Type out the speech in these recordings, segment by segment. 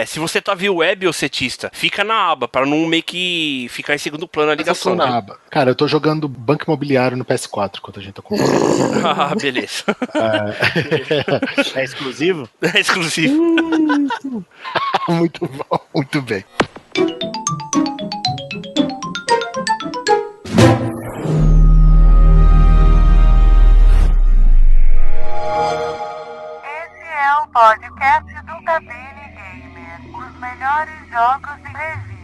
Se você tá via web, ô setista, fica na aba, pra não meio que ficar em segundo plano a ligação. Eu tô na aba. Cara, eu tô jogando Banco Imobiliário no PS4 enquanto a gente tá conversando. Ah, beleza. É exclusivo? É exclusivo. Muito bom, muito bem. Esse é o podcast do Cabine Gamer. Os melhores jogos e reviews.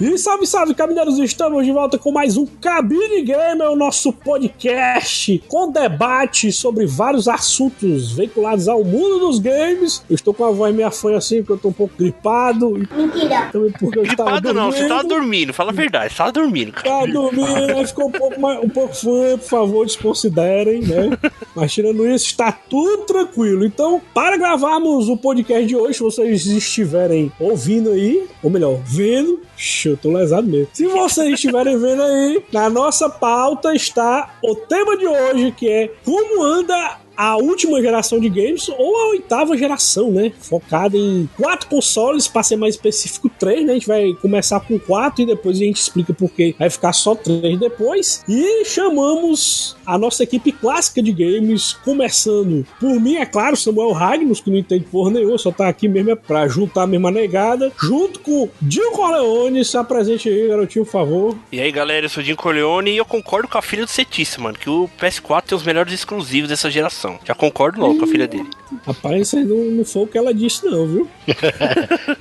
E salve, salve, caminheiros! Estamos de volta com mais um Cabine Gamer, o nosso podcast com debate sobre vários assuntos vinculados ao mundo dos games. Eu estou com a voz meio fanha assim, porque eu estou um pouco gripado. Mentira! Também porque eu estava Gripado dormindo. não, você tava dormindo, fala a verdade, você tava dormindo, cara. Tava dormindo, aí ficou um pouco fanha, por favor, desconsiderem, né? Mas tirando isso, está tudo tranquilo. Então, para gravarmos o podcast de hoje, se vocês estiverem ouvindo aí, ou melhor, vendo, eu tô lesado mesmo. Se vocês estiverem vendo aí, na nossa pauta está o tema de hoje, que é como anda a última geração de games, ou a oitava geração, né? Focada em 4 consoles, para ser mais específico 3, né? A gente vai começar com 4 e depois a gente explica por que vai ficar só 3 depois. E chamamos a nossa equipe clássica de games, começando por mim, é claro, Samuel Ragnos, que não entende porra nenhuma, só tá aqui mesmo pra juntar a mesma negada, junto com Dinho Corleone. Se apresente aí, garotinho, por favor. E aí, galera, eu sou o Dinho Corleone e eu concordo com a filha do Setista, mano, que o PS4 tem os melhores exclusivos dessa geração. Já concordo logo com a filha dele. Rapaz, isso aí não foi o que ela disse não, viu?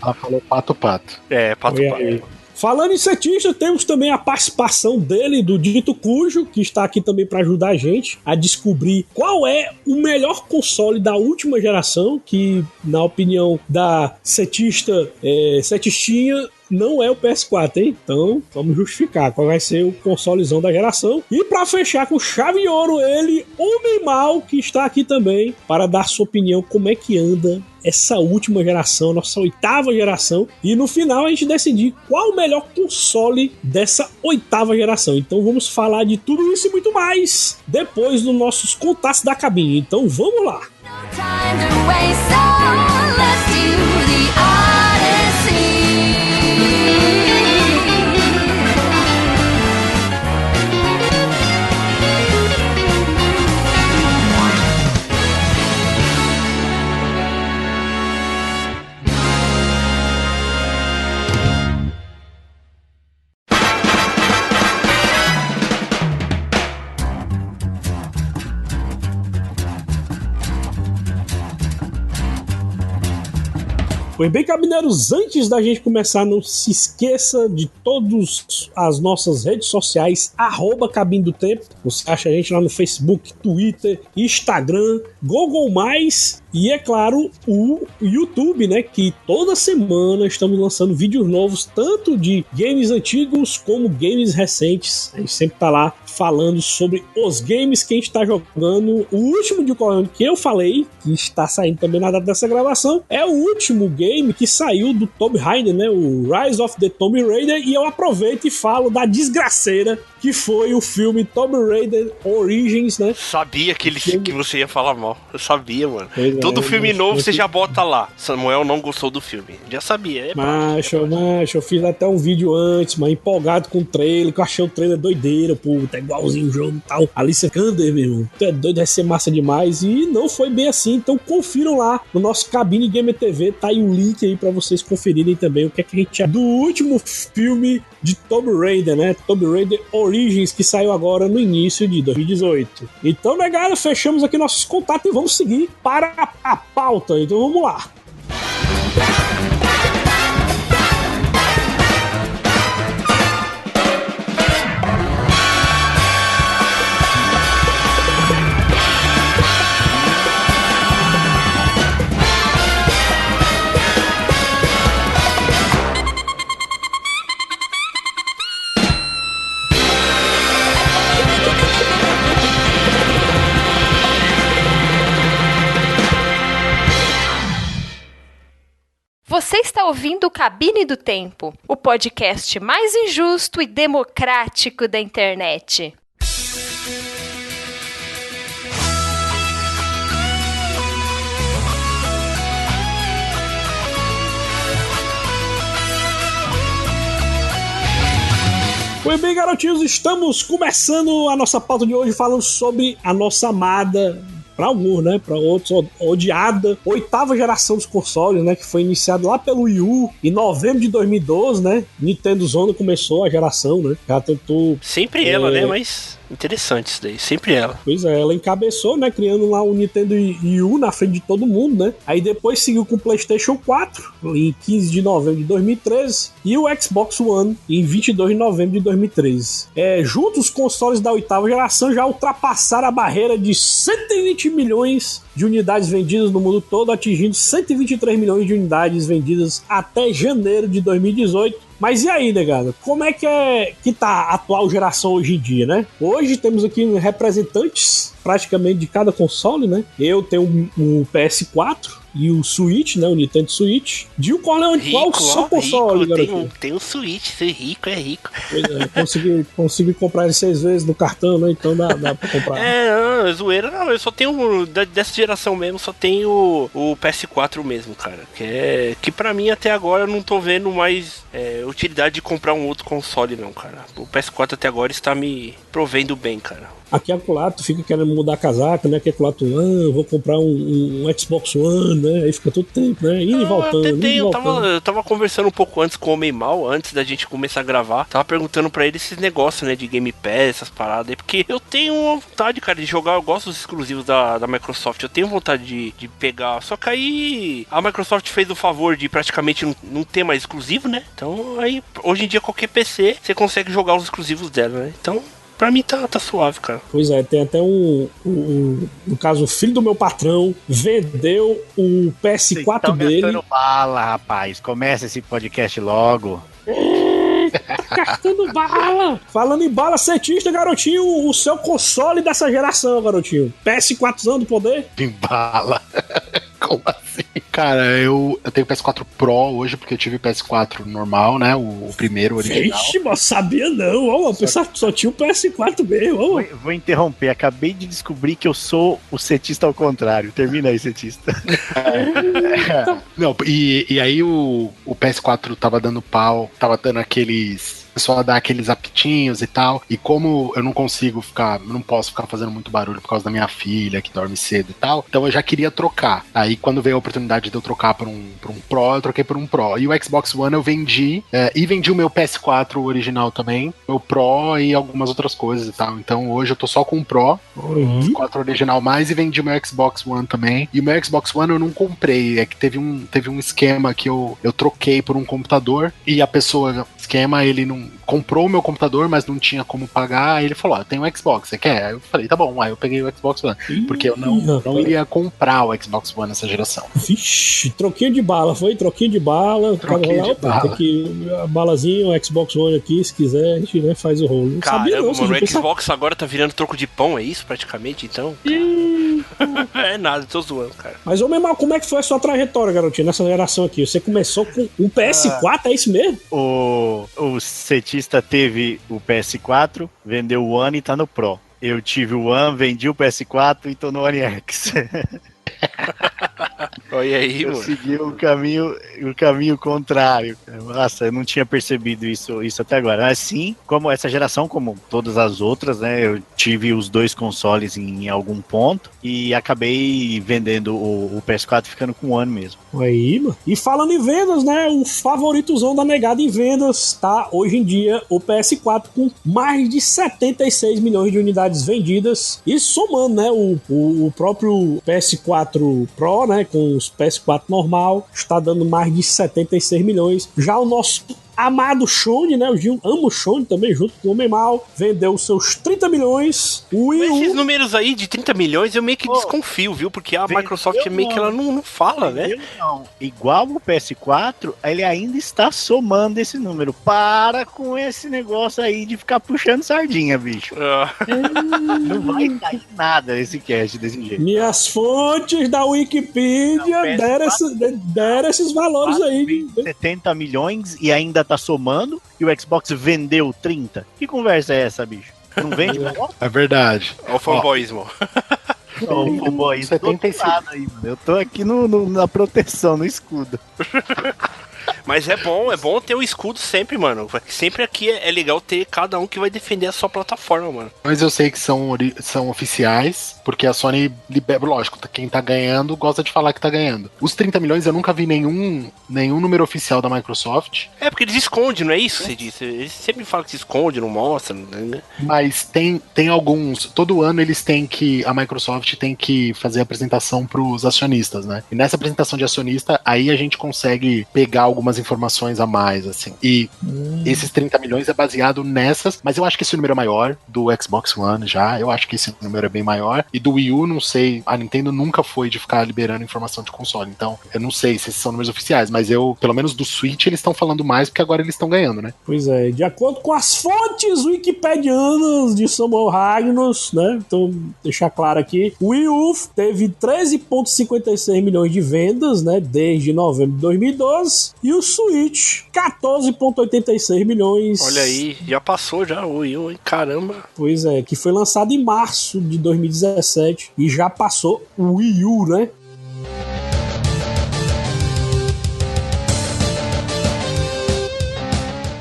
Ela falou pato. Pato. Falando em setista, temos também a participação dele, do Dito Cujo, que está aqui também para ajudar a gente a descobrir qual é o melhor console da última geração, que na opinião da setistinha, não é o PS4, hein? Então, vamos justificar qual vai ser o consolezão da geração. E pra fechar com chave de ouro, ele, Homem Mal, que está aqui também para dar sua opinião como é que anda essa última geração, nossa oitava geração. E no final a gente decidir qual o melhor console dessa oitava geração. Então vamos falar de tudo isso e muito mais depois dos nossos contatos da cabine. Então vamos lá! Pois bem, cabineiros, antes da gente começar, não se esqueça de todas as nossas redes sociais, @Cabine do Tempo. Você acha a gente lá no Facebook, Twitter, Instagram, Google+, e é claro, o YouTube, né, que toda semana estamos lançando vídeos novos, tanto de games antigos como games recentes. A gente sempre tá lá falando sobre os games que a gente tá jogando. O último de que eu falei, que está saindo também na data dessa gravação, é o último game que saiu do Tomb Raider, né, o Rise of the Tomb Raider, e eu aproveito e falo da desgraceira que foi o filme Tomb Raider Origins, né? Sabia que você ia falar mal. Eu sabia, mano. Todo filme novo você já bota lá. Samuel não gostou do filme. Já sabia. Macho, eu fiz até um vídeo antes, mas empolgado com o trailer, que eu achei o trailer doideira, pô, tá igualzinho o jogo e tal. Alicia Kander, meu irmão. Tu é doido, vai ser massa demais. E não foi bem assim, então confiram lá no nosso Cabine Gamer TV, tá aí o link aí pra vocês conferirem também o que é que a gente do último filme de Tomb Raider, né? Tomb Raider Origins, que saiu agora no início de 2018. Então, negada, fechamos aqui nossos contatos e vamos seguir para a pauta. Então, vamos lá. Você está ouvindo o Cabine do Tempo, o podcast mais injusto e democrático da internet. Muito bem, garotinhos, estamos começando a nossa pauta de hoje falando sobre a nossa amada, para alguns, né, para outros, odiada 8ª geração dos consoles, né, que foi iniciada lá pelo Wii U em novembro de 2012, né, Nintendo Zone começou a geração, né, já tentou... Sempre ela, né, mas... Interessante isso daí, sempre ela. Pois é, ela encabeçou, né, criando lá o Nintendo Wii U na frente de todo mundo, né? Aí depois seguiu com o PlayStation 4 em 15 de novembro de 2013 e o Xbox One em 22 de novembro de 2013. Juntos, os consoles da 8ª geração já ultrapassaram a barreira de 120 milhões de unidades vendidas no mundo todo, atingindo 123 milhões de unidades vendidas até janeiro de 2018. Mas e aí, negado? Como é que tá a atual geração hoje em dia, né? Hoje temos aqui representantes praticamente de cada console, né? Eu tenho um PS4 e o Switch, né? O Nintendo Switch. Dio Corleone, qual o seu console, garoto? Tem um Switch, ser rico é rico. Pois é, consegui comprar ele 6 vezes no cartão, né? Então dá pra comprar. Não, zoeira não, eu só tenho, dessa geração mesmo, só tenho o PS4 mesmo, cara. Que pra mim até agora eu não tô vendo mais utilidade de comprar um outro console não, cara. O PS4 até agora está me provendo bem, cara. Aqui e acolá tu fica querendo mudar a casaca, né? Aqui e acolá tu, eu vou comprar um Xbox One, né? Aí fica todo tempo, né? Indo e voltando. Eu tava conversando um pouco antes com o Homem Mal, antes da gente começar a gravar. Tava perguntando pra ele esses negócios, né? De Game Pass, essas paradas aí. Porque eu tenho vontade, cara, de jogar. Eu gosto dos exclusivos da Microsoft. Eu tenho vontade de pegar. Só que aí a Microsoft fez o favor de praticamente não ter mais exclusivo, né? Então aí, hoje em dia, qualquer PC, você consegue jogar os exclusivos dela, né? Então... Pra mim tá suave, cara. Pois é, tem até no caso, o filho do meu patrão vendeu o PS4 dele. Gastando bala, rapaz. Começa esse podcast logo. Tá gastando bala. Falando em bala, cientista, garotinho, o seu console dessa geração, garotinho. PS4zão do poder? Em bala. Como assim? Cara, eu tenho PS4 Pro hoje, porque eu tive o PS4 normal, né? O primeiro original. Vixe, mas sabia não. Ó, pensar que só tinha o PS4 mesmo. Vou interromper. Acabei de descobrir que eu sou o cetista ao contrário. Termina aí, cetista. Não, e aí o PS4 tava dando pau, tava dando aqueles... Só dar aqueles apitinhos e tal. E como eu não posso ficar fazendo muito barulho por causa da minha filha, que dorme cedo e tal, então eu já queria trocar. Aí quando veio a oportunidade de eu trocar por um Pro, eu troquei por um Pro. E o Xbox One eu vendi, e vendi o meu PS4 original também, meu Pro e algumas outras coisas e tal. Então hoje eu tô só com o Pro, o PS4 original mais, e vendi o meu Xbox One também. E o meu Xbox One eu não comprei, é que teve um esquema que eu troquei por um computador, e a pessoa, esquema, ele não comprou o meu computador, mas não tinha como pagar. Aí ele falou, tem um Xbox, você quer? Aí eu falei, tá bom. Aí eu peguei o Xbox One, porque eu não iria comprar o Xbox One nessa geração. Vixe, troquinho de bala, foi? Troquinho de bala. Aqui, a balazinha, o Xbox One aqui, se quiser, a gente, né, faz o rolo. Caramba, mano, o Xbox agora tá virando troco de pão, é isso praticamente, então? É nada, tô zoando, cara. Mas, ô, meu irmão, como é que foi a sua trajetória, garotinho, nessa geração aqui? Você começou com um PS4, é isso mesmo? O cetista teve o PS4, vendeu o One e tá no Pro. Eu tive o One, vendi o PS4 e tô no One X. Olha aí, eu mano. segui o caminho contrário. Nossa, eu não tinha percebido isso até agora. Assim, como essa geração, como todas as outras, né? Eu tive os dois consoles em algum ponto e acabei vendendo o PS4 ficando com o One mesmo. Aí, mano. E falando em vendas, né? O favoritozão da negada em vendas tá hoje em dia o PS4 com mais de 76 milhões de unidades vendidas. E somando, né? O próprio PS4 Pro, né? Com os PS4 normal, está dando mais de 76 milhões. Já o nosso amado Sony, né? O Gil ama o Sony também, junto com o Homem Mal. Vendeu os seus 30 milhões. O Wii U... Esses números aí de 30 milhões eu meio que desconfio, viu? Porque a Microsoft meio que ela não fala, né? Não. Igual o PS4, ele ainda está somando esse número. Para com esse negócio aí de ficar puxando sardinha, bicho. Não vai cair nada esse cast desse jeito. Minhas fontes da Wikipedia deram esses valores aí. 70 milhões e ainda tá somando, e o Xbox vendeu 30. Que conversa é essa, bicho? Não vende? É verdade. Olha o fanboyismo. Não, isso é 75. aí, mano. Eu tô aqui na proteção, no escudo. Mas é bom ter o escudo sempre, mano. Sempre aqui é legal ter cada um que vai defender a sua plataforma, mano. Mas eu sei que são oficiais, porque a Sony libera, lógico, quem tá ganhando gosta de falar que tá ganhando. Os 30 milhões eu nunca vi nenhum número oficial da Microsoft. É porque eles escondem, não é isso que você disse? Eles sempre falam que se esconde, não mostra, né? Mas tem alguns, todo ano a Microsoft tem que fazer a apresentação pros acionistas, né? E nessa apresentação de acionista, aí a gente consegue pegar algumas informações a mais, assim. E esses 30 milhões é baseado nessas, mas eu acho que esse número é maior do Xbox One já, eu acho que esse número é bem maior. E do Wii U, não sei, a Nintendo nunca foi de ficar liberando informação de console, então eu não sei se esses são números oficiais, mas pelo menos do Switch, eles estão falando mais porque agora eles estão ganhando, né? Pois é, de acordo com as fontes wikipedianas de Samuel Ragnos, né? Então, deixar claro aqui, o Wii U teve 13,56 milhões de vendas, né? Desde novembro de 2012, e o Switch, 14,86 milhões. Olha aí, já passou já o Wii U, hein? Caramba. Pois é, que foi lançado em março de 2017 e já passou o Wii U, né?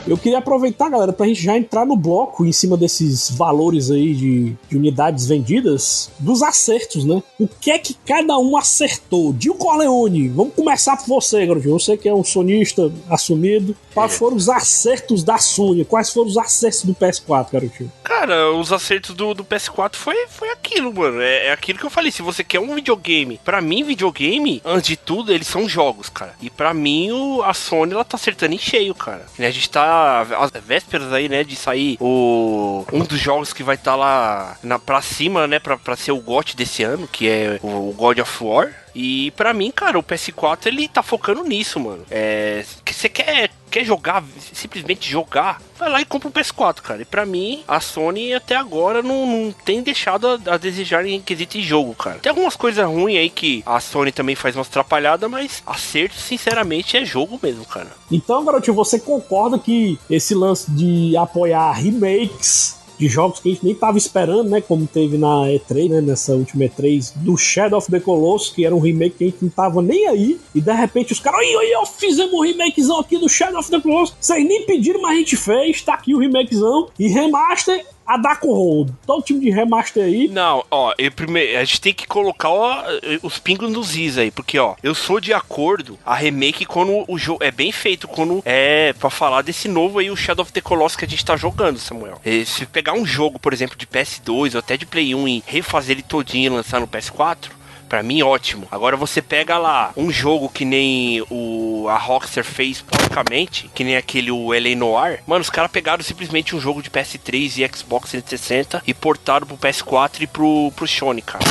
Eu queria aproveitar, galera, pra gente já entrar no bloco em cima desses valores aí de unidades vendidas, dos acertos, né? O que é que cada um acertou? Gil Corleone, vamos começar por você, garotinho. Você que é um sonista assumido. Quais foram os acertos da Sony? Quais foram os acertos do PS4, garotinho? Cara, os acertos do PS4 foi aquilo, mano. É aquilo que eu falei. Se você quer um videogame, pra mim, videogame, antes de tudo, eles são jogos, cara. E pra mim, a Sony, ela tá acertando em cheio, cara. A gente tá às vésperas aí, né, de sair um dos jogos que vai estar lá pra cima, né, pra ser o GOT desse ano, que é o God of War. E pra mim, cara, o PS4, ele tá focando nisso, mano. Você quer jogar, simplesmente jogar, vai lá e compra um PS4, cara. E pra mim, a Sony até agora não tem deixado a desejar em quesito de jogo, cara. Tem algumas coisas ruins aí que a Sony também faz umas atrapalhadas, mas acerto, sinceramente, é jogo mesmo, cara. Então, garotinho, você concorda que esse lance de apoiar remakes de jogos que a gente nem tava esperando, né? Como teve na E3, né? Nessa última E3, do Shadow of the Colossus, que era um remake que a gente não tava nem aí. E de repente os caras, aí, fizemos um remakezão aqui do Shadow of the Colossus. Vocês nem pediram, mas a gente fez. Tá aqui o remakezão. E remaster a dar com rodo. Todo tipo de remaster aí. Não, ó, primeiro, a gente tem que colocar os pingos nos is aí, porque, ó, eu sou de acordo a remake quando o jogo é bem feito, quando é pra falar desse novo aí, o Shadow of the Colossus que a gente tá jogando, Samuel. E se pegar um jogo, por exemplo, de PS2 ou até de Play 1 e refazer ele todinho e lançar no PS4, pra mim, ótimo. Agora você pega lá um jogo que nem a Rockstar fez porcamente, que nem aquele o L.A. Noire. Mano, os caras pegaram simplesmente um jogo de PS3 e Xbox 360 e portaram pro PS4 e pro Sony, cara.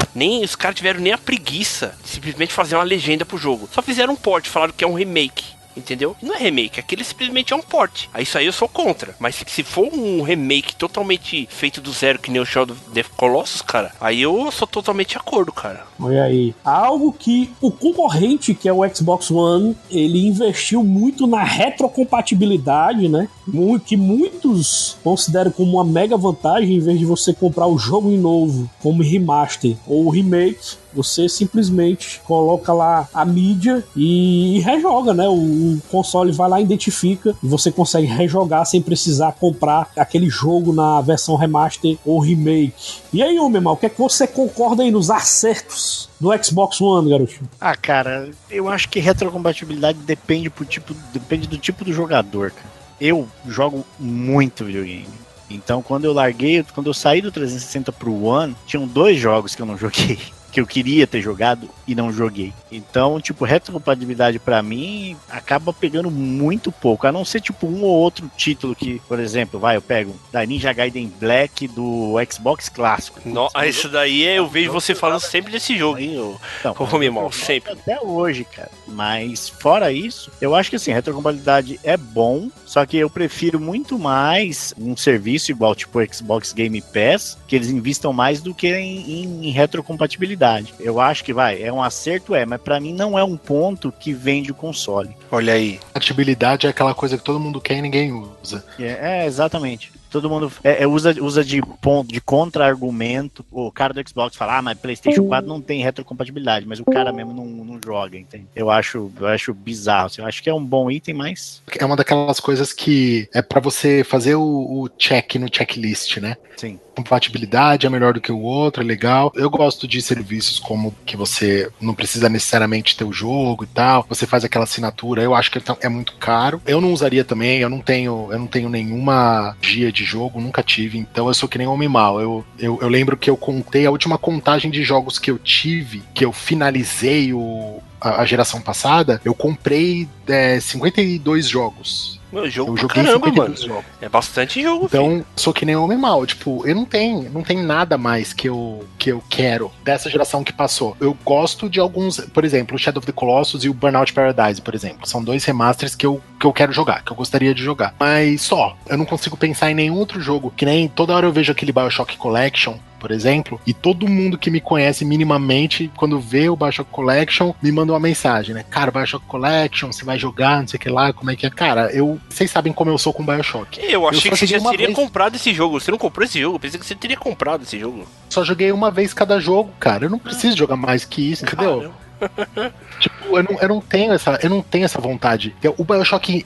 Os caras tiveram nem a preguiça de simplesmente fazer uma legenda pro jogo. Só fizeram um port, falaram que é um remake. Entendeu? Não é remake, aquele simplesmente é um port. Aí isso aí eu sou contra. Mas se for um remake totalmente feito do zero, que nem o Shadow of the Colossus, cara, aí eu sou totalmente de acordo, cara. Olha aí. Algo que o concorrente, que é o Xbox One, ele investiu muito na retrocompatibilidade, né? Que muitos consideram como uma mega vantagem, em vez de você comprar o jogo em novo, como remaster ou remake, você simplesmente coloca lá a mídia e rejoga, né? O console vai lá, identifica e você consegue rejogar sem precisar comprar aquele jogo na versão remaster ou remake. E aí, meu irmão, o que é que você concorda aí nos acertos do Xbox One, garotinho? Ah, cara, eu acho que retrocompatibilidade depende do tipo do jogador, cara. Eu jogo muito videogame. Então, quando eu saí do 360 pro One, tinham 2 jogos que eu não joguei. que eu queria ter jogado e não joguei. Então, tipo, retrocompatibilidade pra mim acaba pegando muito pouco, a não ser tipo um ou outro título que, por exemplo, eu pego da Ninja Gaiden Black do Xbox clássico. Isso daí eu vejo você falando sempre desse jogo, hein, ô Mimol, sempre. Até hoje, cara. Mas fora isso, eu acho que assim, retrocompatibilidade é bom, só que eu prefiro muito mais um serviço igual tipo o Xbox Game Pass, que eles investam mais do que em retrocompatibilidade. Eu acho que é um acerto, mas pra mim não é um ponto que vende o console. Olha aí. Compatibilidade é aquela coisa que todo mundo quer e ninguém usa. Exatamente. Todo mundo usa de ponto, de contra-argumento. O cara do Xbox fala, mas PlayStation 4 não tem retrocompatibilidade, mas o cara mesmo não joga, entende? Eu acho bizarro. Assim, eu acho que é um bom item, mas... É uma daquelas coisas que é pra você fazer o check no checklist, né? Sim. Compatibilidade é melhor do que o outro, é legal. Eu gosto de serviços como que você não precisa necessariamente ter o jogo e tal. Você faz aquela assinatura, eu acho que é muito caro. Eu não usaria também, eu não tenho nenhuma guia de jogo, nunca tive, então eu sou que nem homem mal. Eu lembro que eu contei a última contagem de jogos que eu tive, que eu finalizei a geração passada, eu comprei 52 jogos. Meu jogo, eu joguei caramba, 52 mano. jogos. É bastante jogo, então, filho. Sou que nem homem mal. Tipo, eu não tenho nada mais que eu quero dessa geração que passou. Eu gosto de alguns, por exemplo, o Shadow of the Colossus e o Burnout Paradise, por exemplo. São 2 remasters que eu quero jogar, que eu gostaria de jogar. Mas eu não consigo pensar em nenhum outro jogo. Que nem toda hora eu vejo aquele BioShock Collection, por exemplo, e todo mundo que me conhece minimamente, quando vê o BioShock Collection, me manda uma mensagem, né? Cara, BioShock Collection, você vai jogar, não sei o que lá, como é que é? Cara, vocês sabem como eu sou com BioShock. Eu achei que você já teria comprado esse jogo. Você não comprou esse jogo? Eu pensei que você teria comprado esse jogo. Só joguei uma vez cada jogo, cara. Eu não preciso jogar mais que isso, entendeu? Tipo, eu não tenho essa vontade. O BioShock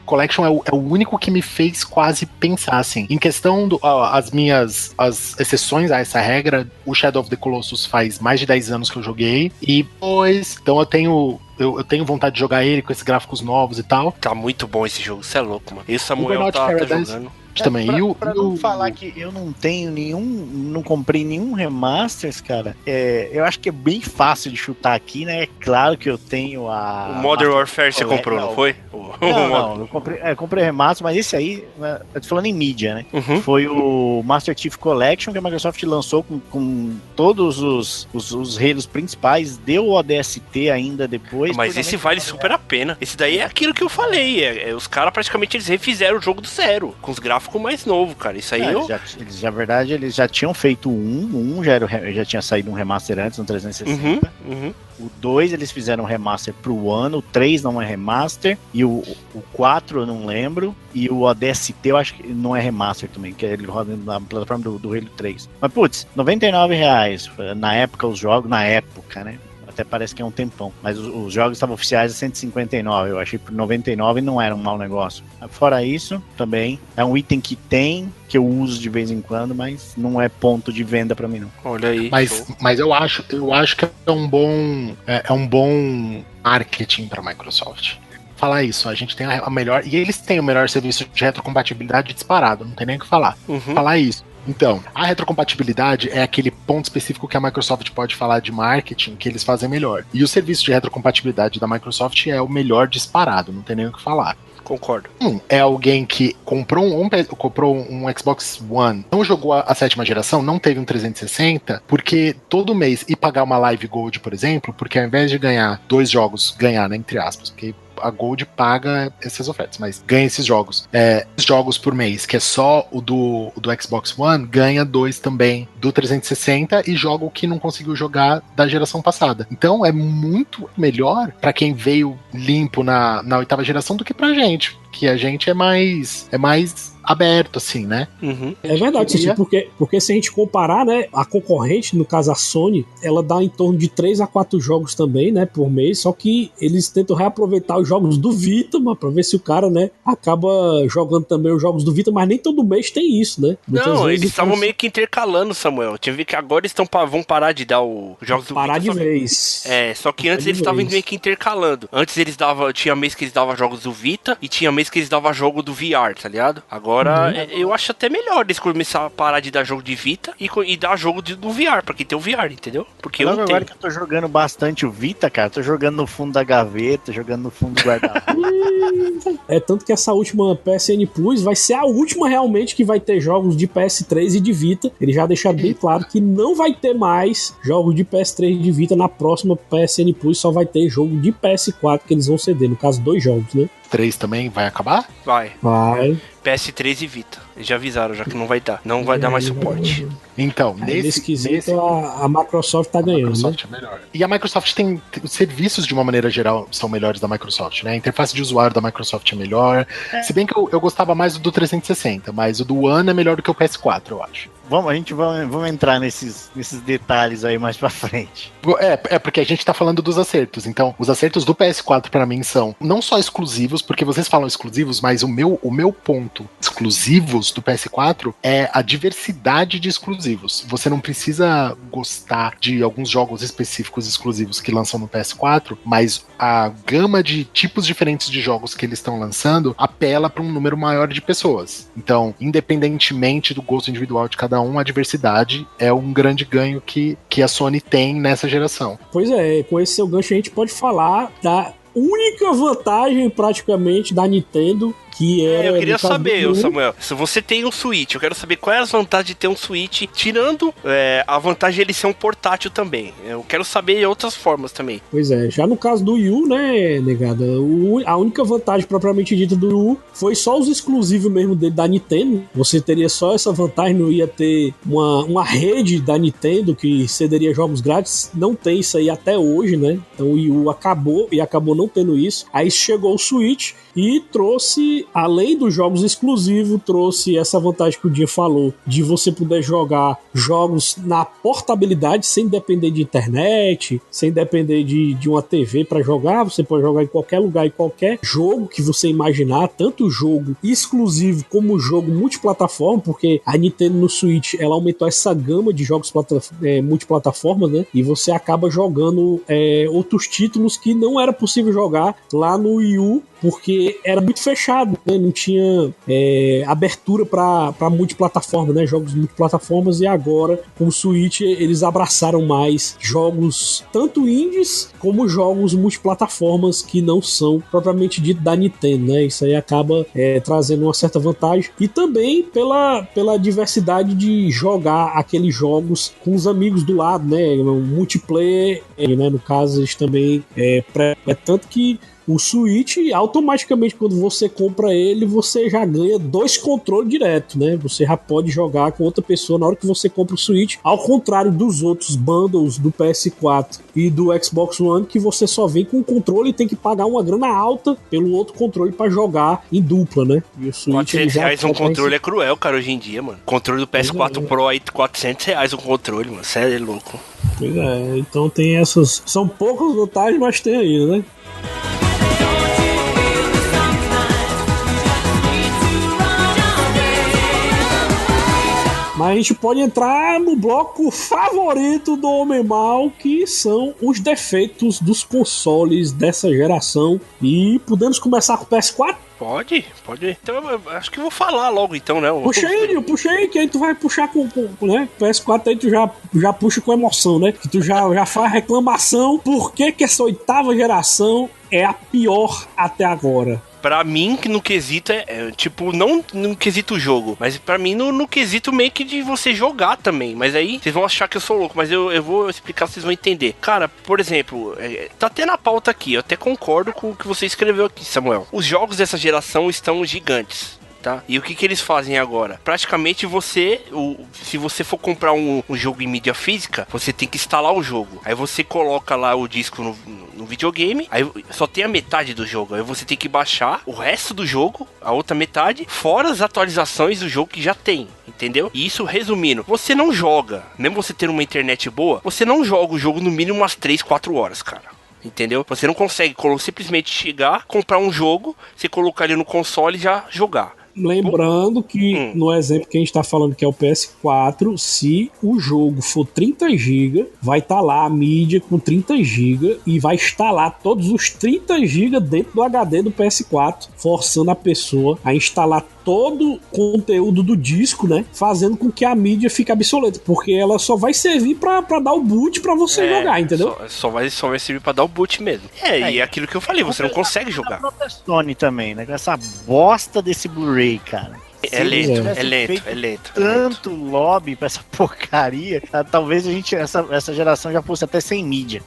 Collection é o único que me fez quase pensar assim. Em questão as exceções a essa regra, o Shadow of the Colossus faz mais de 10 anos que eu joguei. E depois, então eu tenho vontade de jogar ele com esses gráficos novos e tal. Tá muito bom esse jogo, você é louco, mano. E o Samuel tá jogando. Também. Pra não falar que eu não tenho não comprei nenhum remasters, cara, eu acho que é bem fácil de chutar aqui, né? É claro que eu tenho o Modern Warfare você comprou, não foi? Não, eu comprei remaster, mas esse aí, eu tô falando em mídia, né? Uhum. Foi o Master Chief Collection que a Microsoft lançou com todos os reinos principais, deu o ODST ainda depois. Mas esse vale super a pena. Esse daí é aquilo que eu falei, os caras praticamente eles refizeram o jogo do zero, com os gráficos mais novo, cara. Isso aí na verdade, eles já tinham feito já tinha saído um remaster antes, no 360. O 2 eles fizeram um remaster pro ano, o 3 não é remaster, e o 4 eu não lembro, e o ODST eu acho que não é remaster também, que ele roda na plataforma do Halo 3. Mas putz, R$99 na época os jogos, né? Até parece que é um tempão. Mas os jogos estavam oficiais a 159. Eu achei por 99 não era um mau negócio. Fora isso, também é um item que eu uso de vez em quando, mas não é ponto de venda pra mim, não. Olha aí. Mas eu acho que é um bom marketing pra Microsoft. Falar isso, a gente tem a melhor. E eles têm o melhor serviço de retrocompatibilidade disparado, não tem nem o que falar. Falar isso. Então, a retrocompatibilidade é aquele ponto específico que a Microsoft pode falar de marketing que eles fazem melhor. E o serviço de retrocompatibilidade da Microsoft é o melhor disparado, não tem nem o que falar. Concordo. É alguém que comprou um Xbox One, não jogou a 7ª geração, não teve um 360, porque todo mês ir pagar uma Live Gold, por exemplo, porque ao invés de ganhar 2 jogos, ganhar, né, entre aspas, porque a Gold paga essas ofertas, mas ganha esses jogos. Jogos por mês, que é só o do Xbox One, ganha 2 também do 360 e joga o que não conseguiu jogar da geração passada. Então é muito melhor pra quem veio limpo na 8ª geração do que pra gente, que a gente é mais aberto, assim, né? É verdade, assim, porque se a gente comparar, né, a concorrente, no caso a Sony, ela dá em torno de 3 a 4 jogos também, né, por mês, só que eles tentam reaproveitar os jogos do Vita, mano, pra ver se o cara, né, acaba jogando também os jogos do Vita, mas nem todo mês tem isso, né? Não, eles estavam meio que intercalando, Samuel. Tinha que ver que agora eles vão parar de dar os jogos do Vita. Parar de vez. Só que antes eles estavam meio que intercalando. Antes eles tinha mês que eles davam jogos do Vita e tinha mês que eles davam jogo do VR, tá ligado? Agora Agora, eu acho até melhor eles começar a parar de dar jogo de Vita e dar jogo do VR, pra quem tem o VR, entendeu? Porque eu não tenho. Agora que eu tô jogando bastante o Vita, cara, tô jogando no fundo da gaveta, jogando no fundo do guarda-roupa. É tanto que essa última PSN Plus vai ser a última realmente que vai ter jogos de PS3 e de Vita. Eles já deixaram bem claro que não vai ter mais jogos de PS3 e de Vita na próxima PSN Plus, só vai ter jogo de PS4 que eles vão ceder, no caso 2 jogos, né? 3 também vai acabar? Vai. Vai. PS3 e Vita. Eles já avisaram, já que não vai dar. Não vai dar mais suporte. Então, nesse quesito a Microsoft tá ganhando, Microsoft é melhor. E a Microsoft tem os serviços de uma maneira geral são melhores da Microsoft, né? A interface de usuário da Microsoft é melhor. Se bem que eu gostava mais do 360, mas o do One é melhor do que o PS4, eu acho. Vamos entrar nesses detalhes aí mais pra frente. Porque a gente tá falando dos acertos. Então, os acertos do PS4 pra mim são não só exclusivos, porque vocês falam exclusivos, mas o meu ponto exclusivos do PS4 é a diversidade de exclusivos. Você não precisa gostar de alguns jogos específicos exclusivos que lançam no PS4, mas a gama de tipos diferentes de jogos que eles estão lançando apela para um número maior de pessoas. Então, independentemente do gosto individual de cada um, a diversidade é um grande ganho que a Sony tem nessa geração. Pois é, com esse seu gancho a gente pode falar da única vantagem praticamente da Nintendo, que era... Eu queria saber, Samuel, se você tem um Switch, eu quero saber qual é as vantagens de ter um Switch, tirando a vantagem de ele ser um portátil também. Eu quero saber outras formas também. Pois é, já no caso do Wii U, né, negada, a única vantagem propriamente dita do Wii U foi só os exclusivos mesmo dele da Nintendo. Você teria só essa vantagem, não ia ter uma rede da Nintendo que cederia jogos grátis. Não tem isso aí até hoje, né? Então o Wii U acabou não tendo isso. Aí chegou o Switch e trouxe, além dos jogos exclusivos, trouxe essa vantagem que o Dia falou, de você poder jogar jogos na portabilidade, sem depender de internet, sem depender de uma TV para jogar. Você pode jogar em qualquer lugar, em qualquer jogo que você imaginar, tanto jogo exclusivo como jogo multiplataforma, porque a Nintendo no Switch, ela aumentou essa gama de jogos multiplataformas, né? E você acaba jogando outros títulos que não era possível jogar lá no Wii U, porque era muito fechado, né? Não tinha abertura para multiplataforma, né? Jogos multiplataformas. E agora, com o Switch, eles abraçaram mais jogos, tanto indies como jogos multiplataformas que não são propriamente dito da Nintendo, né? Isso aí acaba trazendo uma certa vantagem, e também pela diversidade de jogar aqueles jogos com os amigos do lado, né? O multiplayer, né? No caso, eles também tanto que o Switch, automaticamente, quando você compra ele, você já ganha 2 controles direto, né? Você já pode jogar com outra pessoa na hora que você compra o Switch, ao contrário dos outros bundles do PS4 e do Xbox One, que você só vem com o controle e tem que pagar uma grana alta pelo outro controle pra jogar em dupla, né? E o Switch, R$400 um controle é cruel, cara, hoje em dia, mano. Controle do PS4 Pro aí, R$400 um controle, mano. Sério, é louco. Pois é, então tem essas... São poucas vantagens, mas tem ainda, né? Mas a gente pode entrar no bloco favorito do Homem Mal, que são os defeitos dos consoles dessa geração. E podemos começar com o PS4? Pode. Então eu acho que eu vou falar logo então, né? Puxa aí, que aí tu vai puxar com né? PS4 aí tu já puxa com emoção, né? Que tu já faz reclamação. Por que essa 8ª geração é a pior até agora? Pra mim, que no quesito tipo, não no quesito jogo, mas pra mim no quesito meio que de você jogar também. Mas aí, vocês vão achar que eu sou louco, mas eu vou explicar, vocês vão entender. Cara, por exemplo, tá até na pauta aqui, eu até concordo com o que você escreveu aqui, Samuel. Os jogos dessa geração estão gigantes. Tá? E o que eles fazem agora? Praticamente se você for comprar um jogo em mídia física, você tem que instalar o jogo. Aí você coloca lá o disco no videogame, aí só tem a metade do jogo. Aí você tem que baixar o resto do jogo, a outra metade, fora as atualizações do jogo que já tem. Entendeu? E isso, resumindo, você não joga, mesmo você ter uma internet boa, você não joga o jogo no mínimo umas 3, 4 horas, cara. Entendeu? Você não consegue simplesmente chegar, comprar um jogo, você colocar ele no console e já jogar. Lembrando que no exemplo que a gente tá falando, que é o PS4, se o jogo for 30 GB, vai estar lá a mídia com 30 GB e vai instalar todos os 30 GB dentro do HD do PS4, forçando a pessoa a instalar todo o conteúdo do disco, né? Fazendo com que a mídia fique obsoleta, porque ela só vai servir pra dar o boot pra você jogar, entendeu? Só vai servir pra dar o boot mesmo. E é aquilo que eu falei, você não consegue jogar. A própria Sony também, né? Com essa bosta desse Bluray, cara. É lento. Tanto lobby pra essa porcaria, talvez essa geração já fosse até sem mídia.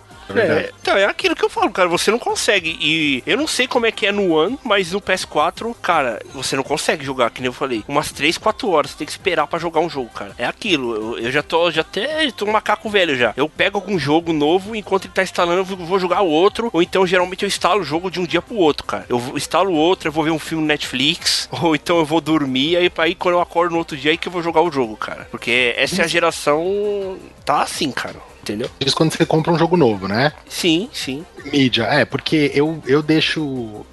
Então, é aquilo que eu falo, cara, você não consegue. E eu não sei como é que é no One, mas no PS4, cara, você não consegue jogar, que nem eu falei, umas 3, 4 horas, você tem que esperar pra jogar um jogo, cara. É aquilo, eu já tô um macaco velho já. Eu pego algum jogo novo, enquanto ele tá instalando, eu vou jogar o outro, ou então geralmente eu instalo o jogo de um dia pro outro, cara. Eu instalo o outro, eu vou ver um filme no Netflix, ou então eu vou dormir, aí quando eu acordo no outro dia, aí que eu vou jogar o jogo, cara. Porque essa é a geração, tá assim, cara. Entendeu? Isso quando você compra um jogo novo, né? Sim. Mídia, porque eu deixo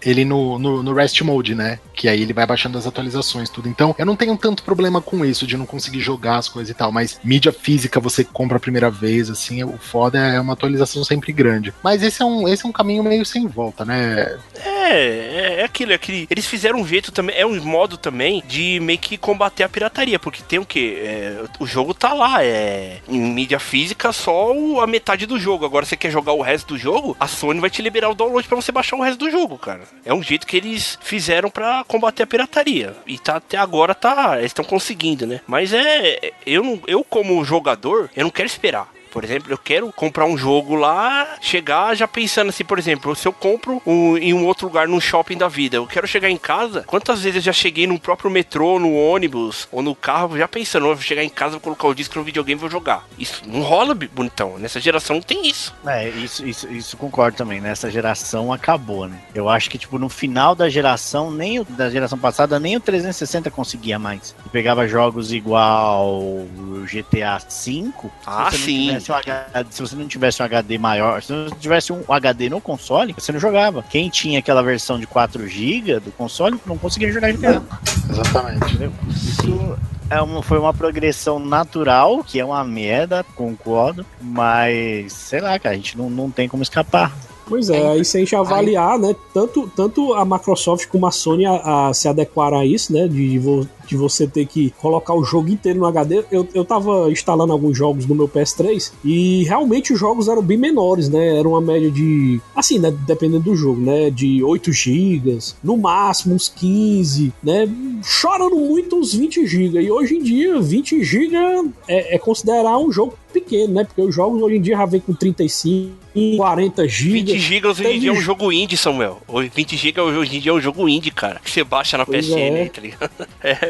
ele no rest mode, né? Que aí ele vai baixando as atualizações, tudo. Então, eu não tenho tanto problema com isso, de não conseguir jogar as coisas e tal, mas mídia física você compra a primeira vez, assim, o foda é uma atualização sempre grande. Mas esse é um caminho meio sem volta, né? É aquilo. Eles fizeram um jeito também, é um modo também de meio que combater a pirataria, porque tem o quê? O jogo tá lá, em mídia física só a metade do jogo. Agora você quer jogar o resto do jogo, a Sony vai te liberar o download pra você baixar o resto do jogo, cara. É um jeito que eles fizeram pra combater a pirataria. E até agora eles estão conseguindo, né? Mas eu como jogador, eu não quero esperar. Por exemplo, eu quero comprar um jogo lá, chegar já pensando assim, por exemplo, se eu compro em um outro lugar, num shopping da vida, eu quero chegar em casa, quantas vezes eu já cheguei no próprio metrô, no ônibus, ou no carro, já pensando, eu vou chegar em casa, vou colocar o disco no videogame e vou jogar. Isso não rola, bonitão. Nessa geração não tem isso. Isso concordo também. Nessa geração acabou, né? Eu acho que, tipo, no final da geração, da geração passada, nem o 360 conseguia mais. Eu pegava jogos igual o GTA V. Sim. Se você não tivesse um HD maior, se não tivesse um HD no console, você não jogava. Quem tinha aquela versão de 4 GB do console não conseguia jogar GTA. Exatamente. Entendeu? Isso foi uma progressão natural, que é uma merda, concordo, mas sei lá, cara, a gente não tem como escapar. Pois aí se a gente avaliar, né, tanto a Microsoft como a Sony a se adequaram a isso, né, de você ter que colocar o jogo inteiro no HD. Eu tava instalando alguns jogos no meu PS3 e realmente os jogos eram bem menores, né, era uma média de, assim, né, dependendo do jogo, né, de 8 GB, no máximo uns 15, né, chorando muito uns 20 GB, e hoje em dia 20 GB é considerar um jogo pequeno, né, porque os jogos hoje em dia já vem com 35, 40 GB. 20 GB hoje em dia é um jogo indie, Samuel. 20 GB hoje em dia é um jogo indie, cara, que você baixa na PSN, tá ligado?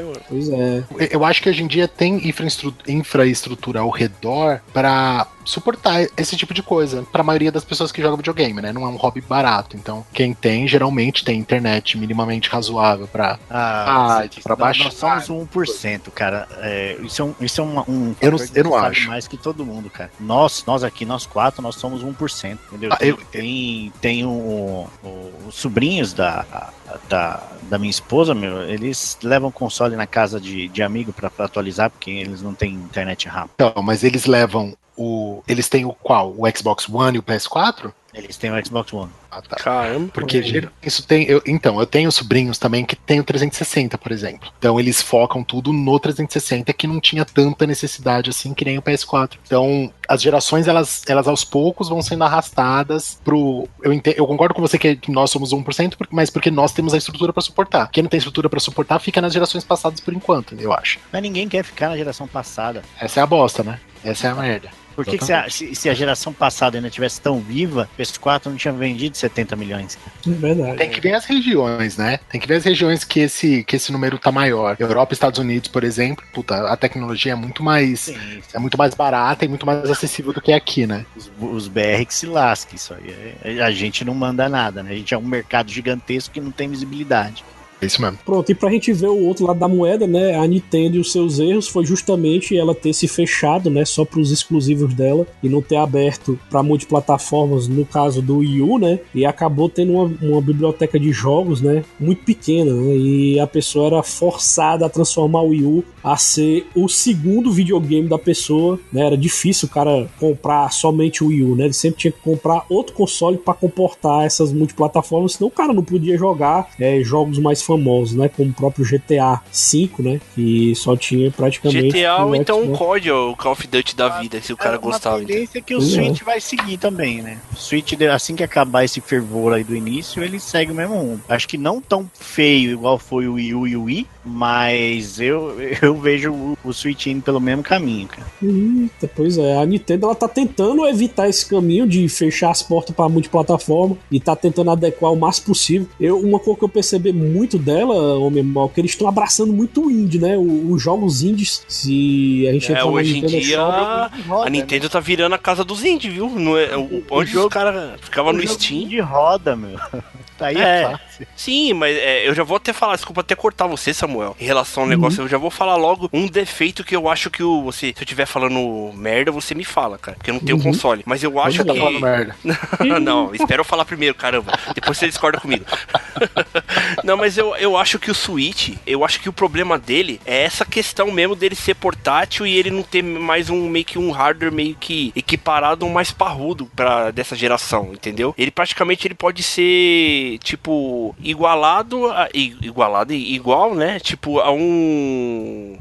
Mano. Pois é. Eu acho que hoje em dia tem infraestrutura ao redor pra suportar esse tipo de coisa pra maioria das pessoas que jogam videogame, né? Não é um hobby barato. Então, quem tem, geralmente tem internet minimamente razoável pra baixar. Nós somos 1%, cara. Isso é um eu não acho. Mais que todo mundo, cara. Nós aqui, nós 4, nós somos 1%, entendeu? Tem os sobrinhos da minha esposa, eles levam console na casa de amigo pra atualizar, porque eles não têm internet rápida. Então, mas eles levam eles têm o qual? O Xbox One e o PS4? Eles têm o Xbox One. Ah, tá. Caramba. Porque isso tem. Eu tenho sobrinhos também que tem o 360, por exemplo. Então eles focam tudo no 360, que não tinha tanta necessidade assim que nem o PS4. Então, as gerações, elas aos poucos vão sendo arrastadas pro. Eu concordo com você que nós somos 1%, mas porque nós temos a estrutura pra suportar. Quem não tem estrutura pra suportar fica nas gerações passadas por enquanto, eu acho. Mas ninguém quer ficar na geração passada. Essa é a bosta, né? Essa é a merda. Por que se a geração passada ainda tivesse tão viva, o PS4 não tinha vendido 70 milhões? Verdade. Tem que ver as regiões, né? Tem que ver as regiões que esse número tá maior. Europa e Estados Unidos, por exemplo, a tecnologia é muito mais é muito mais barata e muito mais acessível do que aqui, né? Os BR que se lasquem, isso aí. A gente não manda nada, né? A gente é um mercado gigantesco que não tem visibilidade. É isso mesmo. Pronto, e pra gente ver o outro lado da moeda, né, a Nintendo e os seus erros foi justamente ela ter se fechado, né, só pros exclusivos dela e não ter aberto pra multiplataformas, no caso do Wii U, né, e acabou tendo uma biblioteca de jogos, né, muito pequena, né, e a pessoa era forçada a transformar o Wii U a ser o segundo videogame da pessoa, né, era difícil o cara comprar somente o Wii U, né, ele sempre tinha que comprar outro console pra comportar essas multiplataformas, senão o cara não podia jogar jogos mais famosos, né? Como o próprio GTA V, né? Que só tinha praticamente... GTA ou então Xbox. um COD, o Call of Duty da vida, se o cara gostava. A tendência é que o Pois é. Switch vai seguir também, né? O Switch, assim que acabar esse fervor aí do início, ele segue o mesmo rumo. Acho que não tão feio igual foi o Wii U e o Wii, mas eu vejo o Switch indo pelo mesmo caminho, cara. Eita, pois é, a Nintendo ela tá tentando evitar esse caminho de fechar as portas para multiplataforma e tá tentando adequar o máximo possível. Uma coisa que eu percebi muito dela, Homem Mal, que eles estão abraçando muito o indie, né? Os jogos indies, se a gente entrar na Hoje em Nintendo dia roda, a Nintendo tá virando a casa dos indies, viu? Não é, onde os caras ficavam no Steam. De roda, meu. Tá aí fácil. Sim, mas eu já vou até falar, desculpa até cortar você, Samuel, em relação ao negócio, eu já vou falar logo um defeito que eu acho que se eu estiver falando merda, você me fala, cara, porque eu não tenho console, mas eu acho Onde tá que... falando merda? Não, espera eu falar primeiro, caramba, depois você discorda comigo. Não, mas eu acho que o Switch, eu acho que o problema dele é essa questão mesmo dele ser portátil e ele não ter mais meio que um hardware meio que equiparado, mais parrudo dessa geração, entendeu? Ele praticamente ele pode ser, tipo, igual, né? Tipo, a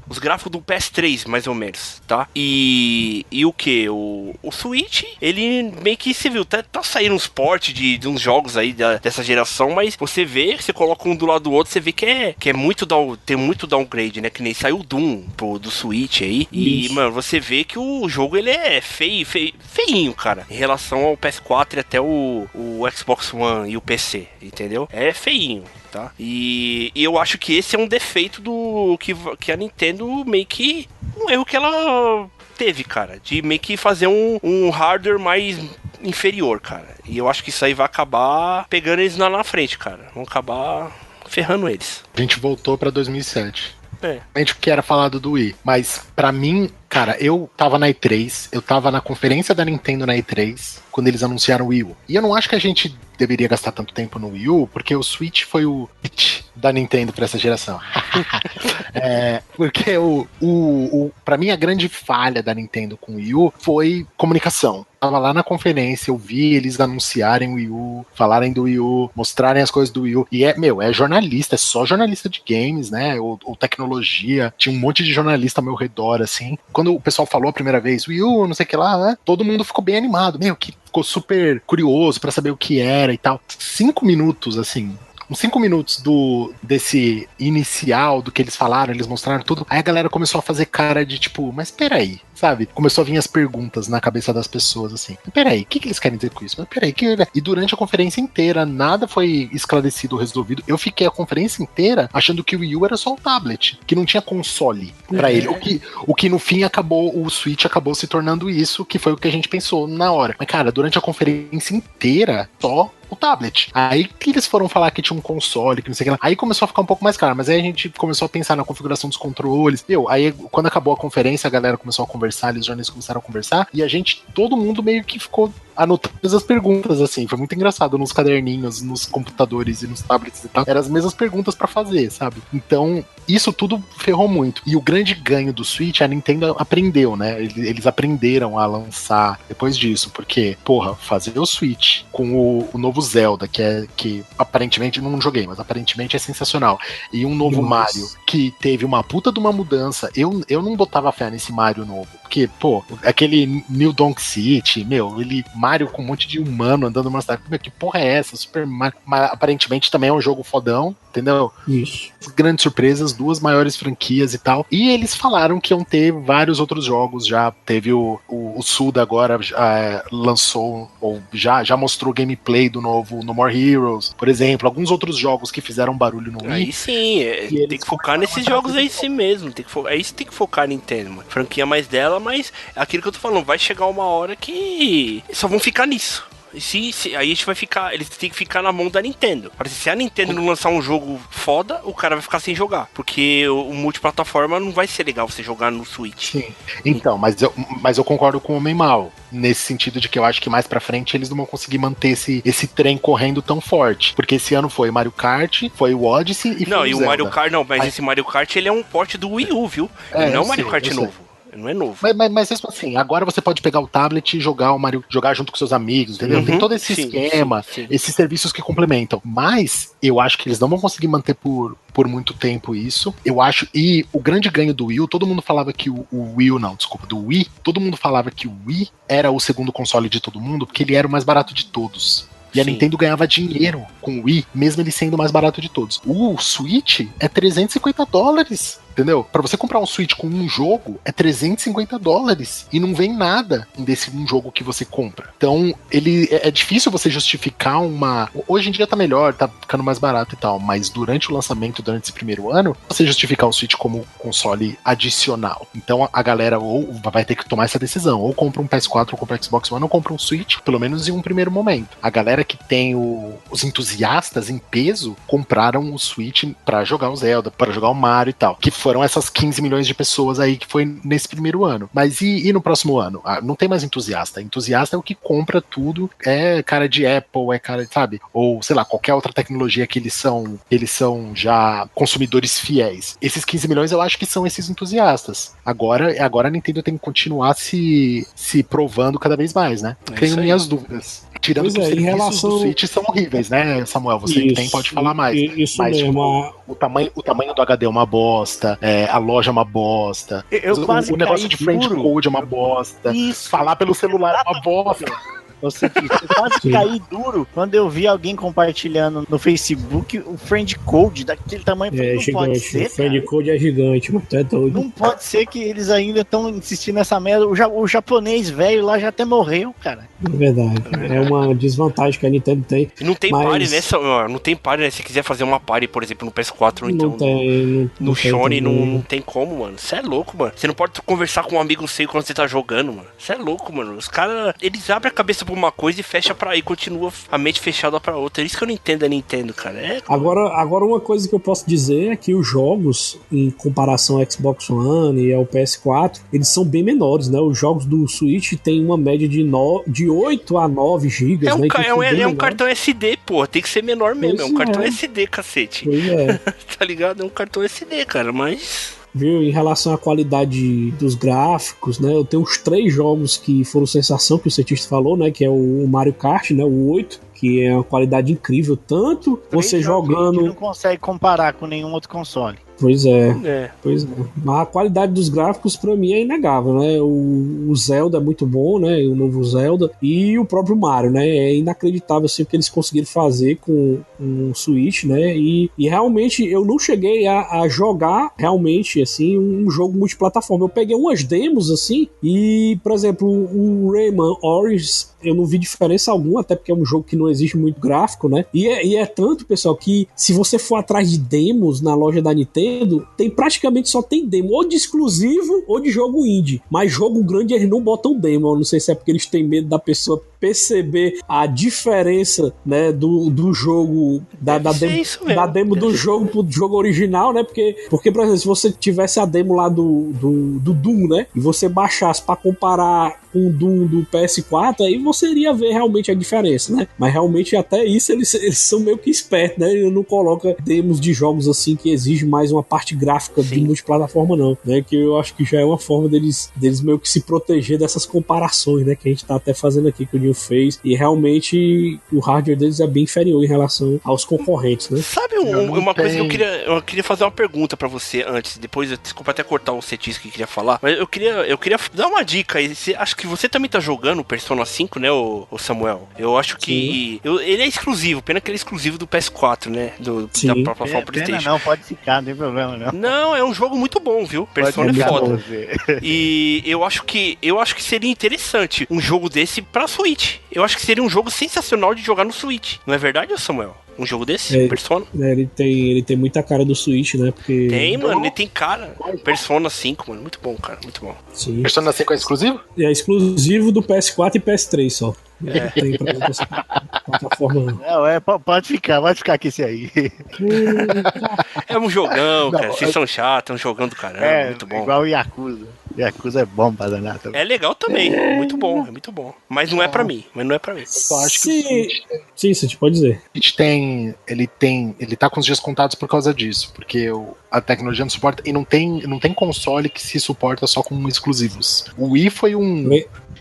os gráficos do PS3, mais ou menos, tá? E o que? O Switch, ele meio que, você viu, tá saindo uns ports de uns jogos aí dessa geração, mas você vê, você coloca um do lado do outro, você vê que é muito tem muito downgrade, né? Que nem saiu o Doom do Switch aí. E, mano, você vê que o jogo, ele é feinho, cara, em relação ao PS4 e até o Xbox One e o PC, entendeu? É feinho. Tá? E eu acho que esse é um defeito que a Nintendo meio que... um erro que ela teve, cara, de meio que fazer um hardware mais inferior, cara. E eu acho que isso aí vai acabar pegando eles lá na frente, cara. Vão acabar ferrando eles. A gente voltou pra 2007. É. O que era falado do Wii. Mas, pra mim, cara, eu tava na E3, eu tava na conferência da Nintendo na E3, quando eles anunciaram o Wii U. E eu não acho que a gente deveria gastar tanto tempo no Wii U, porque o Switch foi o hit da Nintendo pra essa geração. Porque pra mim, a grande falha da Nintendo com o Wii U foi comunicação. Tava lá na conferência, eu vi eles anunciarem o Wii U, falarem do Wii U, mostrarem as coisas do Wii U. E é jornalista, é só jornalista de games, né? Ou tecnologia. Tinha um monte de jornalista ao meu redor, assim. Quando o pessoal falou a primeira vez, Wii U, não sei o que lá, né? Todo mundo ficou bem animado. Que ficou super curioso pra saber o que era e tal. 5 minutos, assim. Uns 5 minutos desse inicial, do que eles falaram, eles mostraram tudo. Aí a galera começou a fazer cara de tipo, mas peraí, sabe? Começou a vir as perguntas na cabeça das pessoas, assim. Peraí, o que eles querem dizer com isso? Mas peraí, E durante a conferência inteira, nada foi esclarecido ou resolvido. Eu fiquei a conferência inteira achando que o Wii U era só o tablet, que não tinha console pra ele. O que no fim o Switch acabou se tornando isso, que foi o que a gente pensou na hora. Mas, cara, durante a conferência inteira, só o tablet. Aí que eles foram falar que tinha um console, que não sei o que lá. Aí começou a ficar um pouco mais caro, mas aí a gente começou a pensar na configuração dos controles. Aí quando acabou a conferência, a galera começou a conversar, os jornalistas começaram a conversar, e todo mundo meio que ficou anotando as perguntas, assim. Foi muito engraçado nos caderninhos, nos computadores e nos tablets e tal. Eram as mesmas perguntas pra fazer, sabe? Então, isso tudo ferrou muito. E o grande ganho do Switch, a Nintendo aprendeu, né? Eles aprenderam a lançar depois disso, porque, fazer o Switch com o novo Zelda, que aparentemente, não joguei, mas aparentemente é sensacional, e um novo Mario, que teve uma puta de uma mudança. Eu não botava fé nesse Mario novo, porque, aquele New Donk City, Mario com um monte de humano andando numa cidade, que porra é essa? Super Mario, mas aparentemente também é um jogo fodão, entendeu? Isso. Grandes surpresas, 2 maiores franquias e tal, e eles falaram que iam ter vários outros jogos, já teve o Suda agora, lançou, ou já mostrou gameplay do novo No More Heroes, por exemplo, alguns outros jogos que fizeram barulho no Wii. Aí sim, tem que focar nesses jogos aí sim mesmo, aí você tem que focar na Nintendo, mano. Franquia mais dela, mas é aquilo que eu tô falando, vai chegar uma hora que só vão ficar nisso. Aí a gente vai ficar. Eles têm que ficar na mão da Nintendo. Se a Nintendo não lançar um jogo foda, o cara vai ficar sem jogar. Porque o multiplataforma não vai ser legal você jogar no Switch. Sim. Então, mas eu concordo com o Homem Mal. Nesse sentido de que eu acho que mais pra frente eles não vão conseguir manter esse trem correndo tão forte. Porque esse ano foi Mario Kart, foi o Odyssey e foi o Zelda. Mario Kart não, mas esse Mario Kart ele é um porte do Wii U, viu? Não é um Mario Kart novo. Não é novo. Mas mesmo assim, agora você pode pegar o tablet e jogar o Mario, jogar junto com seus amigos, entendeu? Tem todo esse esquema, esses serviços que complementam. Mas eu acho que eles não vão conseguir manter por muito tempo isso. Eu acho. E o grande ganho do Wii, todo mundo falava que do Wii, todo mundo falava que o Wii era o segundo console de todo mundo, porque ele era o mais barato de todos. E a Nintendo ganhava dinheiro com o Wii, mesmo ele sendo o mais barato de todos. O Switch é $350. Entendeu? Pra você comprar um Switch com um jogo, é $350. E não vem nada desse um jogo que você compra. Então, é difícil você justificar uma... Hoje em dia tá melhor, tá ficando mais barato e tal. Mas durante o lançamento, durante esse primeiro ano, você justificar o Switch como console adicional. Então, a galera ou vai ter que tomar essa decisão. Ou compra um PS4, ou compra um Xbox One, ou compra um Switch, pelo menos em um primeiro momento. A galera que tem os entusiastas em peso, compraram o Switch pra jogar o Zelda, pra jogar o Mario e tal. Que foram essas 15 milhões de pessoas aí que foi nesse primeiro ano. Mas e no próximo ano? Não tem mais entusiasta. Entusiasta é o que compra tudo, é cara de Apple, é cara, sabe? Ou, sei lá, qualquer outra tecnologia que eles são já consumidores fiéis. Esses 15 milhões eu acho que são esses entusiastas. Agora a Nintendo tem que continuar se provando cada vez mais, né? Tenho minhas dúvidas. Tirando que os serviços do Switch são horríveis, né, Samuel? Você que tem pode falar mais. Isso mas mesmo. O tamanho do HD é uma bosta, a loja é uma bosta, o negócio de friend code é uma bosta, falar pelo celular é uma bosta. Você quase caí duro quando eu vi alguém compartilhando no Facebook o friend code daquele tamanho. Não gigante, pode ser, o friend code é gigante, mas é doido. Não pode ser que eles ainda estão insistindo nessa merda. O japonês velho lá já até morreu, cara. É verdade. É uma desvantagem que a Nintendo tem. E não tem party nessa. Não tem party, né? Se quiser fazer uma party, por exemplo, no PS4 ou então no Sony, não tem como, mano. Você é louco, mano. Você não pode conversar com um amigo seu quando você tá jogando, mano. Você é louco, mano. Os caras, eles abrem a cabeça pra uma coisa e fecha pra aí, continua a mente fechada pra outra. É isso que eu não entendo da Nintendo, cara. Agora uma coisa que eu posso dizer é que os jogos, em comparação ao Xbox One e ao PS4, eles são bem menores, né? Os jogos do Switch tem uma média de 8 a 9 GB, né? É um cartão SD, pô. Tem que ser menor mesmo. É um cartão SD, cacete. Pois é. Tá ligado? É um cartão SD, cara, mas... Viu? Em relação à qualidade dos gráficos, né? Eu tenho os 3 jogos que foram sensação, que o Cetista falou, né? Que é o Mario Kart, né? O 8, que é uma qualidade incrível. Tanto você jogando... Que não consegue comparar com nenhum outro console. Pois é. Mas a qualidade dos gráficos pra mim é inegável, né? O Zelda é muito bom, né? O novo Zelda e o próprio Mario, né? É inacreditável assim o que eles conseguiram fazer com o Switch, né? E realmente eu não cheguei a jogar realmente assim um jogo multiplataforma. Eu peguei umas demos assim e, por exemplo, o Rayman Origins eu não vi diferença alguma, até porque é um jogo que não exige muito gráfico, né? E é tanto, pessoal, que se você for atrás de demos na loja da Nintendo, praticamente só tem demo, ou de exclusivo ou de jogo indie. Mas jogo grande eles não botam demo. Eu não sei se é porque eles têm medo da pessoa perceber a diferença, né, do jogo, da demo do jogo pro jogo original, né? Porque, por exemplo, se você tivesse a demo lá do Doom, né? E você baixasse pra comparar com o Doom do PS4, aí você iria ver realmente a diferença, né? Mas realmente até isso eles são meio que espertos, né? Ele não coloca demos de jogos assim que exigem mais uma parte gráfica de multiplataforma, não, né? Que eu acho que já é uma forma deles meio que se proteger dessas comparações, né? Que a gente tá até fazendo aqui, que o Nil fez, e realmente o hardware deles é bem inferior em relação aos concorrentes, né? Sabe uma coisa que eu queria fazer uma pergunta pra você antes, depois eu desculpa até cortar o Cetis que queria falar, mas eu queria dar uma dica aí. Acho que você também tá jogando o Persona 5, né, o Samuel? Eu acho que ele é exclusivo, pena que ele é exclusivo do PS4, né? Da plataforma PlayStation. Não, pode ficar, não tem problema, não. Não, é um jogo muito bom, viu? Persona é foda. E eu acho que seria interessante um jogo desse pra Switch. Eu acho que seria um jogo sensacional de jogar no Switch. Não é verdade, Samuel? Um jogo desse? Persona? Ele tem muita cara do Switch, né? Porque... Tem, mano, ele tem cara. Persona 5, mano, muito bom, cara, muito bom. Sim. Persona 5 é exclusivo? É exclusivo do PS4 e PS3 só. Tem pra essa plataforma. Não, pode ficar que esse aí. É um jogão, cara. Vocês são chatos, é um jogão do caramba, muito bom. Igual o Yakuza. Yakuza é bom pra danar também. É legal também, é muito bom. Mas não é pra mim, Eu acho que Sim, você pode dizer. o Switch ele tá com os dias contados por causa disso, porque a tecnologia não suporta, e não tem console que se suporta só com exclusivos. O Wii foi um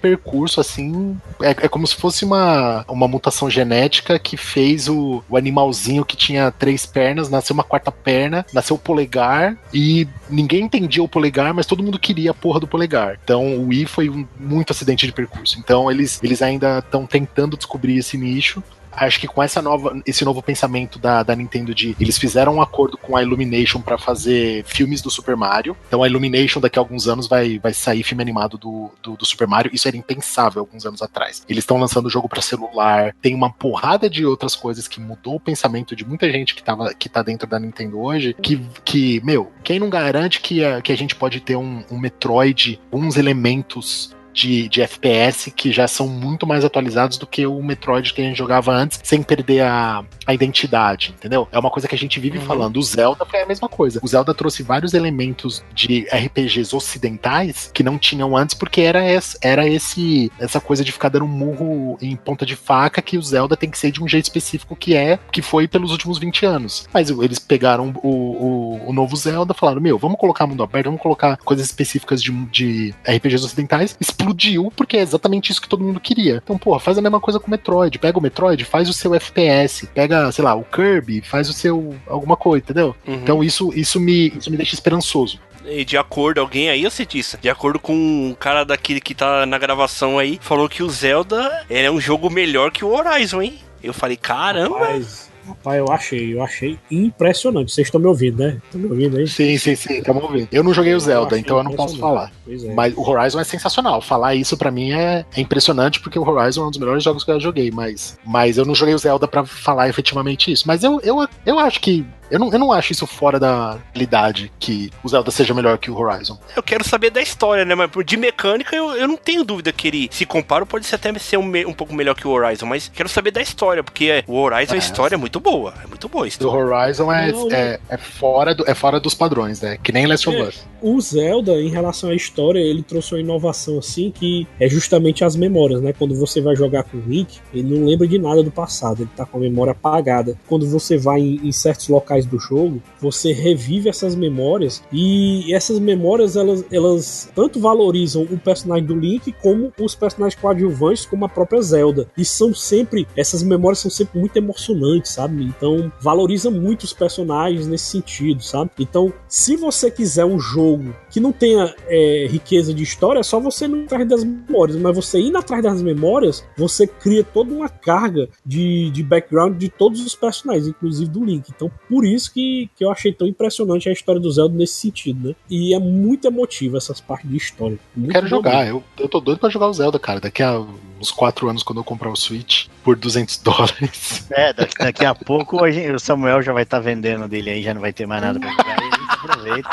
percurso assim, é como se fosse uma mutação genética que fez o animalzinho que tinha 3 pernas, nasceu uma 4ª perna, nasceu o polegar, e ninguém entendia o polegar, mas todo mundo queria a porra do polegar. Então o Wii foi muito acidente de percurso. Então eles ainda estão tentando descobrir esse nicho. Acho que com esse novo pensamento da Nintendo eles fizeram um acordo com a Illumination pra fazer filmes do Super Mario. Então a Illumination daqui a alguns anos vai sair filme animado do Super Mario. Isso era impensável alguns anos atrás. Eles estão lançando o jogo pra celular. Tem uma porrada de outras coisas que mudou o pensamento de muita gente que tá dentro da Nintendo hoje. Que quem não garante que a gente pode ter um Metroid, uns elementos de FPS que já são muito mais atualizados do que o Metroid que a gente jogava antes, sem perder a identidade, entendeu? É uma coisa que a gente vive falando. O Zelda foi a mesma coisa. O Zelda trouxe vários elementos de RPGs ocidentais que não tinham antes, porque era essa coisa de ficar dando um murro em ponta de faca, que o Zelda tem que ser de um jeito específico que foi pelos últimos 20 anos. Mas eles pegaram o novo Zelda, falaram, vamos colocar mundo aberto, vamos colocar coisas específicas de RPGs ocidentais, explodiu, porque é exatamente isso que todo mundo queria. Então, faz a mesma coisa com o Metroid. Pega o Metroid, faz o seu FPS. Pega, sei lá, o Kirby, faz o seu alguma coisa, entendeu? Então isso me deixa esperançoso. E de acordo, alguém aí, eu sei disso, de acordo com um cara daquele que tá na gravação aí, falou que o Zelda é um jogo melhor que o Horizon, hein? Eu falei, caramba! Rapaz, eu achei impressionante. Vocês estão me ouvindo, né? Estão me ouvindo aí? Sim, estamos ouvindo. Eu não joguei o Zelda, então eu não posso falar. Mas o Horizon é sensacional. Falar isso pra mim é impressionante, porque o Horizon é um dos melhores jogos que eu já joguei, mas eu não joguei o Zelda pra falar efetivamente isso. Mas eu acho que eu não acho isso fora da realidade, que o Zelda seja melhor que o Horizon. Eu quero saber da história, né? Mas de mecânica eu não tenho dúvida que ele se compara, pode até ser um pouco melhor que o Horizon, mas quero saber da história, porque o Horizon, a história é muito boa. É muito boa a história. O Horizon é fora dos padrões, né? Que nem Last of Us. O Zelda, em relação à história, ele trouxe uma inovação assim, que é justamente as memórias, né? Quando você vai jogar com o Link, ele não lembra de nada do passado, ele tá com a memória apagada. Quando você vai em certos locais do jogo, você revive essas memórias, e essas memórias elas tanto valorizam o personagem do Link como os personagens coadjuvantes, como a própria Zelda, e essas memórias são sempre muito emocionantes, sabe? Então valoriza muito os personagens nesse sentido, sabe? Então, se você quiser um jogo que não tenha riqueza de história, é só você não ir atrás das memórias, mas você indo atrás das memórias, você cria toda uma carga de background de todos os personagens, inclusive do Link. Então, por isso que eu achei tão impressionante a história do Zelda nesse sentido, né? E é muito emotiva essas partes de história. Quero jogar, eu tô doido pra jogar o Zelda, cara. Daqui a uns 4 anos, quando eu comprar o Switch por $200. Daqui a pouco o Samuel já vai estar vendendo dele aí, já não vai ter mais nada pra jogar, e a gente aproveita.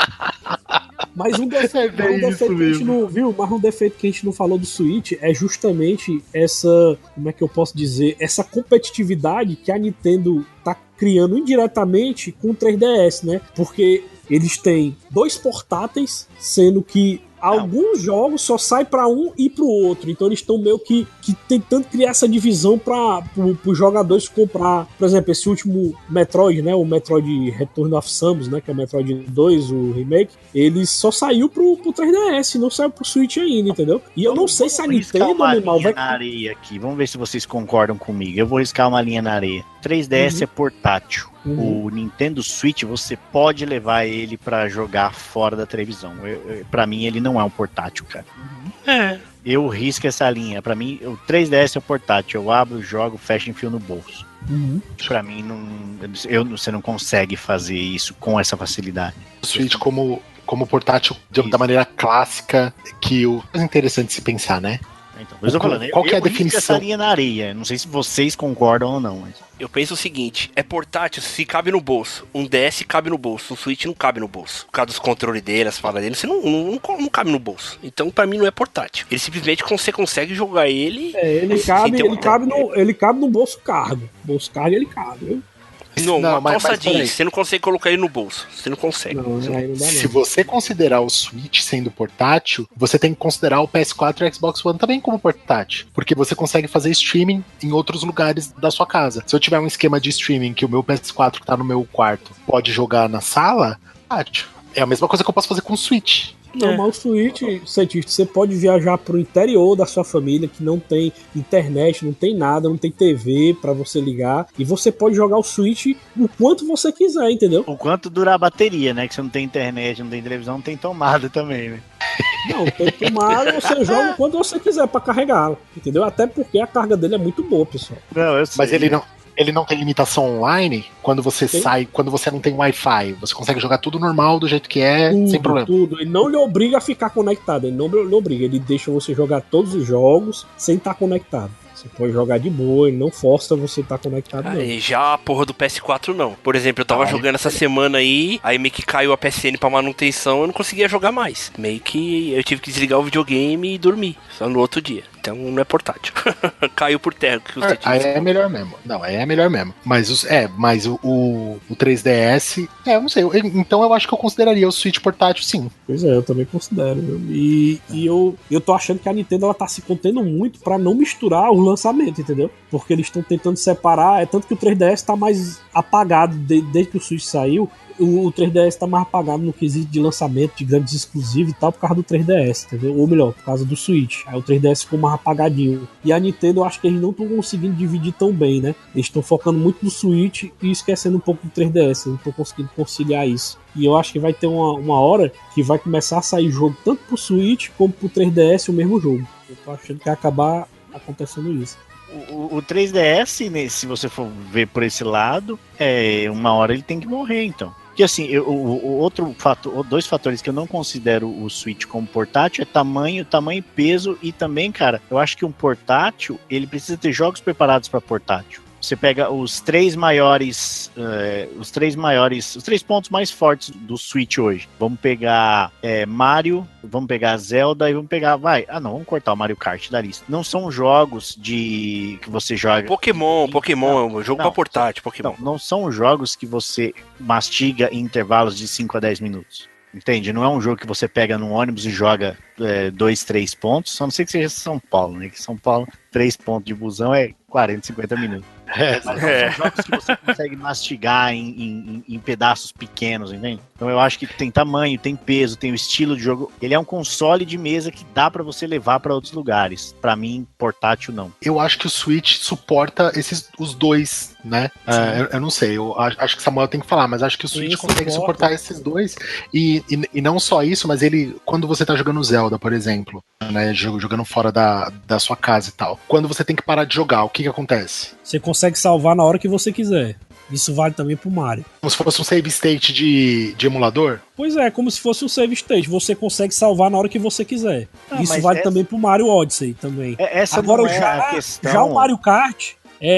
Mas um defeito que a gente não viu, mas um defeito que a gente não falou do Switch é justamente essa, como é que eu posso dizer, essa competitividade que a Nintendo tá criando indiretamente com o 3DS, né? Porque eles têm 2 portáteis, sendo que alguns jogos só saem pra um e pro outro. Então eles estão meio que tentando criar essa divisão para os jogadores comprar. Por exemplo, esse último Metroid, né? O Metroid Return of Samus, né? Que é o Metroid 2, o remake. Ele só saiu pro 3DS, não saiu pro Switch ainda, entendeu? E eu não sei se a Nintendo animal vai... na areia aqui. Vamos ver se vocês concordam comigo. Eu vou riscar uma linha na areia. 3DS é portátil. O Nintendo Switch, você pode levar ele pra jogar fora da televisão. Pra mim, ele não é um portátil, cara. Eu risco essa linha. Pra mim, o 3DS é portátil. Eu abro, jogo, fecho e enfio no bolso. Pra mim, você não consegue fazer isso com essa facilidade. O Switch como portátil da maneira clássica, que é interessante se pensar, né? Então, mas eu falando, qual que é a definição? Essa linha na areia. Não sei se vocês concordam ou não. Mas... Eu penso o seguinte, é portátil se cabe no bolso. Um DS cabe no bolso, um Switch não cabe no bolso. Por causa dos controles dele, as falas dele, você não cabe no bolso. Então, pra mim, não é portátil. Ele simplesmente, você consegue jogar ele... Ele cabe no bolso cargo. Bolso cargo ele cabe, viu? Não, uma mas calça peraí. jeans, você não consegue colocar ele no bolso. Você não consegue. Não, aí não dá Se não. você considerar o Switch sendo portátil, você tem que considerar o PS4 e o Xbox One também como portátil. Porque você consegue fazer streaming em outros lugares da sua casa. Se eu tiver um esquema de streaming que o meu PS4 que tá no meu quarto pode jogar na sala, portátil. É a mesma coisa que eu posso fazer com o Switch. Não, mas o Switch, cientista, você pode viajar pro interior da sua família que não tem internet, não tem nada, não tem TV pra você ligar, e você pode jogar o Switch o quanto você quiser, entendeu? O quanto dura a bateria, né? Que você não tem internet, não tem televisão, não tem tomada também, né? Não, tem tomada, você joga o quanto você quiser pra carregá-lo, entendeu? Até porque a carga dele é muito boa, pessoal. Não, eu sei. Mas ele não tem limitação online quando você Tem. sai, quando você não tem Wi-Fi. Você consegue jogar tudo normal, do jeito que é, sem problema. Tudo. Ele não lhe obriga a ficar conectado, ele não lhe obriga, ele deixa você jogar todos os jogos sem estar conectado. Você pode jogar de boa, ele não força você estar conectado, não. Aí já a porra do PS4 não. Por exemplo, eu tava jogando essa semana aí meio que caiu a PSN pra manutenção, eu não conseguia jogar mais. Meio que eu tive que desligar o videogame e dormir, só no outro dia. Então não é portátil. Caiu por terra. Que você Aí é melhor mesmo. Não, aí é melhor mesmo. Mas, o 3DS, eu não sei. Então eu acho que eu consideraria o Switch portátil, sim. Pois é, eu também considero. Viu? E eu tô achando que a Nintendo ela tá se contendo muito pra não misturar o lançamento, entendeu? Porque eles estão tentando separar, tanto que o 3DS tá mais apagado desde que o Switch saiu. O 3DS tá mais apagado no quesito de lançamento de grandes exclusivos e tal, por causa do 3DS, entendeu? Ou melhor, por causa do Switch. Aí o 3DS ficou mais apagadinho. E a Nintendo, eu acho que eles não estão conseguindo dividir tão bem, né? Eles estão focando muito no Switch e esquecendo um pouco do 3DS. Eles não estão conseguindo conciliar isso. E eu acho que vai ter uma hora que vai começar a sair jogo tanto pro Switch como pro 3DS o mesmo jogo. Eu tô achando que vai acabar acontecendo isso. O 3DS, né, se você for ver por esse lado, uma hora ele tem que morrer, então. Porque assim, dois fatores que eu não considero o Switch como portátil é tamanho e peso, e também, cara, eu acho que um portátil, ele precisa ter jogos preparados para portátil. Você pega os três pontos mais fortes do Switch hoje. Vamos pegar Mario, vamos pegar Zelda e vamos pegar, vamos cortar o Mario Kart da lista. Não são jogos que você joga... Pokémon é um jogo pra portátil, Pokémon. Não são jogos que você mastiga em intervalos de 5 a 10 minutos. Entende? Não é um jogo que você pega num ônibus e joga 2, 3 pontos, só não sei que seja São Paulo, né? Que São Paulo, 3 pontos de busão é 40, 50 minutos. Mas não são jogos que você consegue mastigar em pedaços pequenos, entende? Então eu acho que tem tamanho, tem peso, tem o estilo de jogo. Ele é um console de mesa que dá pra você levar pra outros lugares. Pra mim, portátil não. Eu acho que o Switch suporta os dois, né? Eu não sei, eu acho que o Samuel tem que falar, mas acho que o Switch consegue suportar esses dois. E não só isso, mas ele, quando você tá jogando Zelda, por exemplo, né? Jogando fora da sua casa e tal. Quando você tem que parar de jogar, o que acontece? Você consegue salvar na hora que você quiser. Isso vale também pro Mario. Como se fosse um save state de emulador? Pois é, como se fosse um save state. Você consegue salvar na hora que você quiser. Isso vale também pro Mario Odyssey também. Essa agora, não é a questão. Já o Mario Kart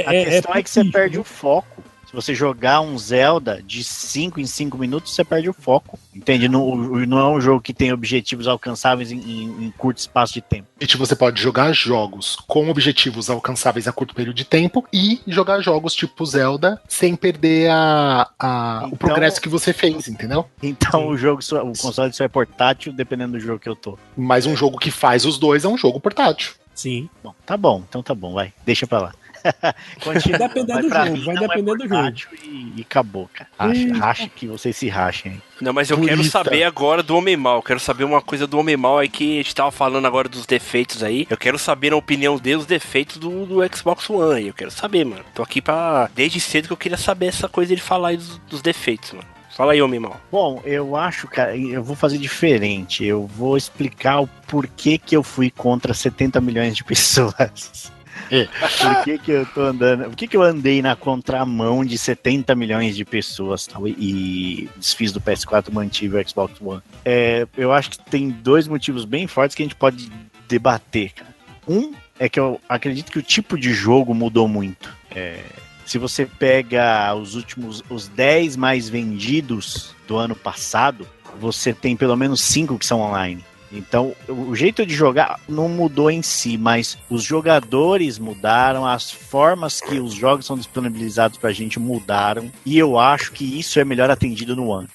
a questão é que você perde o foco. Se você jogar um Zelda de 5 em 5 minutos, você perde o foco. Entende? Não é um jogo que tem objetivos alcançáveis em curto espaço de tempo. Você pode jogar jogos com objetivos alcançáveis a curto período de tempo e jogar jogos tipo Zelda sem perder o progresso que você fez, entendeu? Então o console só é portátil dependendo do jogo que eu tô. Mas um jogo que faz os dois é um jogo portátil. Sim. Bom, tá bom, então tá bom, vai. Deixa pra lá. Vai depender do jogo, vai depender do jogo. E acabou, cara. Racha que vocês se rachem aí. Não, mas eu quero saber agora do Homem Mal. Quero saber uma coisa do Homem Mal aí que a gente tava falando agora dos defeitos aí. Eu quero saber a opinião dele, os defeitos do Xbox One aí. Eu quero saber, mano. Tô aqui desde cedo que eu queria saber essa coisa dele falar aí dos defeitos, mano. Fala aí, Homem Mal. Bom, eu acho, cara, eu vou fazer diferente. Eu vou explicar o porquê que eu fui contra 70 milhões de pessoas. Por que eu tô andando? Por que eu andei na contramão de 70 milhões de pessoas tal, e desfiz do PS4, mantive o Xbox One? Eu acho que tem dois motivos bem fortes que a gente pode debater, cara. Um é que eu acredito que o tipo de jogo mudou muito. Se você pega os 10 mais vendidos do ano passado, você tem pelo menos 5 que são online. Então, o jeito de jogar não mudou em si, mas os jogadores mudaram, as formas que os jogos são disponibilizados pra gente mudaram, e eu acho que isso é melhor atendido no One.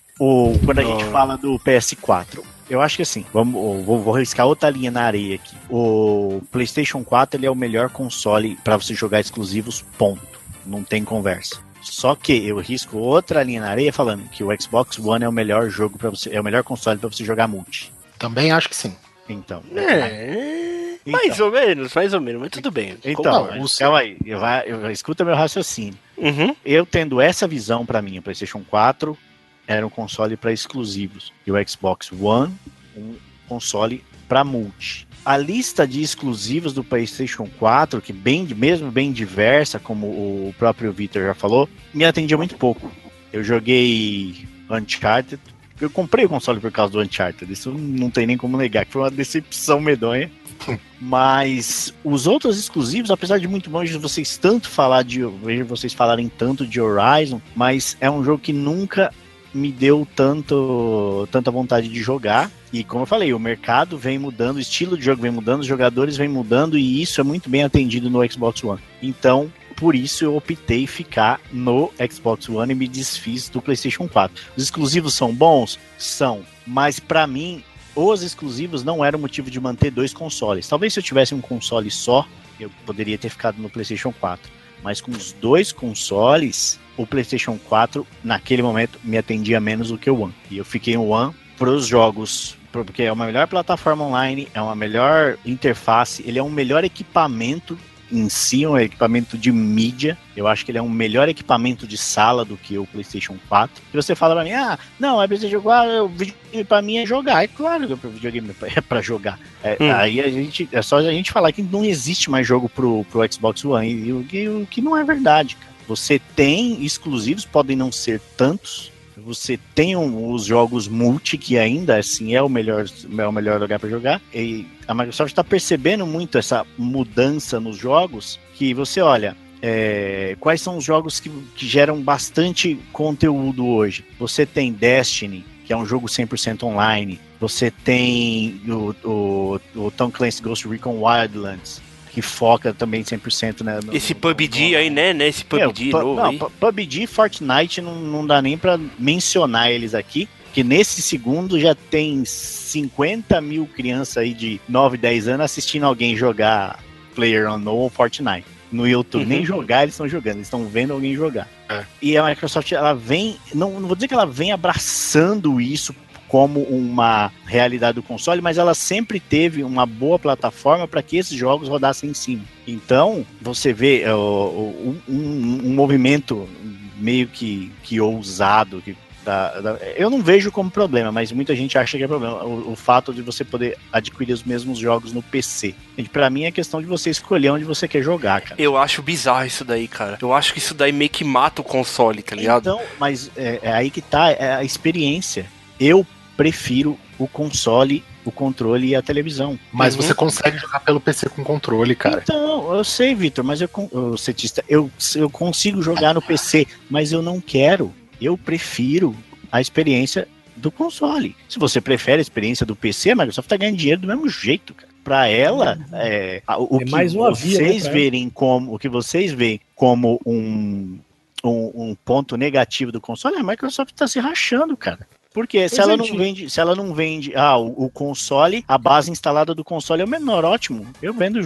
Quando a gente fala do PS4, eu acho que assim, vou riscar outra linha na areia aqui. O PlayStation 4 ele é o melhor console pra você jogar exclusivos, ponto. Não tem conversa. Só que eu risco outra linha na areia falando que o Xbox One é o melhor jogo para você, é o melhor console pra você jogar multi. Também acho que sim. Então. Mais ou menos, mas tudo bem. Então, calma aí, escuta meu raciocínio. Uhum. Eu tendo essa visão pra mim, o PlayStation 4 era um console pra exclusivos e o Xbox One um console pra multi. A lista de exclusivos do PlayStation 4, que mesmo bem diversa, como o próprio Victor já falou, me atendia muito pouco. Eu joguei Uncharted. Eu comprei o console por causa do Uncharted, isso não tem nem como negar, que foi uma decepção medonha. Mas os outros exclusivos, apesar de muito bons, vocês vejo vocês falarem tanto de Horizon, mas é um jogo que nunca me deu tanta vontade de jogar. E como eu falei, o mercado vem mudando, o estilo de jogo vem mudando, os jogadores vêm mudando, e isso é muito bem atendido no Xbox One. Então, por isso eu optei em ficar no Xbox One e me desfiz do PlayStation 4. Os exclusivos são bons? São. Mas pra mim, os exclusivos não eram motivo de manter dois consoles. Talvez se eu tivesse um console só, eu poderia ter ficado no PlayStation 4. Mas com os dois consoles, o PlayStation 4, naquele momento, me atendia menos do que o One. E eu fiquei no One pros jogos, porque é uma melhor plataforma online, é uma melhor interface, ele é um melhor equipamento em si, um equipamento de mídia. Eu acho que ele é um melhor equipamento de sala do que o PlayStation 4. E você fala pra mim, não, é PlayStation 4, o videogame pra mim é jogar. É claro que o videogame é pra jogar. Aí é só a gente falar que não existe mais jogo pro Xbox One, o que não é verdade, cara. Você tem exclusivos, podem não ser tantos. Você tem os jogos multi, que ainda assim é o melhor lugar para jogar. E a Microsoft está percebendo muito essa mudança nos jogos, que você olha, quais são os jogos que geram bastante conteúdo hoje. Você tem Destiny, que é um jogo 100% online. Você tem o Tom Clancy's Ghost Recon Wildlands, que foca também 100%, né? Esse PUBG aí, né? Esse PUBG novo aí. PUBG e Fortnite não dá nem pra mencionar eles aqui, que nesse segundo já tem 50 mil crianças aí de 9, 10 anos assistindo alguém jogar PlayerUnknown ou Fortnite no YouTube. Nem jogar eles estão jogando, eles estão vendo alguém jogar. E a Microsoft, ela vem, não vou dizer que ela vem abraçando isso como uma realidade do console, mas ela sempre teve uma boa plataforma para que esses jogos rodassem em cima. Então, você vê um movimento meio que ousado, eu não vejo como problema, mas muita gente acha que é problema, o fato de você poder adquirir os mesmos jogos no PC. Pra mim é questão de você escolher onde você quer jogar, cara. Eu acho bizarro isso daí, cara. Eu acho que isso daí meio que mata o console, tá ligado? Então, mas é aí que tá, é a experiência. Eu prefiro o console, o controle e a televisão. Mas você consegue jogar pelo PC com controle, cara. Então, eu sei, Victor, mas eu consigo jogar no PC, mas eu não quero. Eu prefiro a experiência do console. Se você prefere a experiência do PC, a Microsoft tá ganhando dinheiro do mesmo jeito, cara. Pra ela, o que vocês veem como um ponto negativo do console, a Microsoft tá se rachando, cara. Porque se ela não vende o console, a base instalada do console é o menor, ótimo. Eu vendo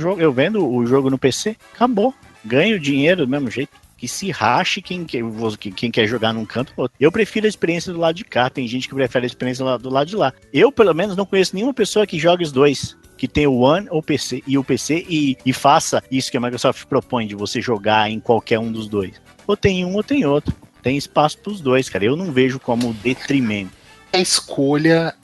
o jogo no PC, acabou. Ganho dinheiro do mesmo jeito. Que se rache quem quer jogar num canto ou outro. Eu prefiro a experiência do lado de cá, tem gente que prefere a experiência do lado de lá. Eu, pelo menos, não conheço nenhuma pessoa que jogue os dois, que tem o One ou PC, e faça isso que a Microsoft propõe, de você jogar em qualquer um dos dois. Ou tem um ou tem outro. Tem espaço para os dois, cara. Eu não vejo como detrimento. É escolha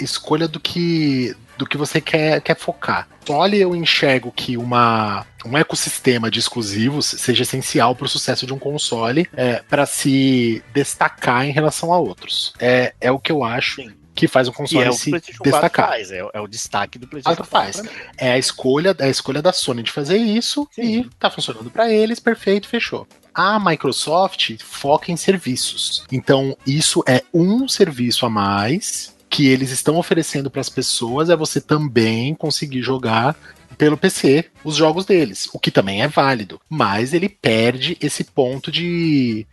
do que você quer focar. Olha, eu enxergo que um ecossistema de exclusivos seja essencial para o sucesso de um console, para se destacar em relação a outros. É o que eu acho. Sim. Que faz o console se destacar. É o destaque do PlayStation 4. É a escolha da Sony de fazer isso. Sim. E tá funcionando para eles, perfeito, fechou. A Microsoft foca em serviços. Então, isso é um serviço a mais que eles estão oferecendo para as pessoas é você também conseguir jogar pelo PC os jogos deles, o que também é válido, mas ele perde esse ponto de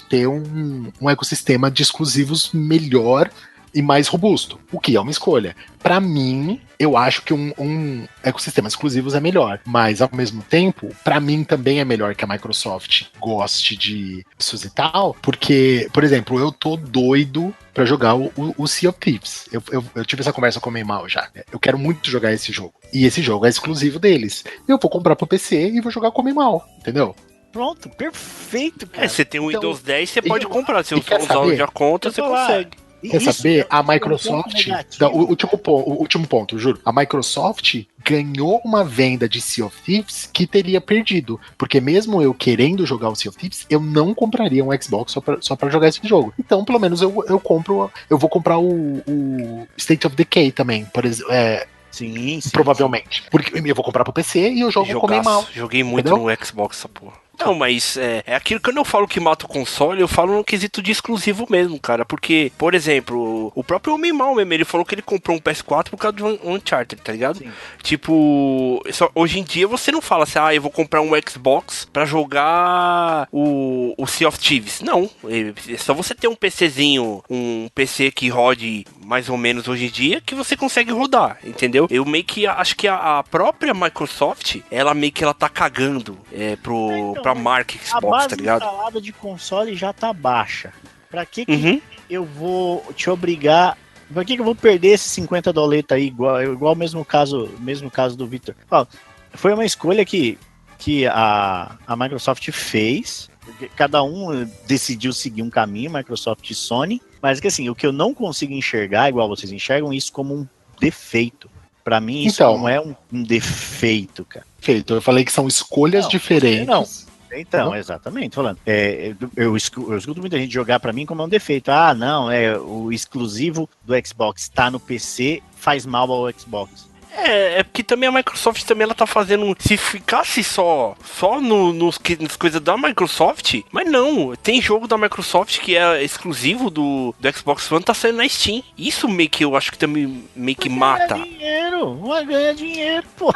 ter um ecossistema de exclusivos melhor e mais robusto, o que é uma escolha. Para mim, eu acho que um ecossistema exclusivos é melhor, mas ao mesmo tempo, para mim também é melhor que a Microsoft goste de isso e tal, porque, por exemplo, eu tô doido pra jogar o Sea of Thieves. Eu tive essa conversa com o Mal já. Eu quero muito jogar esse jogo. E esse jogo é exclusivo deles. Eu vou comprar pro PC e vou jogar com o Mal, entendeu? Pronto, perfeito, cara. Você tem um Então, Windows 10, você pode comprar. Se quer usar saber? já conta, você consegue. Quer saber? A Microsoft. O último ponto, juro. A Microsoft ganhou uma venda de Sea of Thieves que teria perdido. Porque mesmo eu querendo jogar o Sea of Thieves, eu não compraria um Xbox só pra jogar esse jogo. Então, pelo menos, eu vou comprar o State of Decay também, por exemplo. Sim, provavelmente. Porque eu vou comprar pro PC e eu jogo com o Mal. Joguei muito entendeu? no Xbox, essa porra. Não, mas é aquilo que eu não falo que mata o console, eu falo no quesito de exclusivo mesmo, cara. Porque, por exemplo, o próprio Homem-Mal mesmo, ele falou que ele comprou um PS4 por causa do Uncharted, tá ligado? Sim. Tipo, hoje em dia você não fala assim, eu vou comprar um Xbox pra jogar o Sea of Thieves. Não, é só você ter um PCzinho, um PC que rode mais ou menos hoje em dia, que você consegue rodar, entendeu? Eu meio que acho que a própria Microsoft, ela meio que ela tá cagando pra marca Xbox, a base tá ligado? instalada de console já tá baixa. Pra que eu vou te obrigar? Pra que eu vou perder esses 50 doletas aí, igual o mesmo caso do Victor? Foi uma escolha que a Microsoft fez. Cada um decidiu seguir um caminho, Microsoft e Sony. Mas que assim, o que eu não consigo enxergar, igual vocês enxergam, isso como um defeito. Pra mim, isso não é um defeito, cara. Feito. Eu falei que são escolhas diferentes. Não. Então, exatamente, falando. Eu escuto muita gente jogar pra mim como um defeito. O exclusivo do Xbox tá no PC, faz mal ao Xbox. É porque também a Microsoft também ela tá fazendo. Se ficasse só nas coisas da Microsoft, mas não, tem jogo da Microsoft que é exclusivo do Xbox One, tá saindo na Steam. Isso meio que eu acho que também meio que mata. Vai ganhar dinheiro, pô.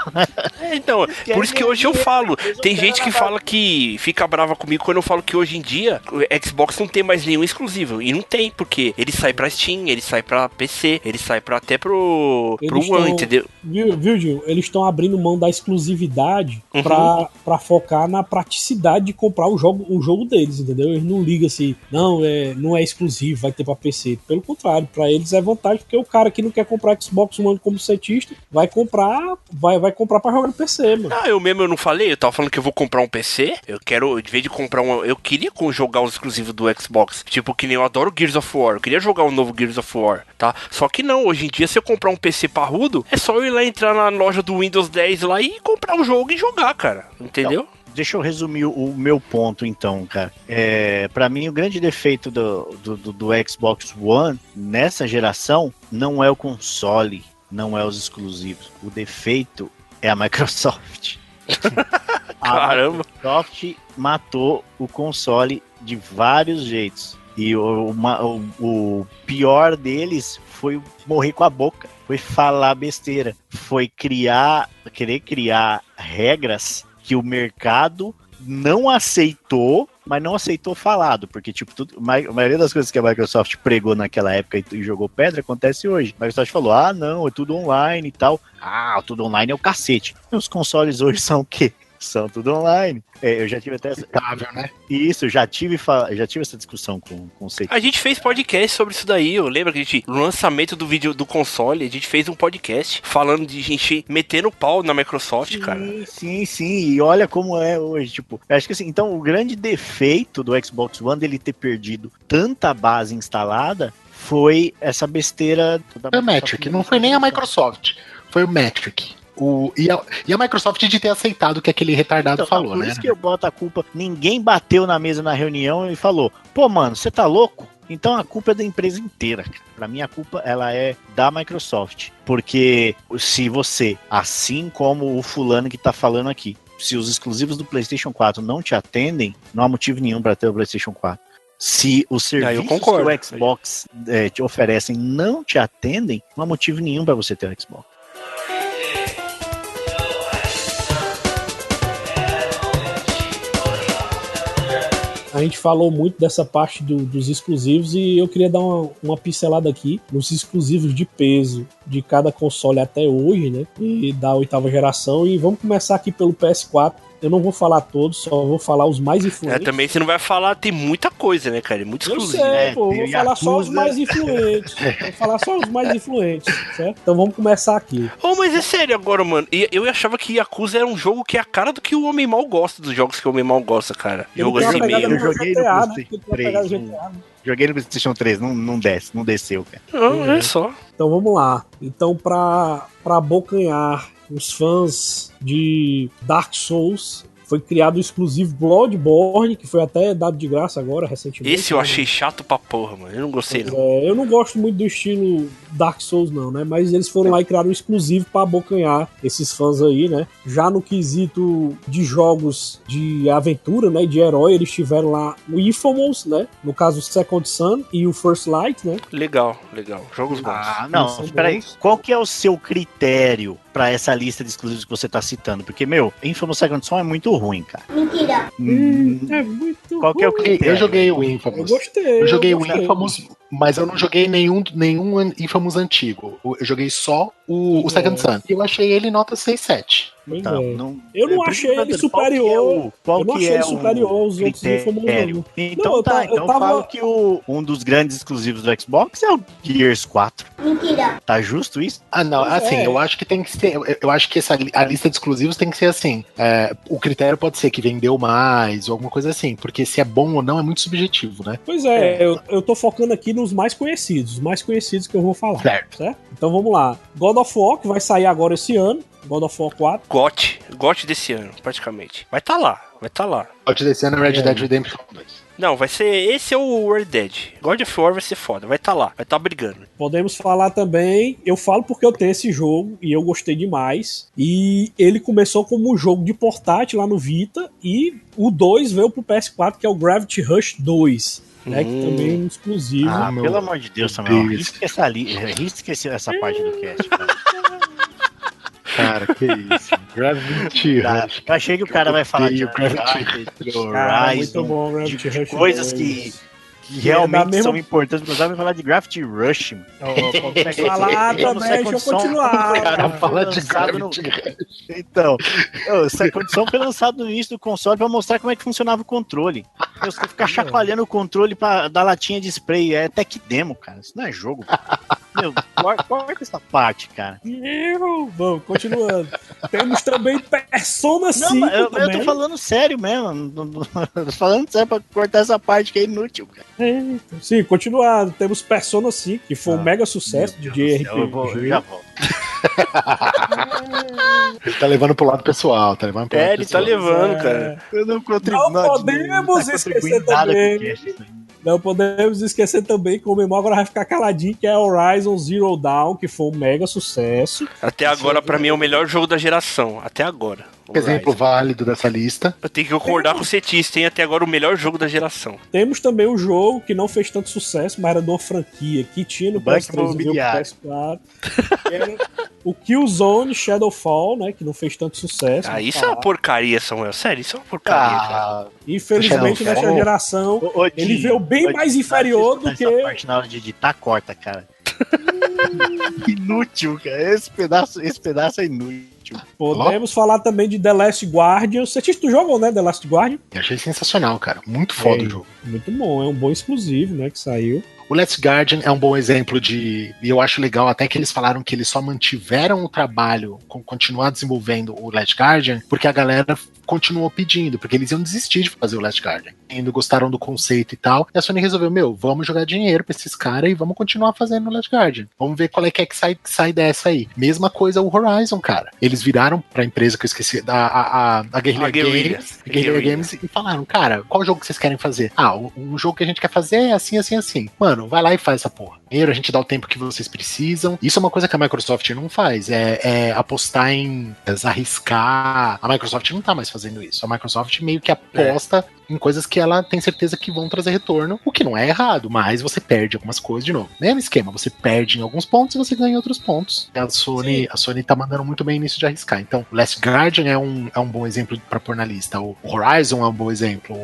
Então, por isso que hoje eu falo. Tem gente que fala que fica brava comigo quando eu falo que hoje em dia o Xbox não tem mais nenhum exclusivo. E não tem, porque ele sai pra Steam, ele sai pra PC, ele sai até pro One, entendeu? Viu, Gil? Eles estão abrindo mão da exclusividade pra focar na praticidade de comprar o jogo deles, entendeu? Eles não ligam assim, não é exclusivo, vai ter pra PC. Pelo contrário, pra eles é vantagem, porque o cara que não quer comprar Xbox One como setista, vai comprar pra jogar no PC, mano. Eu não falei? Eu tava falando que eu vou comprar um PC, eu quero, de vez de comprar eu queria jogar os exclusivos do Xbox, tipo, que nem eu adoro Gears of War, eu queria jogar um novo Gears of War, tá? Só que não, hoje em dia, se eu comprar um PC parrudo, é só eu ir lá entrar na loja do Windows 10 lá e comprar o jogo e jogar, cara. Entendeu? Então, deixa eu resumir o meu ponto, então, cara. Pra mim, o grande defeito do Xbox One nessa geração não é o console, não é os exclusivos. O defeito é a Microsoft. Caramba! A Microsoft matou o console de vários jeitos. E o pior deles foi morrer com a boca. Foi falar besteira. Foi querer criar regras que o mercado não aceitou, mas não aceitou falado. Porque, tipo, a maioria das coisas que a Microsoft pregou naquela época e jogou pedra, acontece hoje. A Microsoft falou, não, é tudo online e tal. Tudo online é o cacete. E os consoles hoje são o quê? São tudo online. Eu já tive até essa... né? Isso, já tive essa discussão com o Seiki. A gente fez podcast sobre isso daí. Eu lembro que no lançamento do vídeo do console, a gente fez um podcast falando de gente metendo pau na Microsoft, cara. Sim. E olha como é hoje. Tipo, eu acho que assim, então o grande defeito do Xbox One dele ter perdido tanta base instalada foi essa besteira. Foi o Metric, não foi nem a Microsoft, foi o Metric. E a Microsoft de ter aceitado o que aquele retardado falou, né? Por isso que eu boto a culpa. Ninguém bateu na mesa na reunião e falou: pô, mano, você tá louco? Então a culpa é da empresa inteira. Pra mim a culpa ela é da Microsoft. Porque se você, assim como o fulano que tá falando aqui, se os exclusivos do PlayStation 4 não te atendem, não há motivo nenhum pra ter o PlayStation 4. Se os serviços que o Xbox te oferecem não te atendem, não há motivo nenhum para você ter o Xbox. A gente falou muito dessa parte dos exclusivos e eu queria dar uma pincelada aqui nos exclusivos de peso de cada console até hoje, né? E da 8ª geração. E vamos começar aqui pelo PS4. Eu não vou falar todos, só vou falar os mais influentes. Também você não vai falar, tem muita coisa, né, cara? Muito exclusivo. Eu sei, pô, vou falar só os mais influentes. Vou falar só os mais influentes, certo? Então vamos começar aqui. Mas é sério agora, mano. Eu achava que Yakuza era um jogo que é a cara do que o Homem Mal gosta, dos jogos que o Homem Mal gosta, cara. Jogo assim meio. Eu joguei no PlayStation 3. Joguei no PlayStation 3, não desceu, cara. Não, é só. Então vamos lá. Então, pra abocanhar os fãs de Dark Souls, foi criado o exclusivo Bloodborne, que foi até dado de graça agora, recentemente. Esse eu achei chato pra porra, mano. Eu não gostei, não. Eu não gosto muito do estilo Dark Souls, não, né? Mas eles foram lá e criaram um exclusivo pra abocanhar esses fãs aí, né? Já no quesito de jogos de aventura, né? De herói, eles tiveram lá o Infamous, né? No caso, o Second Son e o First Light, né? Legal. Jogos bons. Não, peraí. Qual que é o seu critério pra essa lista de exclusivos que você tá citando? Porque, Infamous Second Son é muito ruim, cara. Mentira. É muito Qual que é o critério? Eu joguei o Infamous. Eu gostei. Eu joguei o Infamous, mas eu não joguei nenhum Infamous antigo. Eu joguei só o Second Son. E eu achei ele nota 6/7. Então, eu não achei ele superior. Qual que é o superior aos outros Infamous. Então eu falo que um dos grandes exclusivos do Xbox é o Gears 4. Mentira. Tá justo isso? Não, assim, eu acho que tem que ser. Eu acho que a lista de exclusivos tem que ser assim. O critério pode ser que vendeu mais ou alguma coisa assim, porque se é bom ou não é muito subjetivo, né? Pois eu tô focando aqui nos mais conhecidos, que eu vou falar. Certo. Então vamos lá. God of War, que vai sair agora esse ano. God of War 4. GOT desse ano, praticamente. Vai tá lá. God desse ano é Red Dead Redemption 2. Não, vai ser. Esse é o Red Dead. God of War vai ser foda, vai tá lá, vai tá brigando. Podemos falar também. Eu falo porque eu tenho esse jogo e eu gostei demais. E ele começou como um jogo de portátil lá no Vita. E o 2 veio pro PS4, que é o Gravity Rush 2. Né, que também é um exclusivo. Pelo amor de Deus, Samuel. Risca essa parte do cast, cara. Cara, que isso. Gravity Rush. Eu achei que o cara vai falar de Gravity Horizon, muito bom, Gravity Rush coisas 2. que realmente são importantes, mas vai falar de Gravity Rush. Pode falar também, deixa eu continuar. Cara, fala de Gravity Rush. Então, essa condição foi lançada no início do console pra mostrar como é que funcionava o controle. Você ficar chacoalhando o controle da latinha de spray, é tech demo, cara. Isso não é jogo. Corta essa parte, cara. Vamos, continuando. Temos também Persona 5 Não, eu também. tô falando sério mesmo. Tô falando sério pra cortar essa parte que é inútil, cara. Sim, continuando. Temos Persona 5, que foi um mega sucesso de JRPG. Eu já volto. Ele tá levando pro lado pessoal, Ele tá levando, cara. Eu não contribuo. Não podemos esquecer também. Não podemos esquecer também que o Memória agora vai ficar caladinho, que é Horizon Zero Dawn, que foi um mega sucesso. Até agora, pra mim, é o melhor jogo da geração. Até agora. Exemplo válido dessa lista. Eu tenho que concordar com o Cetista, tem até agora o melhor jogo da geração. Temos também um jogo que não fez tanto sucesso, mas era de uma franquia que tinha no PS3 e no PS4. Era o Killzone Shadowfall, né? Que não fez tanto sucesso. Isso é uma porcaria, Samuel. Sério, isso é uma porcaria, cara. Infelizmente, nessa geração, ele veio bem mais inferior do que... Essa parte na hora de editar, corta, cara. Inútil, cara. Esse pedaço é inútil. Podemos falar também de The Last Guardian. Você assistiu o jogo, né? The Last Guardian? Eu achei sensacional, cara. Muito foda o jogo. Muito bom. É um bom exclusivo, né? Que saiu. O Last Guardian é um bom exemplo de... E eu acho legal até que eles falaram que eles só mantiveram o trabalho com continuar desenvolvendo o Last Guardian porque a galera continuou pedindo, porque eles iam desistir de fazer o Last Guardian. Ainda gostaram do conceito e tal. E a Sony resolveu, vamos jogar dinheiro pra esses caras e vamos continuar fazendo o Last Guardian. Vamos ver qual é que sai dessa aí. Mesma coisa o Horizon, cara. Eles viraram pra empresa que eu esqueci, a Guerrilla Games e falaram, cara, qual jogo que vocês querem fazer? O jogo que a gente quer fazer é assim, assim, assim. Mano, mano, vai lá e faz essa porra. Primeiro, a gente dá o tempo que vocês precisam. Isso é uma coisa que a Microsoft não faz, é apostar em arriscar. A Microsoft não tá mais fazendo isso. A Microsoft meio que aposta em coisas que ela tem certeza que vão trazer retorno, o que não é errado, mas você perde algumas coisas de novo. Mesmo esquema, você perde em alguns pontos e você ganha em outros pontos. A Sony tá mandando muito bem nisso de arriscar. Então, o Last Guardian é um bom exemplo pra pôr na lista. O Horizon é um bom exemplo.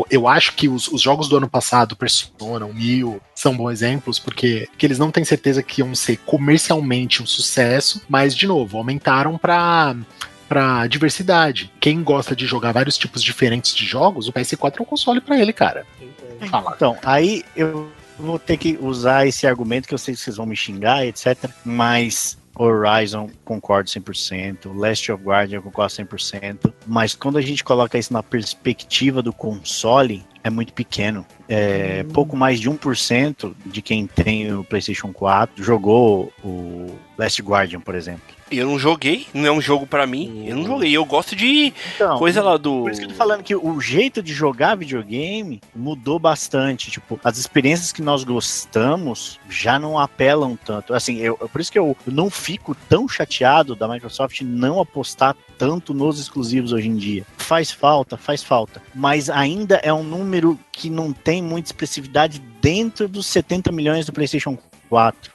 Eu acho que os jogos do ano passado, Persona, o Nioh, são bons exemplos, porque eles não têm certeza que iam ser comercialmente um sucesso, mas, de novo, aumentaram pra diversidade. Quem gosta de jogar vários tipos diferentes de jogos, o PS4 é um console pra ele, cara. Fala. Então, aí eu vou ter que usar esse argumento, que eu sei que vocês vão me xingar, etc. Mas Horizon, concordo 100%. Last of Guardian, concordo 100%. Mas quando a gente coloca isso na perspectiva do console, é muito pequeno. Pouco mais de 1% de quem tem o PlayStation 4 jogou o Last Guardian, por exemplo. Eu não joguei, não é um jogo pra mim. Eu não joguei, eu gosto de coisa lá do... Por isso que eu tô falando que o jeito de jogar videogame mudou bastante. Tipo, as experiências que nós gostamos já não apelam tanto. Assim, por isso que eu não fico tão chateado da Microsoft não apostar tanto nos exclusivos hoje em dia. Faz falta. Mas ainda é um número que não tem muita expressividade dentro dos 70 milhões do PlayStation 4.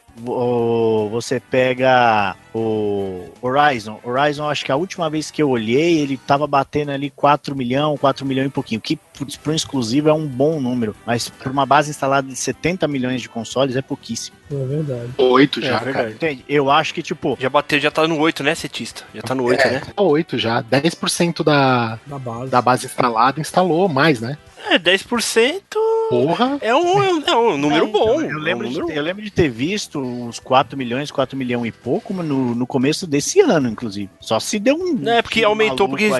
Você pega o Horizon, acho que a última vez que eu olhei, ele tava batendo ali 4 milhões e pouquinho, que para um exclusivo é um bom número, mas para uma base instalada de 70 milhões de consoles é pouquíssimo. É verdade. 8 já, cara. Entende? Eu acho que, tipo... Já tá no 8, né, Cetista? Já tá no 8, né? 8 já. 10% da base instalada instalou mais, né? 10%... Porra! É um número bom. Eu lembro de ter visto uns 4 milhões e pouco no começo desse ano, inclusive. Só se deu um... É, porque aumentou, porque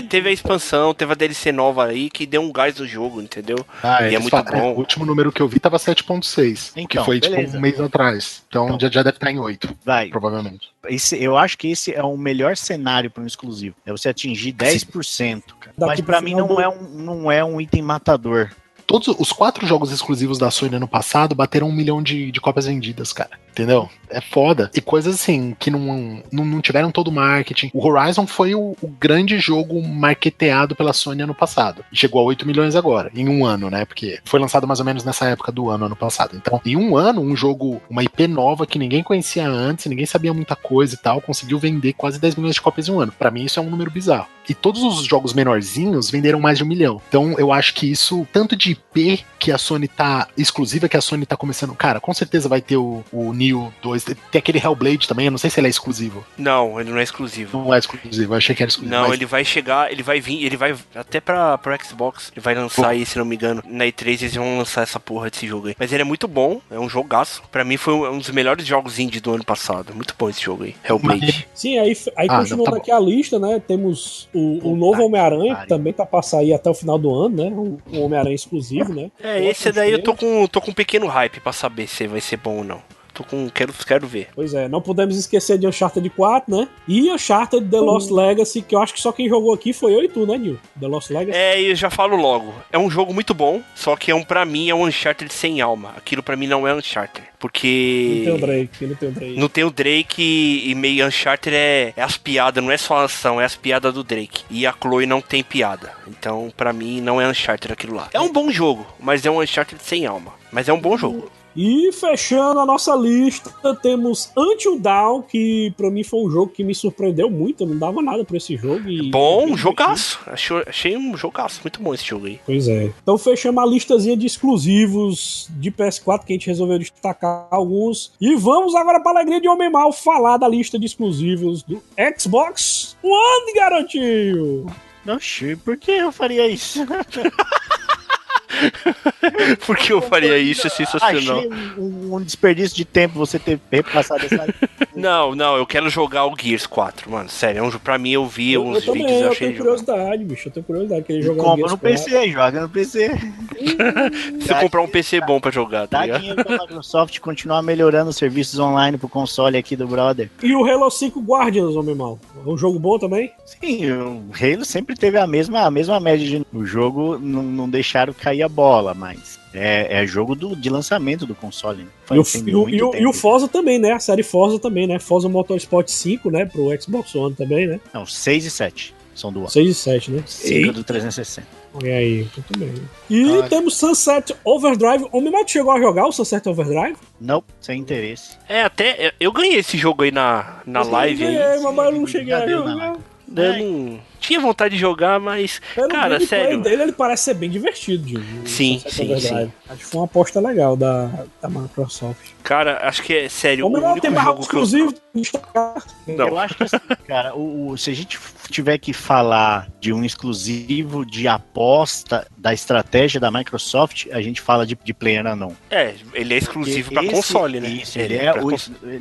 teve a expansão, teve a DLC nova aí, que deu um gás no jogo, entendeu? E é muito bom. O último número que eu vi tava 7.6, então, que foi beleza. tipo um mês atrás. Então já deve estar em 8, provavelmente. Eu acho que esse é o melhor cenário para um exclusivo. É você atingir 10%, cara. Mas para mim não é um item matador. Todos os 4 jogos exclusivos da Sony ano passado bateram 1 milhão de cópias vendidas, cara. Entendeu? É foda. E coisas assim, que não tiveram todo o marketing. O Horizon foi o grande jogo marketeado pela Sony ano passado. E chegou a 8 milhões agora, em um ano, né? Porque foi lançado mais ou menos nessa época do ano passado. Então, em um ano, um jogo, uma IP nova que ninguém conhecia antes, ninguém sabia muita coisa e tal, conseguiu vender quase 10 milhões de cópias em um ano. Pra mim, isso é um número bizarro. E todos os jogos menorzinhos venderam mais de 1 milhão. Então, eu acho que isso, tanto de IP que a Sony tá exclusiva, que a Sony tá começando. Cara, com certeza vai ter o Nioh 2. Tem aquele Hellblade também, eu não sei se ele é exclusivo. Não, ele não é exclusivo. Não é exclusivo, eu achei que era exclusivo. Não, ele vai chegar, ele vai vir, ele vai até pro Xbox. Ele vai lançar aí, se não me engano. Na E3 eles vão lançar essa porra desse jogo aí. Mas ele é muito bom, é um jogaço. Pra mim foi um dos melhores jogos indie do ano passado. Muito bom esse jogo aí, Hellblade. Sim, aí continuando aqui a lista, né? Temos o novo Homem-Aranha, que também tá pra sair até o final do ano, né? O Homem-Aranha exclusivo, né? Esse daí eu tô com um pequeno hype pra saber se vai ser bom ou não. Quero ver. Pois é, não podemos esquecer de Uncharted 4, né? E Uncharted The Lost Legacy, que eu acho que só quem jogou aqui foi eu e tu, né, Nil? The Lost Legacy. Eu já falo logo. É um jogo muito bom, só que pra mim é um Uncharted sem alma. Aquilo pra mim não é Uncharted. Porque... Não tem o Drake. Não tem o Drake e meio Uncharted é as piadas, não é só a ação, é as piadas do Drake. E a Chloe não tem piada. Então, pra mim, não é Uncharted aquilo lá. É um bom jogo, mas é um Uncharted sem alma. Mas é um bom jogo. E fechando a nossa lista, temos Until Dawn, que pra mim foi um jogo que me surpreendeu muito, eu não dava nada pra esse jogo. Bom, jogaço. Achei um jogaço, muito bom esse jogo aí. Pois é. Então fechamos a listazinha de exclusivos de PS4, que a gente resolveu destacar alguns. E vamos agora pra alegria de Homem Mal falar da lista de exclusivos do Xbox One, garotinho! Oxi, por que eu faria isso? Porque eu faria isso, é sensacional. Achei um desperdício de tempo você ter repassado essa... Não, eu quero jogar o Gears 4, mano, sério, pra mim eu vi uns vídeos e achei... Eu tenho curiosidade, bicho, eu tenho curiosidade. Querer jogar o Gears 4. PC, joga no PC. Se eu comprar um PC bom pra jogar, tá ligado? Dá dinheiro pra Microsoft continuar melhorando os serviços online pro console aqui do brother. E o Halo 5 Guardians, homem mal, é um jogo bom também? Sim, o Halo sempre teve a mesma média de... O jogo não deixaram cair a bola, mas É jogo de lançamento do console. Né? E o Forza também, né? A série Forza também, né? Forza Motorsport 5, né? Pro Xbox One também, né? Não, 6 e 7 são do One. 6 e 7, né? 5 do 360. Olha aí, muito bem. E temos Sunset Overdrive. O Mimoto chegou a jogar o Sunset Overdrive? Não, sem interesse. Até eu ganhei esse jogo aí na live aí. Mas eu não cheguei a jogar. Eu não tinha vontade de jogar, mas, cara, sério. O dele ele parece ser bem divertido, Sim. Acho que foi uma aposta legal da Microsoft. Cara, acho que é sério. O único tem jogo exclusivo. Não. Eu acho que assim, cara, se a gente tiver que falar de um exclusivo de aposta da estratégia da Microsoft, a gente fala de PlayerUnknown. Ele é exclusivo para console, né? Isso,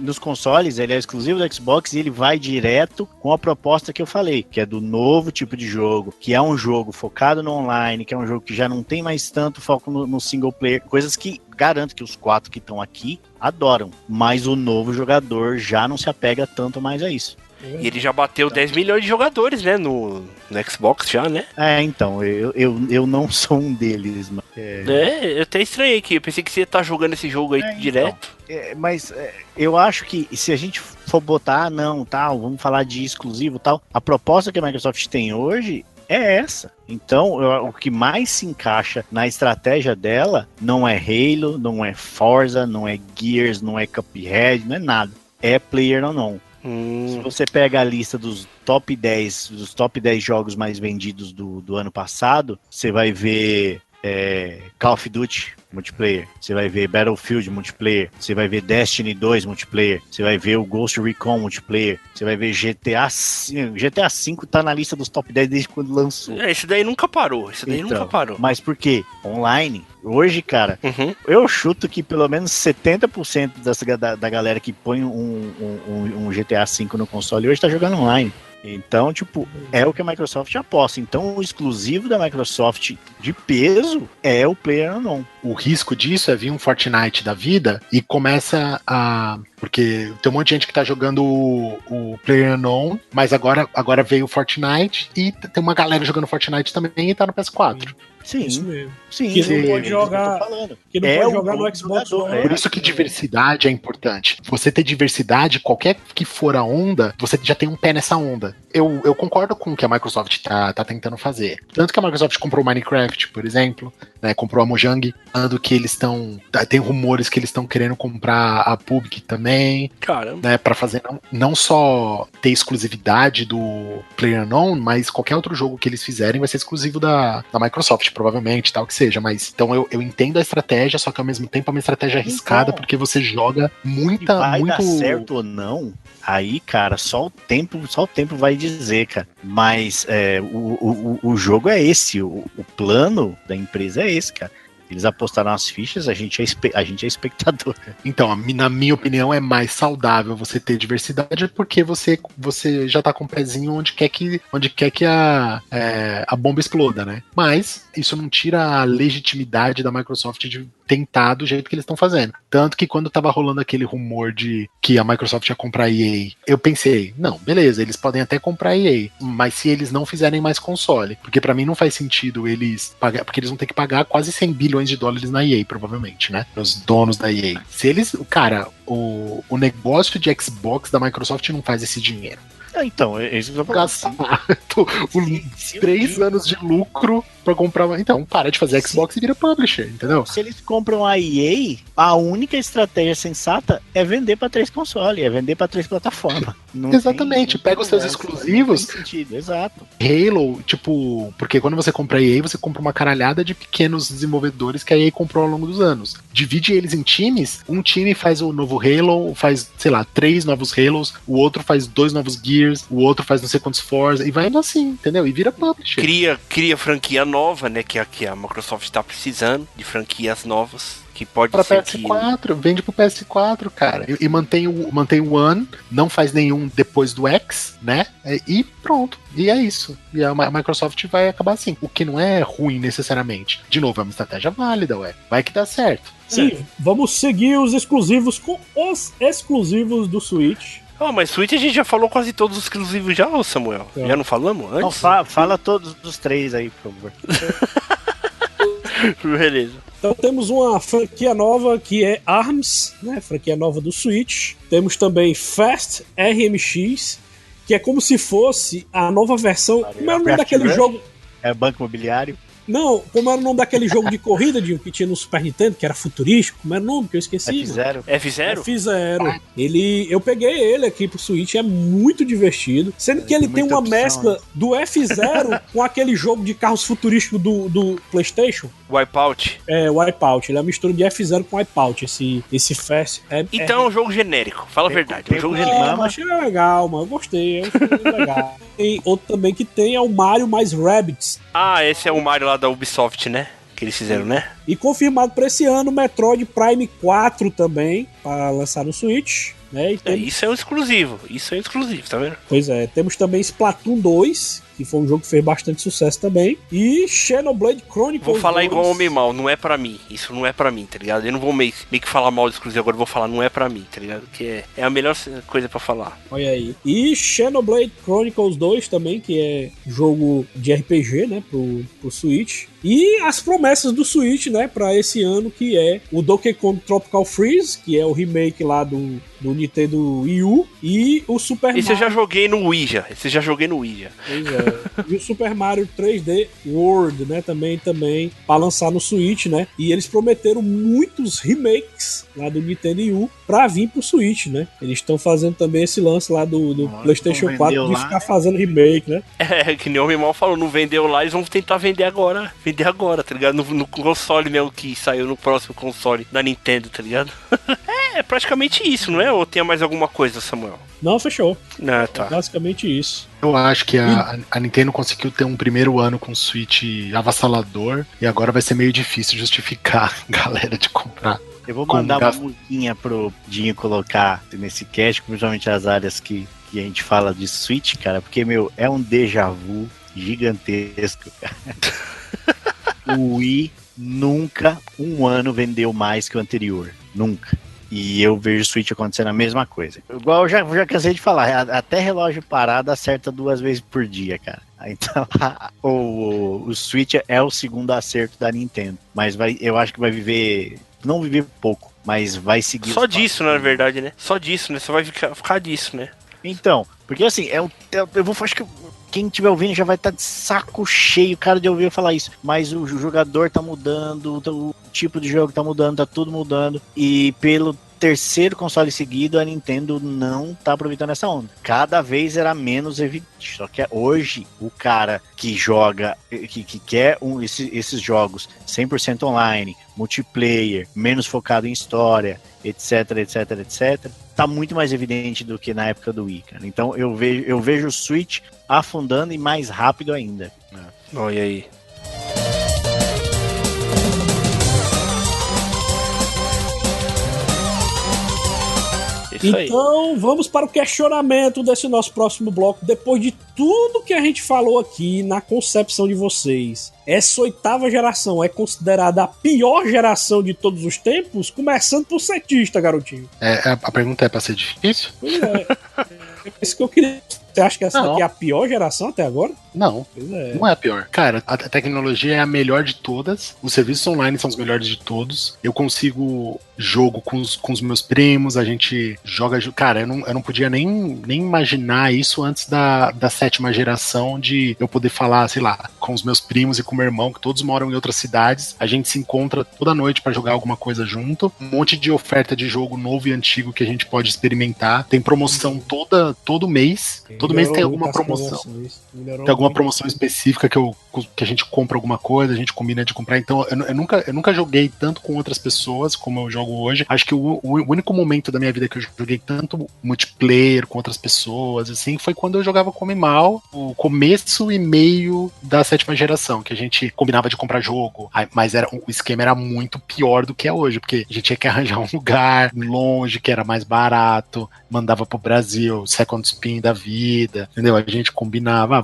nos consoles, ele é exclusivo do Xbox e ele vai direto com a proposta que eu falei, que é do novo tipo de jogo, que é um jogo focado no online, que é um jogo que já não tem mais tanto foco no single player, coisas que garanto que os 4 que estão aqui adoram, mas o novo jogador já não se apega tanto mais a isso. E ele já bateu 10 milhões de jogadores, né, no Xbox já, né? Então, eu não sou um deles, mas... eu até estranhei aqui, eu pensei que você ia estar jogando esse jogo aí direto. Mas eu acho que se a gente for botar, vamos falar de exclusivo e tal, a proposta que a Microsoft tem hoje é essa. Então, o que mais se encaixa na estratégia dela não é Halo, não é Forza, não é Gears, não é Cuphead, não é nada. É PlayerUnknown. Se você pega a lista dos top 10 jogos mais vendidos do ano passado, você vai ver Call of Duty multiplayer, você vai ver Battlefield multiplayer, você vai ver Destiny 2 multiplayer, você vai ver o Ghost Recon multiplayer, você vai ver GTA V tá na lista dos top 10 desde quando lançou. Esse daí nunca parou, Mas por quê? Online, hoje, cara, eu chuto que pelo menos 70% da galera que põe um GTA V no console hoje tá jogando online. Então, é o que a Microsoft aposta. Então, o exclusivo da Microsoft de peso é o PlayerUnknown. O risco disso é vir um Fortnite da vida e começa a... Porque tem um monte de gente que tá jogando o PlayerUnknown, mas agora veio o Fortnite e tem uma galera jogando Fortnite também e tá no PS4. Sim, isso mesmo. Sim, que não pode jogar, que não pode jogar no Xbox One. Por isso que diversidade é importante. Você ter diversidade, qualquer que for a onda, você já tem um pé nessa onda. Eu concordo com o que a Microsoft tá tentando fazer. Tanto que a Microsoft comprou o Minecraft, por exemplo, né, comprou a Mojang, tanto que eles estão... Tem rumores que eles estão querendo comprar a PUBG também. Caramba. Né, pra fazer não só ter exclusividade do PlayerUnknown, mas qualquer outro jogo que eles fizerem vai ser exclusivo da Microsoft, provavelmente, tal que seja. Mas então eu entendo a estratégia, só que ao mesmo tempo é uma estratégia arriscada, porque você joga muito... dar certo ou não, aí, cara, só o tempo vai dizer, cara. Mas o jogo é esse, o plano da empresa é esse, cara. Eles apostaram as fichas, a gente é espectador. Então, na minha opinião, é mais saudável você ter diversidade, porque você já tá com o pezinho onde quer que a bomba exploda, né? Mas isso não tira a legitimidade da Microsoft de tentar do jeito que eles estão fazendo. Tanto que quando tava rolando aquele rumor de que a Microsoft ia comprar a EA, eu pensei, não, beleza, eles podem até comprar a EA, mas se eles não fizerem mais console, porque pra mim não faz sentido eles pagar, porque eles vão ter que pagar quase 100 bilhões de dólares na EA, provavelmente, né? Os donos da EA. Se eles, cara, o negócio de Xbox da Microsoft não faz esse dinheiro. Então, isso que eu vou gastar 3 anos de lucro pra comprar. Então, para de fazer Xbox e vira publisher, entendeu? Se eles compram a EA, a única estratégia sensata é vender pra 3 consoles, é vender pra 3 plataformas. Exatamente, pega os seus exclusivos. Exato. Halo, porque quando você compra a EA, você compra uma caralhada de pequenos desenvolvedores que a EA comprou ao longo dos anos. Divide eles em times, um time faz o novo Halo, faz, sei lá, 3 novos Halos, o outro faz 2 novos Gears, o outro faz não sei quantos Forza, e vai indo assim, entendeu? E vira publisher. Cria franquia nova, né, que a Microsoft tá precisando de franquias novas. Que pode pra ser PS4, vende pro PS4, cara. E mantém o One, não faz nenhum depois do X, né? E pronto. E é isso. E a Microsoft vai acabar assim. O que não é ruim necessariamente. De novo, é uma estratégia válida, ué. Vai que dá certo. Sim, vamos seguir os exclusivos com os exclusivos do Switch. Mas Switch a gente já falou quase todos os exclusivos já, Já não falamos antes? Não, fala todos dos 3 aí, por favor. Beleza. Então temos uma franquia nova que é ARMS, né? Franquia nova do Switch. Temos também Fast RMX, que é como se fosse a nova versão. Como era o nome daquele jogo? É Banco Imobiliário. Não, como era o nome daquele jogo de corrida, Dinho, que tinha no Super Nintendo, que era futurístico? Como era o nome que eu esqueci? F0. F0? F0. Eu peguei ele aqui pro Switch, é muito divertido. Sendo que ele tem uma mescla do F0 com aquele jogo de carros futurísticos do PlayStation. Wipeout? É, Wipeout. Ele é uma mistura de F0 com Wipeout, esse Fast. Então é um jogo genérico, fala a verdade. É um jogo genérico. Eu achei legal, mano. Eu gostei, eu achei legal. Tem outro também que tem é o Mario mais Rabbids. Ah, esse é o Mario lá da Ubisoft, né? Que eles fizeram, né? E confirmado para esse ano, Metroid Prime 4 também, para lançar no Switch. Né? E temos... Isso é um exclusivo, tá vendo? Pois é, temos também Splatoon 2, que foi um jogo que fez bastante sucesso também. E Xenoblade Chronicles Vou falar 2. igual Homem Mal, não é pra mim. Isso não é pra mim, tá ligado? Eu não vou meio que falar mal do exclusivo, agora eu vou falar não é pra mim, tá ligado? Que é a melhor coisa pra falar. Olha aí. E Xenoblade Chronicles 2 também, que é jogo de RPG, né, pro Switch. E as promessas do Switch, né, pra esse ano, que é o Donkey Kong Tropical Freeze, que é o remake lá do Nintendo Wii U, e o Super Mario... Esse eu já joguei no Ouija. Pois é. E o Super Mario 3D World, né, também pra lançar no Switch, né, e eles prometeram muitos remakes lá do Nintendo Wii U pra vir pro Switch, né. Eles estão fazendo também esse lance lá do PlayStation 4 de ficar fazendo remake, né. É, que nem o Homem Mal falou, não vendeu lá, eles vão tentar vender agora, tá ligado? No console mesmo que saiu no próximo console da Nintendo, tá ligado? É praticamente isso, não é? Ou tem mais alguma coisa, Samuel? Não, fechou. Ah, tá. É basicamente isso. Eu acho que a Nintendo conseguiu ter um primeiro ano com Switch avassalador e agora vai ser meio difícil justificar a galera de comprar. Eu vou mandar uma musiquinha pro Dinho colocar nesse cast, principalmente as áreas que a gente fala de Switch, cara, porque, é um déjà vu gigantesco, cara. O Wii nunca um ano vendeu mais que o anterior. Nunca. E eu vejo o Switch acontecendo a mesma coisa. Igual eu já cansei de falar, até relógio parado acerta 2 vezes por dia, cara. Então, o Switch é o segundo acerto da Nintendo. Mas eu acho que vai viver, não viver pouco, mas vai seguir. Só disso, na verdade, né? Só disso, né? Só vai ficar disso, né? Então, porque assim, eu acho que quem estiver ouvindo já vai estar de saco cheio, cara, de ouvir eu falar isso. Mas o jogador tá mudando, o tipo de jogo tá mudando, tá tudo mudando. E pelo terceiro console seguido, a Nintendo não tá aproveitando essa onda. Cada vez era menos evidente. Só que hoje, o cara que joga, que quer esses jogos 100% online, multiplayer, menos focado em história, etc, tá muito mais evidente do que na época do Wii, cara. Então eu vejo o Switch afundando e mais rápido ainda. Olha aí. Então, vamos para o questionamento desse nosso próximo bloco. Depois de tudo que a gente falou aqui, na concepção de vocês, essa 8ª geração é considerada a pior geração de todos os tempos? Começando por cientista, garotinho. A pergunta é pra ser difícil? Pois é. É isso que eu queria. Você acha que essa aqui é a pior geração até agora? Não, não é a pior. Cara, a tecnologia é a melhor de todas, os serviços online são os melhores de todos, eu consigo jogo com os meus primos, a gente joga... Cara, eu não podia nem imaginar isso antes da 7ª geração, de eu poder falar, sei lá, com os meus primos e com o meu irmão, que todos moram em outras cidades, a gente se encontra toda noite pra jogar alguma coisa junto, um monte de oferta de jogo novo e antigo que a gente pode experimentar, tem promoção todo mês, todo mês tem alguma promoção. Tem alguma promoção específica que a gente compra alguma coisa, a gente combina de comprar. Então eu nunca joguei tanto com outras pessoas como eu jogo hoje. Acho que o único momento da minha vida que eu joguei tanto multiplayer com outras pessoas, assim, foi quando eu jogava com o Mal, o começo e meio da 7ª geração, que a gente combinava de comprar jogo, mas o esquema era muito pior do que é hoje, porque a gente tinha que arranjar um lugar longe, que era mais barato, mandava pro Brasil, second spin da vida, entendeu? A gente combinava,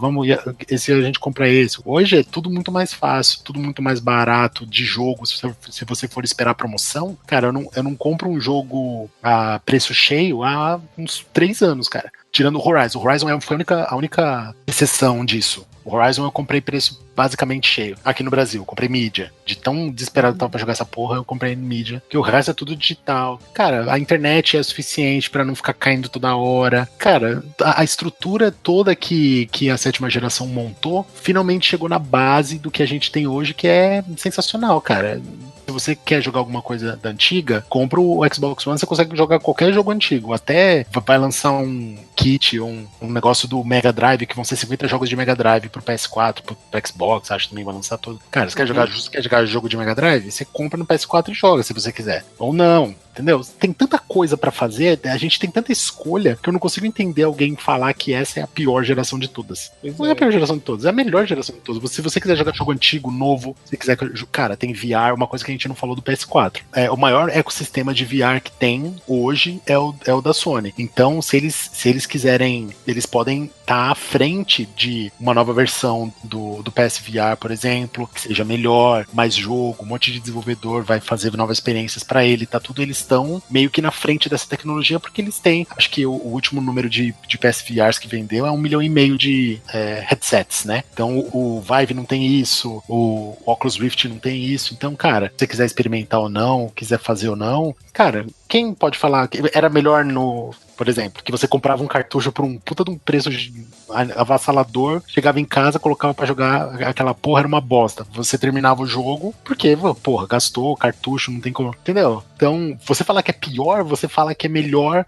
esse a gente compra esse. Hoje é tudo muito mais fácil, tudo muito mais barato de jogo. Se você for esperar promoção, cara, eu não compro um jogo a preço cheio há uns 3 anos, cara. Tirando o Horizon. O Horizon foi a única exceção disso. O O Horizon eu comprei preço basicamente cheio. Aqui no Brasil, comprei mídia. De tão desesperado que eu tava pra jogar essa porra, eu comprei mídia. Que o resto é tudo digital. Cara, a internet é suficiente pra não ficar caindo toda hora. Cara, a estrutura toda que a 7ª geração montou, finalmente chegou na base do que a gente tem hoje, que é sensacional, cara. Se você quer jogar alguma coisa da antiga, compra o Xbox One, você consegue jogar qualquer jogo antigo. Até vai lançar um kit, um negócio do Mega Drive, que vão ser 50 jogos de Mega Drive pro PS4, pro Xbox, acho que também vai lançar tudo. Cara, você quer jogar jogo de Mega Drive? Você compra no PS4 e joga, se você quiser. Ou não. Entendeu? Tem tanta coisa pra fazer, a gente tem tanta escolha, que eu não consigo entender alguém falar que essa é a pior geração de todas. Não é a pior geração de todas, é a melhor geração de todas. Se você quiser jogar jogo antigo, novo, se quiser, cara, tem VR, uma coisa que a gente não falou do PS4. O maior ecossistema de VR que tem hoje é o da Sony. Então, se eles quiserem, eles podem estar à frente de uma nova versão do PSVR, por exemplo, que seja melhor, mais jogo, um monte de desenvolvedor vai fazer novas experiências pra ele, tá tudo, eles estão meio que na frente dessa tecnologia, porque eles têm, acho que o último número de PSVRs que vendeu é 1,5 milhão de headsets, né? Então o Vive não tem isso, o Oculus Rift não tem isso. Então, cara, se você quiser experimentar ou não, quiser fazer ou não, cara, quem pode falar que era melhor por exemplo, que você comprava um cartucho por um puta de um preço avassalador, chegava em casa, colocava pra jogar, aquela porra era uma bosta. Você terminava o jogo, porque, porra, gastou o cartucho, não tem como, entendeu? Então, você falar que é pior, você fala que é melhor,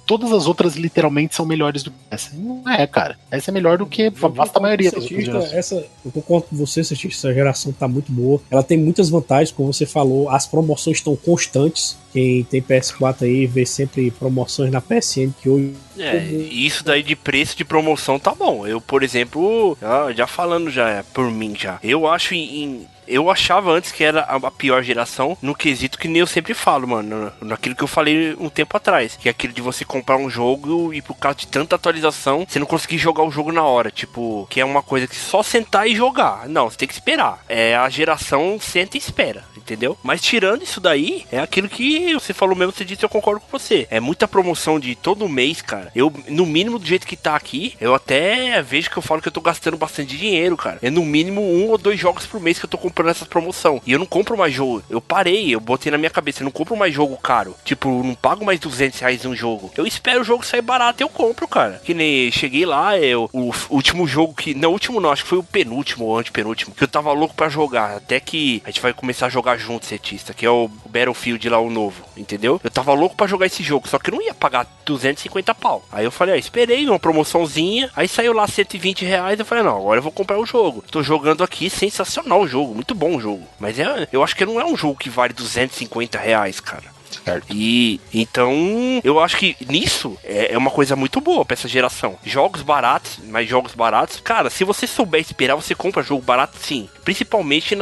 todas as outras literalmente são melhores do que essa. Não é, cara. Essa é melhor do que a vasta maioria das outras gerações. Eu concordo com você, essa geração tá muito boa. Ela tem muitas vantagens, como você falou, as promoções estão constantes. Quem tem PS4 aí vê sempre promoções na PSN que hoje... Isso daí de preço de promoção tá bom. Eu, por exemplo, já falando por mim já, eu achava antes que era a pior geração no quesito que nem eu sempre falo, mano. Naquilo que eu falei um tempo atrás. Que é aquilo de você comprar um jogo e por causa de tanta atualização, você não conseguir jogar o jogo na hora. Tipo, que é uma coisa que só sentar e jogar. Não, você tem que esperar. É a geração senta e espera, entendeu? Mas tirando isso daí, é aquilo que você falou mesmo, você disse, eu concordo com você. É muita promoção de todo mês, cara. Eu, no mínimo, do jeito que tá aqui, eu até vejo que eu falo que eu tô gastando bastante dinheiro, cara. É no mínimo 1 ou 2 jogos por mês que eu tô comprando essas promoção. E eu não compro mais jogo. Eu parei, eu botei na minha cabeça, eu não compro mais jogo caro. Tipo, eu não pago mais R$200 um jogo. Eu espero o jogo sair barato e eu compro, cara. Que nem cheguei lá, o último jogo que... Não, o último não, acho que foi o penúltimo ou antepenúltimo, que eu tava louco pra jogar. Até que a gente vai começar a jogar junto, setista, que é o Battlefield lá, o novo, entendeu? Eu tava louco pra jogar esse jogo, só que eu não ia pagar 250 pau. Aí eu falei, esperei uma promoçãozinha, aí saiu lá R$120, eu falei, não, agora eu vou comprar o jogo. Tô jogando aqui, sensacional o jogo, muito bom o jogo. Mas eu acho que não é um jogo que vale R$250, cara. Certo. E então eu acho que nisso é uma coisa muito boa pra essa geração. Jogos baratos, mas jogos baratos, cara, se você souber esperar, você compra jogo barato sim. Principalmente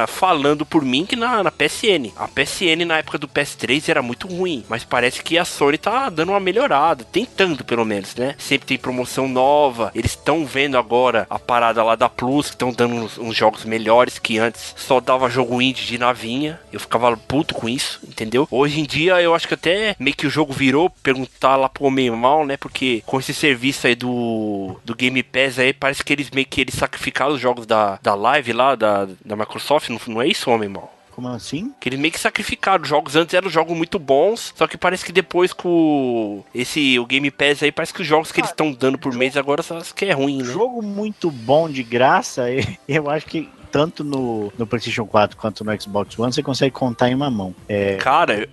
falando por mim que na PSN. A PSN na época do PS3 era muito ruim, mas parece que a Sony tá dando uma melhorada, tentando pelo menos, né? Sempre tem promoção nova, eles estão vendo agora a parada lá da Plus, que estão dando uns jogos melhores, que antes só dava jogo indie de navinha. Eu ficava puto com isso, entendeu? Hoje em dia eu acho que até meio que o jogo virou, perguntar lá pro Homem Mal, né? Porque com esse serviço aí do Game Pass aí, parece que eles sacrificaram os jogos da Live lá, da Microsoft, não é isso, Homem Mal? Como assim? Que eles meio que sacrificaram os jogos. Antes eram jogos muito bons, só que parece que depois com o Game Pass aí, parece que os jogos que eles estão dando por mês agora só que é ruim, né? Jogo muito bom de graça, eu acho que tanto no PlayStation 4 quanto no Xbox One, você consegue contar em uma mão. Cara,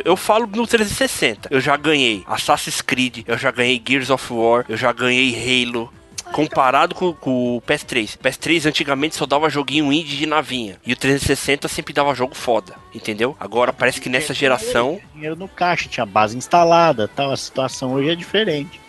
eu falo no 360. Eu já ganhei Assassin's Creed, eu já ganhei Gears of War, eu já ganhei Halo. Comparado com o PS3. O PS3 antigamente só dava joguinho indie de navinha. E o 360 sempre dava jogo foda. Entendeu? Agora parece que nessa geração... Dinheiro no caixa, tinha base instalada, tal. A situação hoje é diferente.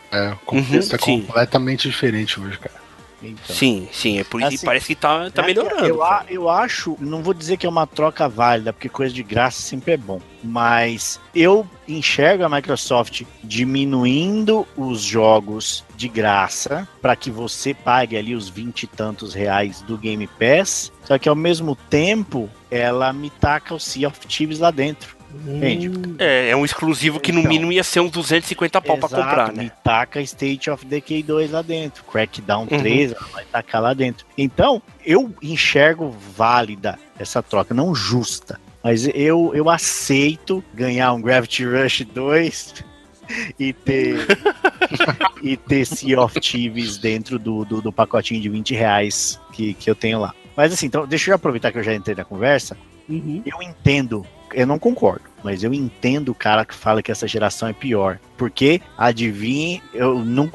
O contexto é completamente diferente hoje, cara. Então. Sim, é por isso que parece que tá melhorando. Eu acho, não vou dizer que é uma troca válida, porque coisa de graça sempre é bom, mas eu enxergo a Microsoft diminuindo os jogos de graça para que você pague ali os 20 e tantos reais do Game Pass, só que ao mesmo tempo ela me taca o Sea of Thieves lá dentro. Entende? É um exclusivo que no Então, mínimo ia ser uns 250 pau pra comprar, né? E taca State of Decay 2 lá dentro. Crackdown 3 ela vai tacar lá dentro. Então, eu enxergo válida essa troca, não justa. Mas eu aceito ganhar um Gravity Rush 2 e ter Sea of Thieves dentro do pacotinho de R$20 que eu tenho lá. Mas assim, então deixa eu aproveitar que eu já entrei na conversa. Eu entendo, eu não concordo, mas eu entendo o cara que fala que essa geração é pior. Porque, adivinhe, eu não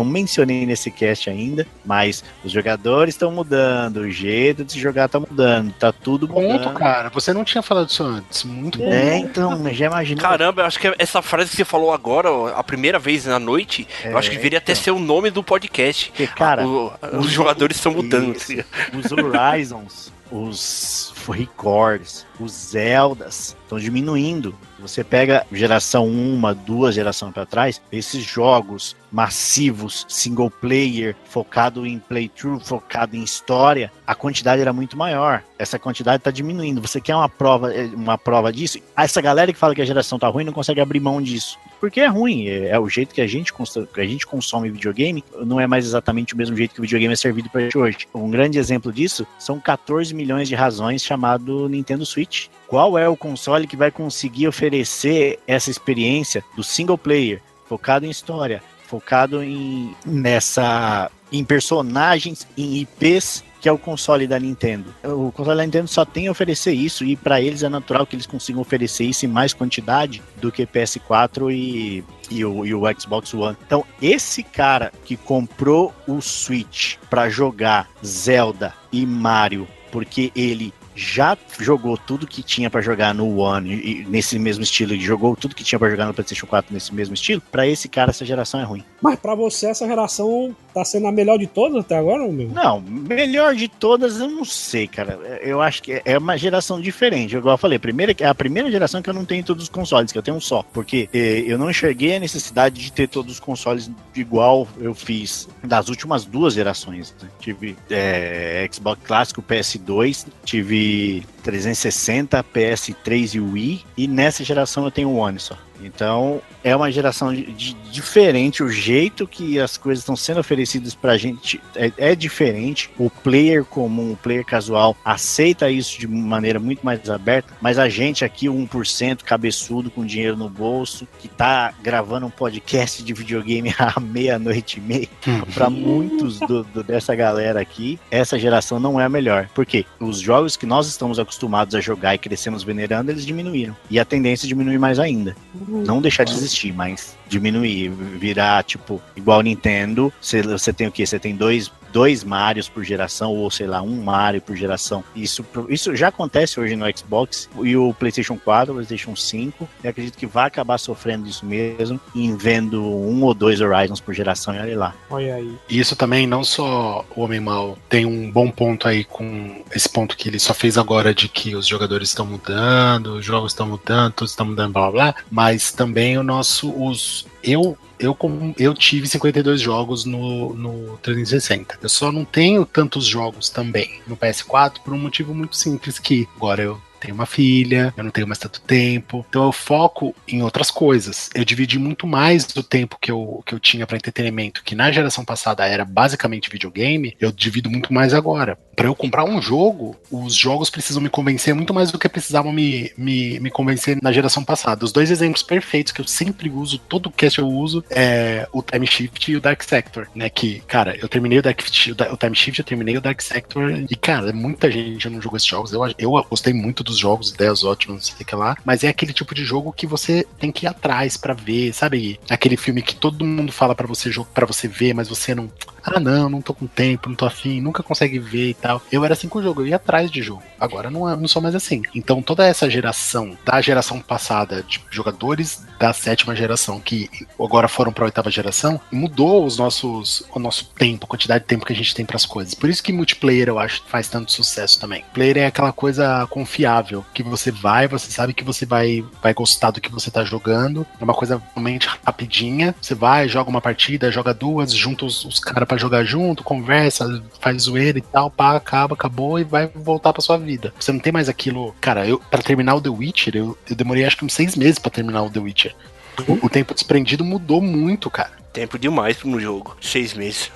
mencionei nesse cast ainda, mas os jogadores estão mudando, o jeito de se jogar tá mudando, tá tudo mudando. Ponto, cara. Você não tinha falado isso antes. Muito bom. Então, já imaginou. Caramba, eu acho que essa frase que você falou agora, a primeira vez na noite, eu acho que deveria até ser o nome do podcast. Porque, cara, os jogadores estão mudando. Assim. Os Horizons, os Records, os Zeldas estão diminuindo. Você pega geração 1, 2 gerações para trás, esses jogos massivos, single player, focado em playthrough, focado em história, a quantidade era muito maior. Essa quantidade está diminuindo. Você quer uma prova disso? Essa galera que fala que a geração tá ruim não consegue abrir mão disso. Porque é ruim, é o jeito que a gente consome videogame, não é mais exatamente o mesmo jeito que o videogame é servido pra gente hoje. Um grande exemplo disso são 14 milhões de razões chamado Nintendo Switch. Qual é o console que vai conseguir oferecer essa experiência do single player, focado em história, focado em personagens, em IPs, que é o console da Nintendo. O console da Nintendo só tem a oferecer isso, e para eles é natural que eles consigam oferecer isso em mais quantidade do que PS4 e o Xbox One. Então, esse cara que comprou o Switch para jogar Zelda e Mario, porque ele já jogou tudo que tinha pra jogar no One e nesse mesmo estilo, e jogou tudo que tinha pra jogar no PlayStation 4 nesse mesmo estilo, pra esse cara essa geração é ruim. Mas pra você essa geração tá sendo a melhor de todas até agora, meu? Não, melhor de todas eu não sei, cara. Eu acho que é uma geração diferente. Igual eu falei, é a primeira geração que eu não tenho todos os consoles, que eu tenho um só. Porque eu não enxerguei a necessidade de ter todos os consoles igual eu fiz das últimas 2 gerações. Né? Tive Xbox clássico, PS2, tive 360, PS3 e Wii, e nessa geração eu tenho o One só. Então, é uma geração diferente, o jeito que as coisas estão sendo oferecidas pra gente é diferente. O player comum, o player casual, aceita isso de maneira muito mais aberta, mas a gente aqui, o 1% cabeçudo com dinheiro no bolso, que tá gravando um podcast de videogame à 00:30, pra muitos dessa galera aqui, essa geração não é a melhor. Por quê? Os jogos que nós estamos acostumados a jogar e crescemos venerando, eles diminuíram. E a tendência é diminuir mais ainda. Não deixar de existir, mas diminuir, virar tipo igual Nintendo. Você tem o quê? Você tem dois Marios por geração, ou sei lá, um Mario por geração. Isso já acontece hoje no Xbox e o PlayStation 4, o PlayStation 5. Eu acredito que vai acabar sofrendo disso mesmo, em vendo 1 ou 2 Horizons por geração, e olha lá. Olha aí. E isso também, não só o Homem-Mal tem um bom ponto aí com esse ponto que ele só fez agora de que os jogadores estão mudando, os jogos estão mudando, tudo está mudando, blá blá blá, mas também eu tive 52 jogos no 360. Eu só não tenho tantos jogos também no PS4 por um motivo muito simples, que agora eu tenho uma filha, eu não tenho mais tanto tempo, então eu foco em outras coisas. Eu dividi muito mais do tempo que eu tinha para entretenimento, que na geração passada era basicamente videogame, eu divido muito mais agora. Para eu comprar um jogo, os jogos precisam me convencer muito mais do que precisavam me convencer na geração passada. Os 2 exemplos perfeitos que eu sempre uso, todo cast eu uso, é o Time Shift e o Dark Sector, né? Que, cara, eu terminei o Time Shift, eu terminei o Dark Sector, e, cara, muita gente não jogou esses jogos. Eu gostei muito dos jogos, ideias ótimas, não sei o que lá, mas é aquele tipo de jogo que você tem que ir atrás pra ver, sabe? Aquele filme que todo mundo fala pra você ver, mas você não... não tô com tempo, não tô afim, nunca consegue ver e tal. Eu era assim com o jogo, eu ia atrás de jogo. Agora não sou mais assim. Então toda essa geração, da geração passada, de jogadores da 7ª geração, que agora foram pra 8ª geração, mudou o nosso tempo, a quantidade de tempo que a gente tem pras coisas. Por isso que multiplayer, eu acho, faz tanto sucesso também. Player é aquela coisa confiável, que você sabe que você vai gostar do que você tá jogando. É uma coisa realmente rapidinha. Você vai, joga uma partida, joga 2, junta os caras pra jogar junto, conversa, faz zoeira e tal, pá, acabou e vai voltar pra sua vida. Você não tem mais aquilo... Cara, pra terminar o The Witcher, eu demorei acho que uns 6 meses pra terminar o The Witcher. O tempo desprendido mudou muito, cara. Tempo demais no jogo. 6 meses.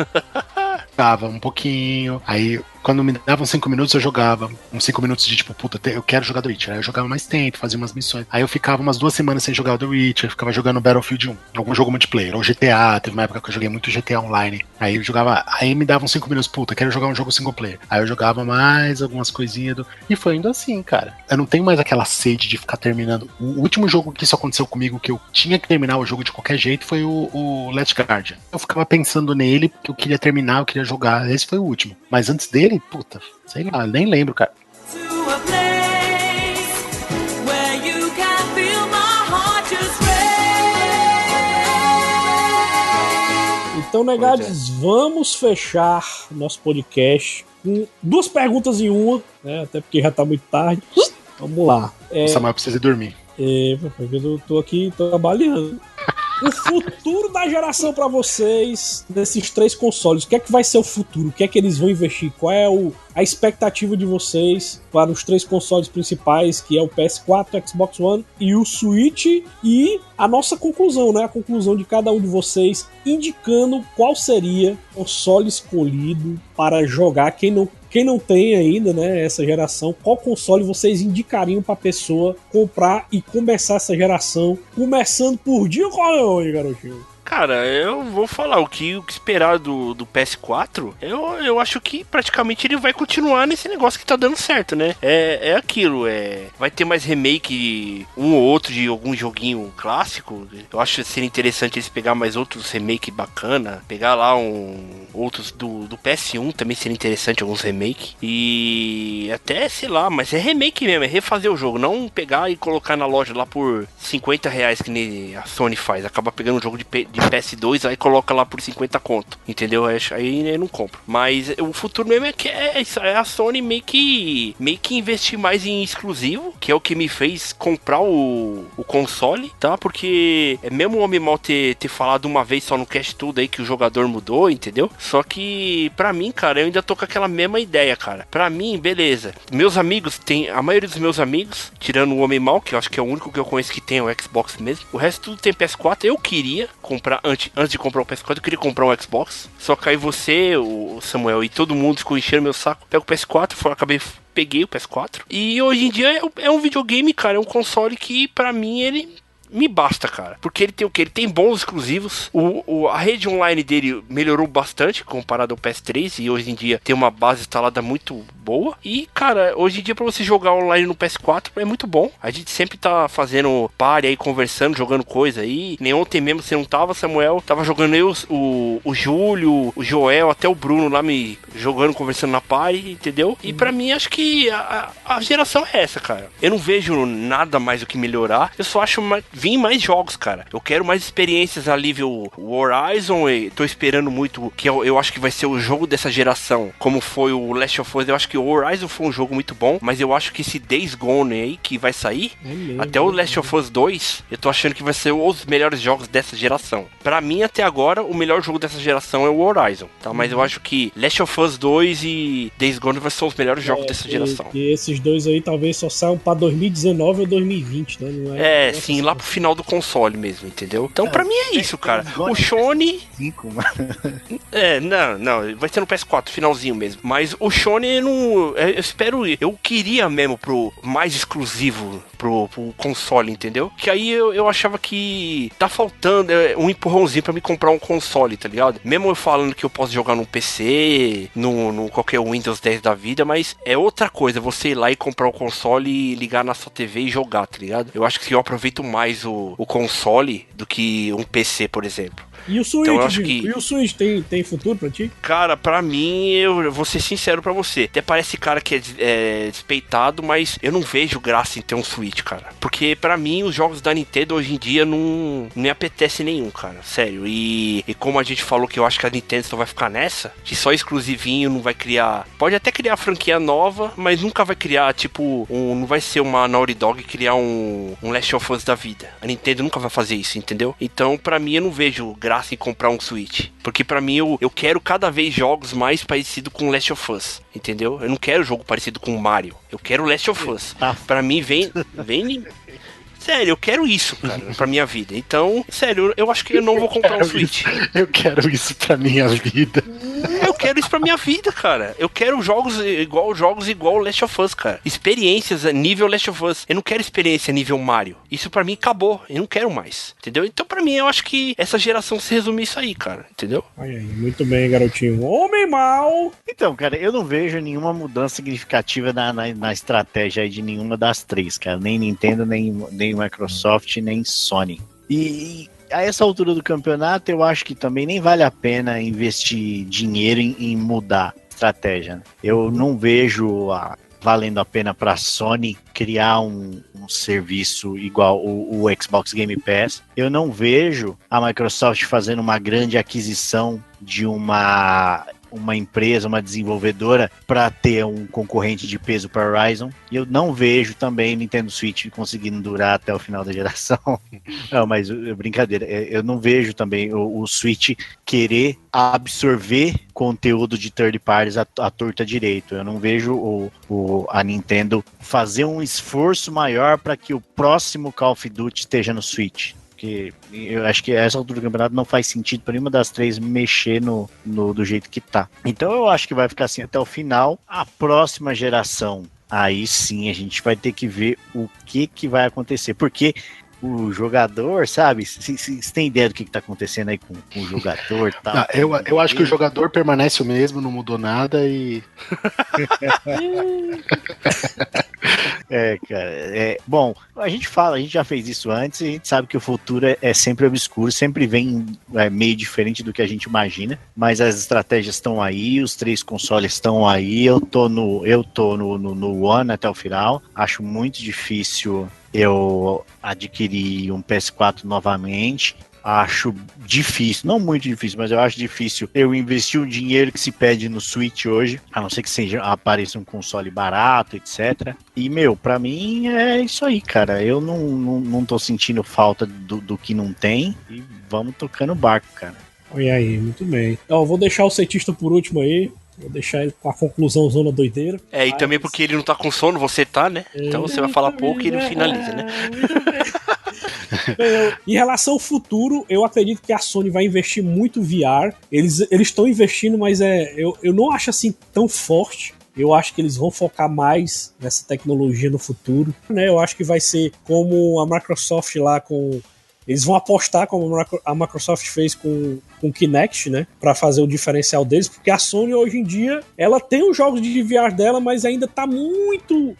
Jogava um pouquinho, aí quando me davam 5 minutos eu jogava uns 5 minutos de tipo, puta, eu quero jogar The Witcher. Aí eu jogava mais tempo, fazia umas missões. Aí eu ficava umas 2 semanas sem jogar o The Witcher, ficava jogando Battlefield 1, algum jogo multiplayer, ou GTA, teve uma época que eu joguei muito GTA Online. Aí eu jogava, aí me davam 5 minutos, puta, quero jogar um jogo single player. Aí eu jogava mais algumas coisinhas e foi indo assim, cara. Eu não tenho mais aquela sede de ficar terminando. O último jogo que isso aconteceu comigo, que eu tinha que terminar o jogo de qualquer jeito, foi o Last Guardian. Eu ficava pensando nele, porque eu queria terminar, eu queria jogar. Esse foi o último. Mas antes dele, puta, sei lá, nem lembro, cara. Então, negados, vamos fechar nosso podcast com 2 perguntas em uma, né? Até porque já tá muito tarde. Vamos lá. O Samuel precisa dormir. Porque eu tô aqui trabalhando. O futuro da geração pra vocês, desses 3 consoles, o que é que vai ser o futuro? O que é que eles vão investir? Qual é a expectativa de vocês para os 3 consoles principais, que é o PS4, o Xbox One e o Switch? E a nossa conclusão, né? A conclusão de cada um de vocês, indicando qual seria o console escolhido para jogar. Quem não tem ainda, né, essa geração, qual console vocês indicariam pra pessoa comprar e começar essa geração? Começando por Dinho Corleone, garotinho. Cara, eu vou falar, o que esperar do PS4, eu acho que praticamente ele vai continuar nesse negócio que tá dando certo, né? É aquilo, vai ter mais remake, um ou outro de algum joguinho clássico. Eu acho que seria interessante eles pegar mais outros remake bacana, pegar lá outros do PS1 também seria interessante, alguns remake. E até, sei lá, mas é remake mesmo, é refazer o jogo, não pegar e colocar na loja lá por R$50, que nem a Sony faz, acaba pegando um jogo de PS2, aí coloca lá por 50 conto, entendeu? Aí eu não compro. Mas o futuro mesmo é a Sony meio que investir mais em exclusivo, que é o que me fez comprar o console, tá? Porque mesmo o Homem Mal ter falado uma vez só no cast tudo aí que o jogador mudou, entendeu? Só que pra mim, cara, eu ainda tô com aquela mesma ideia, cara. Pra mim, beleza. Meus amigos, a maioria dos meus amigos, tirando o Homem Mal, que eu acho que é o único que eu conheço que tem o Xbox mesmo, o resto tudo tem PS4. Eu queria comprar, antes de comprar o PS4, eu queria comprar um Xbox. Só que aí você, o Samuel e todo mundo ficou enchendo meu saco. Pega o PS4, peguei o PS4. E hoje em dia é um videogame, cara, é um console que pra mim ele me basta, cara. Porque ele tem o quê? Ele tem bons exclusivos. A rede online dele melhorou bastante comparado ao PS3. E hoje em dia tem uma base instalada muito boa. E, cara, hoje em dia pra você jogar online no PS4 é muito bom. A gente sempre tá fazendo party aí, conversando, jogando coisa aí. Nem ontem mesmo você não tava, Samuel. Tava jogando eu, o Júlio, o Joel, até o Bruno lá me jogando, conversando na party, entendeu? E pra mim, acho que a geração é essa, cara. Eu não vejo nada mais o que melhorar. Eu só acho vir mais jogos, cara. Eu quero mais experiências a nível Horizon. E tô esperando muito, que eu acho que vai ser o jogo dessa geração, como foi o Last of Us. Eu acho que o Horizon foi um jogo muito bom, mas eu acho que esse Days Gone aí que vai sair, até o Last of Us 2, eu tô achando que vai ser os melhores jogos dessa geração. Pra mim, até agora, o melhor jogo dessa geração é o Horizon, tá? Mas eu acho que Last of Us 2 e Days Gone vai ser os melhores jogos dessa geração. E esses dois aí talvez só saiam pra 2019 ou 2020, né? Não sim, lá pro final do console mesmo, entendeu? Então pra mim é isso, cara. O Shone... não, vai ser no PS4, finalzinho mesmo. Mas o Shone, eu queria mesmo pro mais exclusivo pro console, entendeu? Que aí eu achava que tá faltando um empurrãozinho pra me comprar um console, tá ligado? Mesmo eu falando que eu posso jogar no PC, no qualquer Windows 10 da vida, mas é outra coisa você ir lá e comprar o console e ligar na sua TV e jogar, tá ligado? Eu acho que eu aproveito mais o console do que um PC, por exemplo. E o Switch, então, e o Switch tem futuro pra ti? Cara, pra mim, eu vou ser sincero pra você. Até parece cara que é despeitado, mas eu não vejo graça em ter um Switch, cara. Porque pra mim, os jogos da Nintendo hoje em dia não me apetece nenhum, cara. Sério. E como a gente falou que eu acho que a Nintendo só vai ficar nessa, que só exclusivinho não vai criar... Pode até criar franquia nova, mas nunca vai criar, tipo... não vai ser uma Naughty Dog criar um Last of Us da vida. A Nintendo nunca vai fazer isso, entendeu? Então, pra mim, eu não vejo graça graça em comprar um Switch. Porque pra mim, eu quero cada vez jogos mais parecidos com Last of Us, entendeu? Eu não quero jogo parecido com Mario, eu quero Last of Us. Pra mim, vem... Sério, eu quero isso, cara, pra minha vida. Então, sério, eu acho que eu não vou comprar um Switch. Eu quero isso pra minha vida. Eu quero isso pra minha vida, cara. Eu quero jogos igual Last of Us, cara. Experiências nível Last of Us. Eu não quero experiência nível Mario. Isso pra mim acabou. Eu não quero mais. Entendeu? Então pra mim eu acho que essa geração se resume isso aí, cara. Entendeu? Olha aí, muito bem, garotinho. Homem mal! Então, cara, eu não vejo nenhuma mudança significativa na estratégia aí de nenhuma das três, cara. Nem Nintendo, nem Microsoft, nem Sony. E a essa altura do campeonato, eu acho que também nem vale a pena investir dinheiro em mudar a estratégia. Eu não vejo valendo a pena para a Sony criar um serviço igual o Xbox Game Pass. Eu não vejo a Microsoft fazendo uma grande aquisição de uma empresa, uma desenvolvedora, para ter um concorrente de peso para Horizon. E eu não vejo também o Nintendo Switch conseguindo durar até o final da geração. Não, mas brincadeira. Eu não vejo também o Switch querer absorver conteúdo de third parties à torta direito. Eu não vejo a Nintendo fazer um esforço maior para que o próximo Call of Duty esteja no Switch. Porque eu acho que essa altura do campeonato não faz sentido para nenhuma das três mexer do jeito que tá. Então eu acho que vai ficar assim até o final. A próxima geração, aí sim a gente vai ter que ver o que vai acontecer. Porque o jogador, sabe? Você tem ideia do que tá acontecendo aí com o jogador e tal? Não, eu acho que o jogador permanece o mesmo, não mudou nada e... Cara, bom, a gente já fez isso antes, e a gente sabe que o futuro é sempre obscuro, sempre vem meio diferente do que a gente imagina, mas as estratégias estão aí, os 3 consoles estão aí, eu tô no One até o final, acho muito difícil eu adquirir um PS4 novamente. Acho difícil, não muito difícil, mas eu acho difícil eu investir o dinheiro que se pede no Switch hoje, a não ser que apareça um console barato, etc. E, pra mim é isso aí, cara. Eu não tô sentindo falta do que não tem e vamos tocando o barco, cara. Olha aí, muito bem. Então, eu vou deixar o cientista por último aí. Vou deixar ele com a conclusão zona doideira. E também porque ele não tá com sono, você tá, né? Então você vai falar pouco e ele finaliza, né? Em relação ao futuro, eu acredito que a Sony vai investir muito em VR. Eles estão investindo, mas eu não acho assim tão forte. Eu acho que eles vão focar mais nessa tecnologia no futuro, né? Eu acho que vai ser como a Microsoft lá com... Eles vão apostar, como a Microsoft fez com o Kinect, né? Pra fazer o diferencial deles, porque a Sony hoje em dia, ela tem os jogos de VR dela, mas ainda tá muito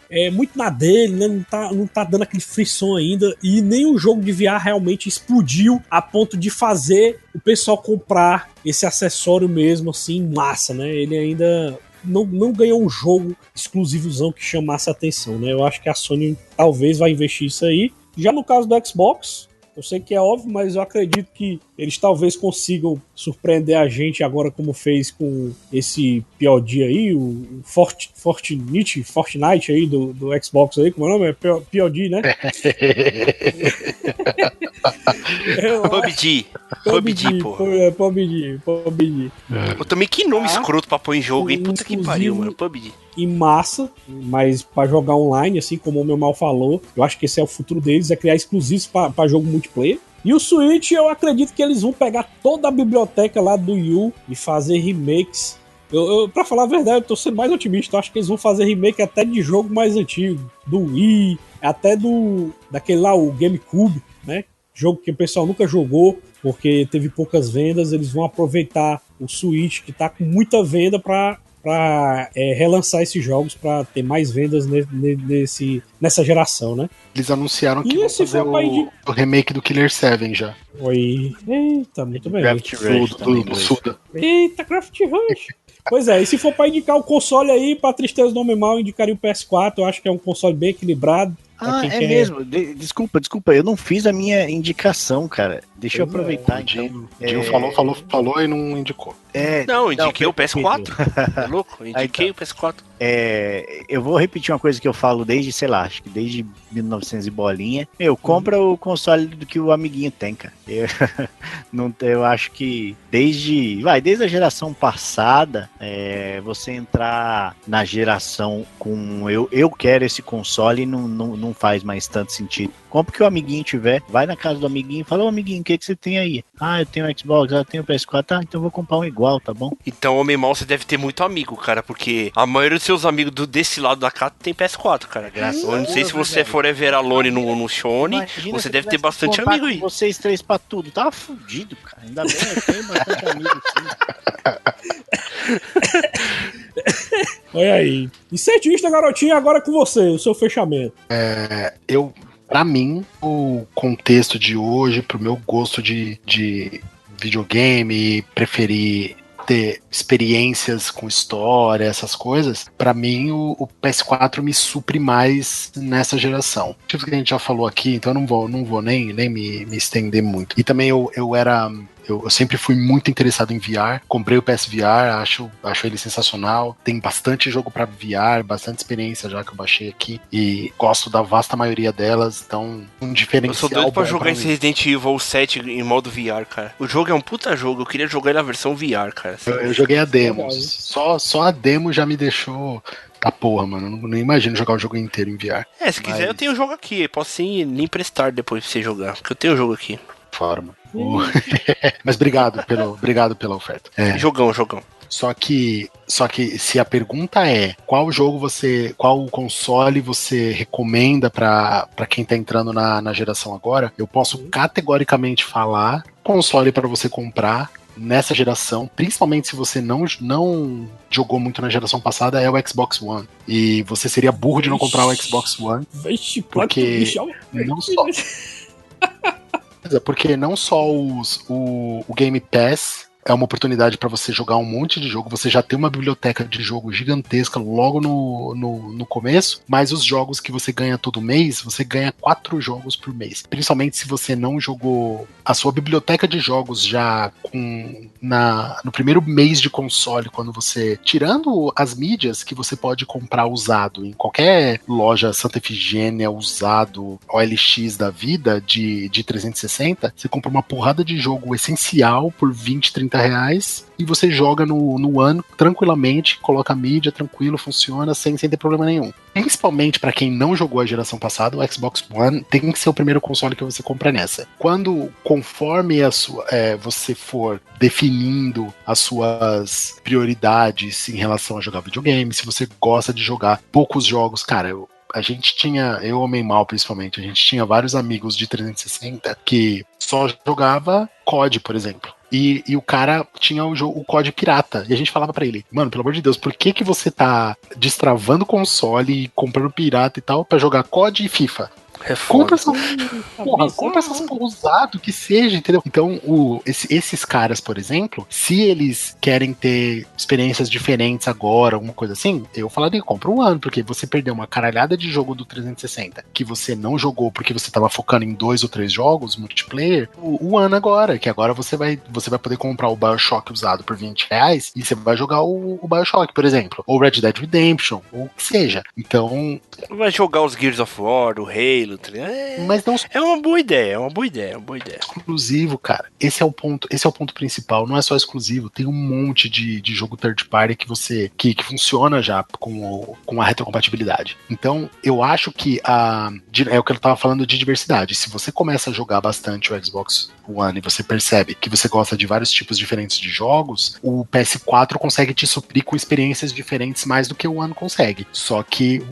na dele, né? Não tá dando aquele frisson ainda, e nem o jogo de VR realmente explodiu a ponto de fazer o pessoal comprar esse acessório mesmo, assim, massa, né? Ele ainda... Não ganhou um jogo exclusivozão que chamasse a atenção, né? Eu acho que a Sony talvez vai investir isso aí. Já no caso do Xbox, eu sei que é óbvio, mas eu acredito que eles talvez consigam surpreender a gente agora, como fez com esse POD aí, o Fortnite aí do Xbox aí, como é o nome? É POD, né? PUBG, pô. PUBG. Eu também que nome escroto pra pôr em jogo, hein? Puta que pariu, mano. PUBG. Em massa, mas pra jogar online, assim como o meu mal falou, eu acho que esse é o futuro deles, é criar exclusivos pra jogo multiplayer. E o Switch, eu acredito que eles vão pegar toda a biblioteca lá do Wii U e fazer remakes. Pra falar a verdade, eu tô sendo mais otimista. Eu acho que eles vão fazer remake até de jogo mais antigo, do Wii, até daquele lá, o GameCube, né? Jogo que o pessoal nunca jogou, porque teve poucas vendas. Eles vão aproveitar o Switch, que tá com muita venda, pra relançar esses jogos para ter mais vendas nessa geração, né? Eles anunciaram que vão fazer o remake do Killer 7 já. Oi. Eita, muito bem. Craft Rush do Suda. Eita, Craft Rush. Pois é, e se for para indicar o console aí, pra tristeza do homem mal, eu indicaria o PS4. Eu acho que é um console bem equilibrado. Mesmo. Desculpa, eu não fiz a minha indicação, cara. Deixa eu aproveitar, então. O Dinho falou e não indicou. Não, indiquei o PS4. É louco? Indiquei o PS4. Eu vou repetir uma coisa que eu falo desde, sei lá, acho que desde 1900 e bolinha. Compra o console do que o amiguinho tem, cara. Eu acho que desde a geração passada, você entrar na geração com eu quero esse console não faz mais tanto sentido. Compra o que o amiguinho tiver, vai na casa do amiguinho e fala, ô amiguinho, o que você tem aí? Eu tenho o Xbox, eu tenho o PS4, então eu vou comprar um igual, tá bom? Então, Homem Mal, você deve ter muito amigo, cara, porque a maioria dos seus amigos desse lado da casa tem PS4, cara. Eu não sei se você for Ever Alone no Sony, você deve ter bastante amigo aí. Vocês três pra tudo, tava fudido, cara. Ainda bem, eu tenho bastante amigo, sim. Olha aí. E cientista, garotinho, agora com você, o seu fechamento. Pra mim, o contexto de hoje, pro meu gosto de videogame, preferir ter experiências com história, essas coisas, pra mim o PS4 me supre mais nessa geração. Tipo que a gente já falou aqui, então eu não vou nem me estender muito. E também eu sempre fui muito interessado em VR, comprei o PSVR, acho ele sensacional, tem bastante jogo pra VR, bastante experiência já que eu baixei aqui, e gosto da vasta maioria delas, então um diferencial. Eu sou doido pra jogar esse Resident Evil 7 em modo VR, cara. O jogo é um puta jogo, eu queria jogar ele na versão VR, cara. Eu joguei a demo, só a demo já me deixou... Tá porra, mano, não imagino jogar o jogo inteiro em VR. Se quiser eu tenho o jogo aqui, posso sim lhe emprestar depois pra você jogar, porque eu tenho o jogo aqui. Forma. Mas obrigado pela oferta. Jogão. Só que se a pergunta é qual console você recomenda pra quem tá entrando na geração agora, eu posso categoricamente falar console pra você comprar nessa geração, principalmente se você não jogou muito na geração passada, é o Xbox One. E você seria burro de não comprar o Xbox One. Porque não só o Game Pass é uma oportunidade para você jogar um monte de jogo, você já tem uma biblioteca de jogo gigantesca logo no começo, mas os jogos que você ganha todo mês, você ganha 4 jogos por mês. Principalmente se você não jogou a sua biblioteca de jogos já no primeiro mês de console, quando você, tirando as mídias que você pode comprar usado em qualquer loja Santa Efigênia, usado, OLX da vida de 360, você compra uma porrada de jogo essencial por 20, 30 reais e você joga no One tranquilamente, coloca a mídia, tranquilo, funciona sem ter problema nenhum. Principalmente para quem não jogou a geração passada, o Xbox One tem que ser o primeiro console que você compra nessa. Conforme você for definindo as suas prioridades em relação a jogar videogame, se você gosta de jogar poucos jogos, cara, eu, Homem Mal principalmente, a gente tinha vários amigos de 360 que só jogava COD, por exemplo. E o cara tinha o COD pirata. E a gente falava pra ele, mano, pelo amor de Deus, por que você tá destravando o console e comprando pirata e tal pra jogar COD e FIFA? Compra essas porra usado que seja, entendeu? Então, esses caras, por exemplo, se eles querem ter experiências diferentes agora, alguma coisa assim, eu falaria, compra o One, porque você perdeu uma caralhada de jogo do 360 que você não jogou porque você tava focando em 2 ou 3 jogos multiplayer, o One agora, que agora você vai poder comprar o BioShock usado por 20 reais e você vai jogar o BioShock, por exemplo, ou Red Dead Redemption, ou o que seja. Então... vai jogar os Gears of War, o Halo, mas não... É uma boa ideia. Exclusivo, cara. Esse é o ponto principal. Não é só exclusivo. Tem um monte de jogo third party que funciona já com a retrocompatibilidade. Então, eu acho que é o que eu tava falando de diversidade. Se você começa a jogar bastante o Xbox One e você percebe que você gosta de vários tipos diferentes de jogos, o PS4 consegue te suprir com experiências diferentes mais do que o One consegue. Só que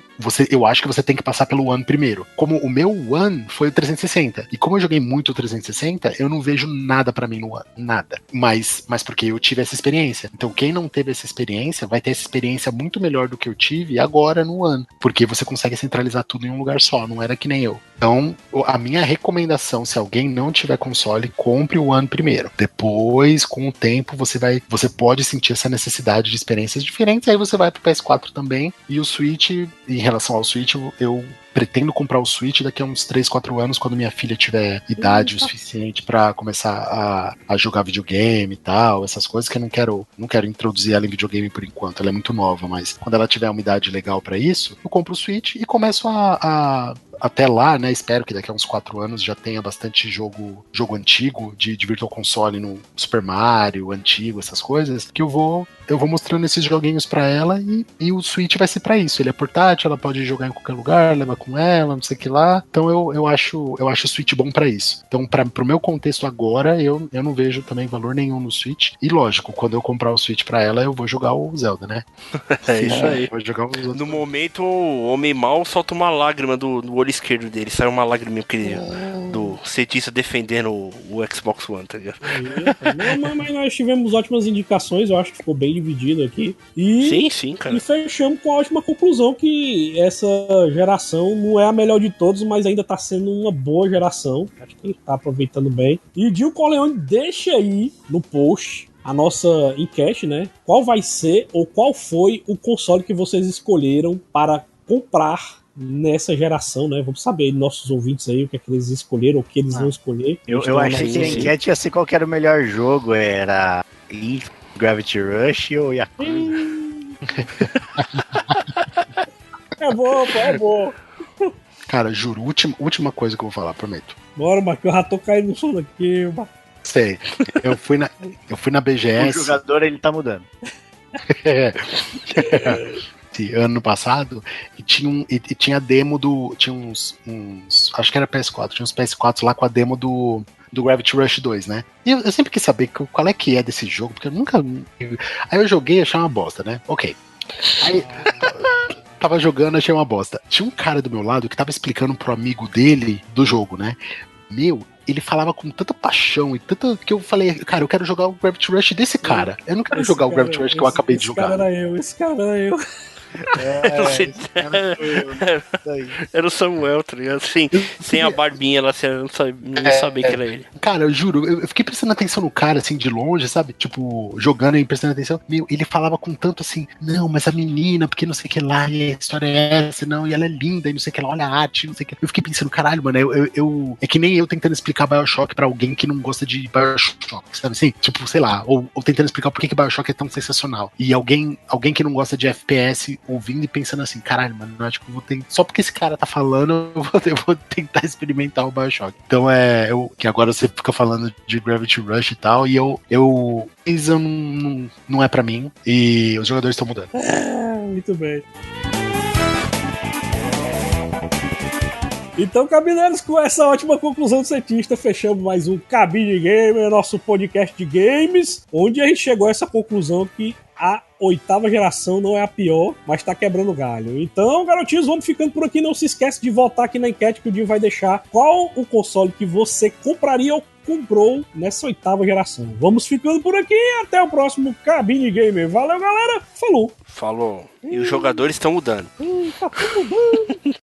eu acho que você tem que passar pelo One primeiro. Como o meu One foi o 360. E como eu joguei muito o 360, eu não vejo nada pra mim no One. Nada. Mas porque eu tive essa experiência. Então quem não teve essa experiência vai ter essa experiência muito melhor do que eu tive agora no One. Porque você consegue centralizar tudo em um lugar só. Não era que nem eu. Então, a minha recomendação, se alguém não tiver console, compre o One primeiro. Depois, com o tempo, você pode sentir essa necessidade de experiências diferentes. Aí você vai pro PS4 também. E o Switch, em relação ao Switch, eu pretendo comprar o Switch daqui a uns 3, 4 anos, quando minha filha tiver idade o suficiente pra começar a jogar videogame e tal, essas coisas que eu não quero introduzir ela em videogame por enquanto, ela é muito nova, mas quando ela tiver uma idade legal pra isso, eu compro o Switch e começo até lá, né, espero que daqui a uns 4 anos já tenha bastante jogo antigo de Virtual Console no Super Mario antigo, essas coisas, que eu vou mostrando esses joguinhos pra ela e o Switch vai ser pra isso. Ele é portátil, ela pode jogar em qualquer lugar, levar com ela, não sei o que lá. Então eu acho o Switch bom pra isso. Então, pro meu contexto agora, eu não vejo também valor nenhum no Switch. E lógico, quando eu comprar o Switch pra ela, eu vou jogar o Zelda, né? É isso aí. Vou jogar os outros. No momento, o Homem Mal solta uma lágrima do olho esquerdo dele. Sai uma lágrima do cientista defendendo o Xbox One, tá ligado? Não, mas nós tivemos ótimas indicações, eu acho que ficou bem dividido aqui. Sim, cara. E fechamos com a ótima conclusão que essa geração não é a melhor de todos, mas ainda tá sendo uma boa geração. Acho que tá aproveitando bem. E Gil Corleone deixa aí no post a nossa enquete, né? Qual vai ser ou qual foi o console que vocês escolheram para comprar nessa geração, né? Vamos saber, nossos ouvintes aí, o que é que eles escolheram, o que eles vão escolher. Eu achei que a enquete ia ser qual que era o melhor jogo, era Gravity Rush ou Yakuza? É bom, pô, é bom. Cara, juro, última coisa que eu vou falar, prometo. Bora, Marcos, eu já tô caindo no sono aqui, Sei. Eu fui na BGS. O jogador, ele tá mudando. Ano passado, e tinha a demo tinha uns acho que era PS4, tinha uns PS4 lá com a demo do Gravity Rush 2, né? E eu sempre quis saber qual é que é desse jogo, porque eu nunca. Aí eu joguei e achei uma bosta, né? Ok. Aí tava jogando, achei uma bosta. Tinha um cara do meu lado que tava explicando pro amigo dele do jogo, né? Ele falava com tanta paixão e tanta. Que eu falei, cara, eu quero jogar o Gravity Rush desse cara. Eu não quero jogar o Gravity Rush que eu acabei de jogar. Esse cara era eu. Era o Samuel, tá ligado? Assim, sem a barbinha lá, você não sabia que era ele. Cara, eu juro, eu fiquei prestando atenção no cara, assim, de longe, sabe? Tipo, jogando e prestando atenção. Ele falava com tanto assim, não, mas a menina, porque não sei o que lá, e a história é essa, não, e ela é linda, e não sei o que lá, olha a arte, não sei o que. Eu fiquei pensando, caralho, mano, é que nem eu tentando explicar BioShock pra alguém que não gosta de BioShock, sabe assim? Tipo, sei lá, ou tentando explicar por que BioShock é tão sensacional. E alguém que não gosta de FPS ouvindo e pensando assim, caralho, mano, eu acho que eu vou ter. Só porque esse cara tá falando, eu vou tentar experimentar o BioShock. Então que agora você fica falando de Gravity Rush e tal, e isso não é pra mim, e os jogadores estão mudando. Muito bem. Então, cabineiros, com essa ótima conclusão do cientista, fechamos mais um Cabine Gamer, nosso podcast de games, onde a gente chegou a essa conclusão que a 8ª geração não é a pior, mas tá quebrando galho. Então, garotinhos, vamos ficando por aqui. Não se esquece de votar aqui na enquete que o Dinho vai deixar qual o console que você compraria ou comprou nessa 8ª geração. Vamos ficando por aqui e até o próximo Cabine Gamer. Valeu, galera. Falou. E os jogadores estão mudando. Tá tudo mudando.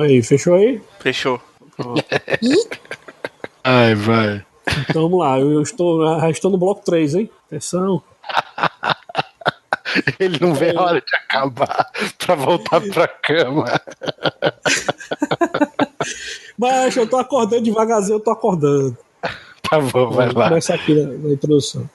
Aí, fechou aí? Fechou. Ai, vai. Então vamos lá, eu estou no bloco 3, hein? Atenção. Ele não vê a hora de acabar pra voltar pra cama. Mas eu tô acordando devagarzinho, eu tô acordando. Tá bom, vai lá. Começa aqui na introdução.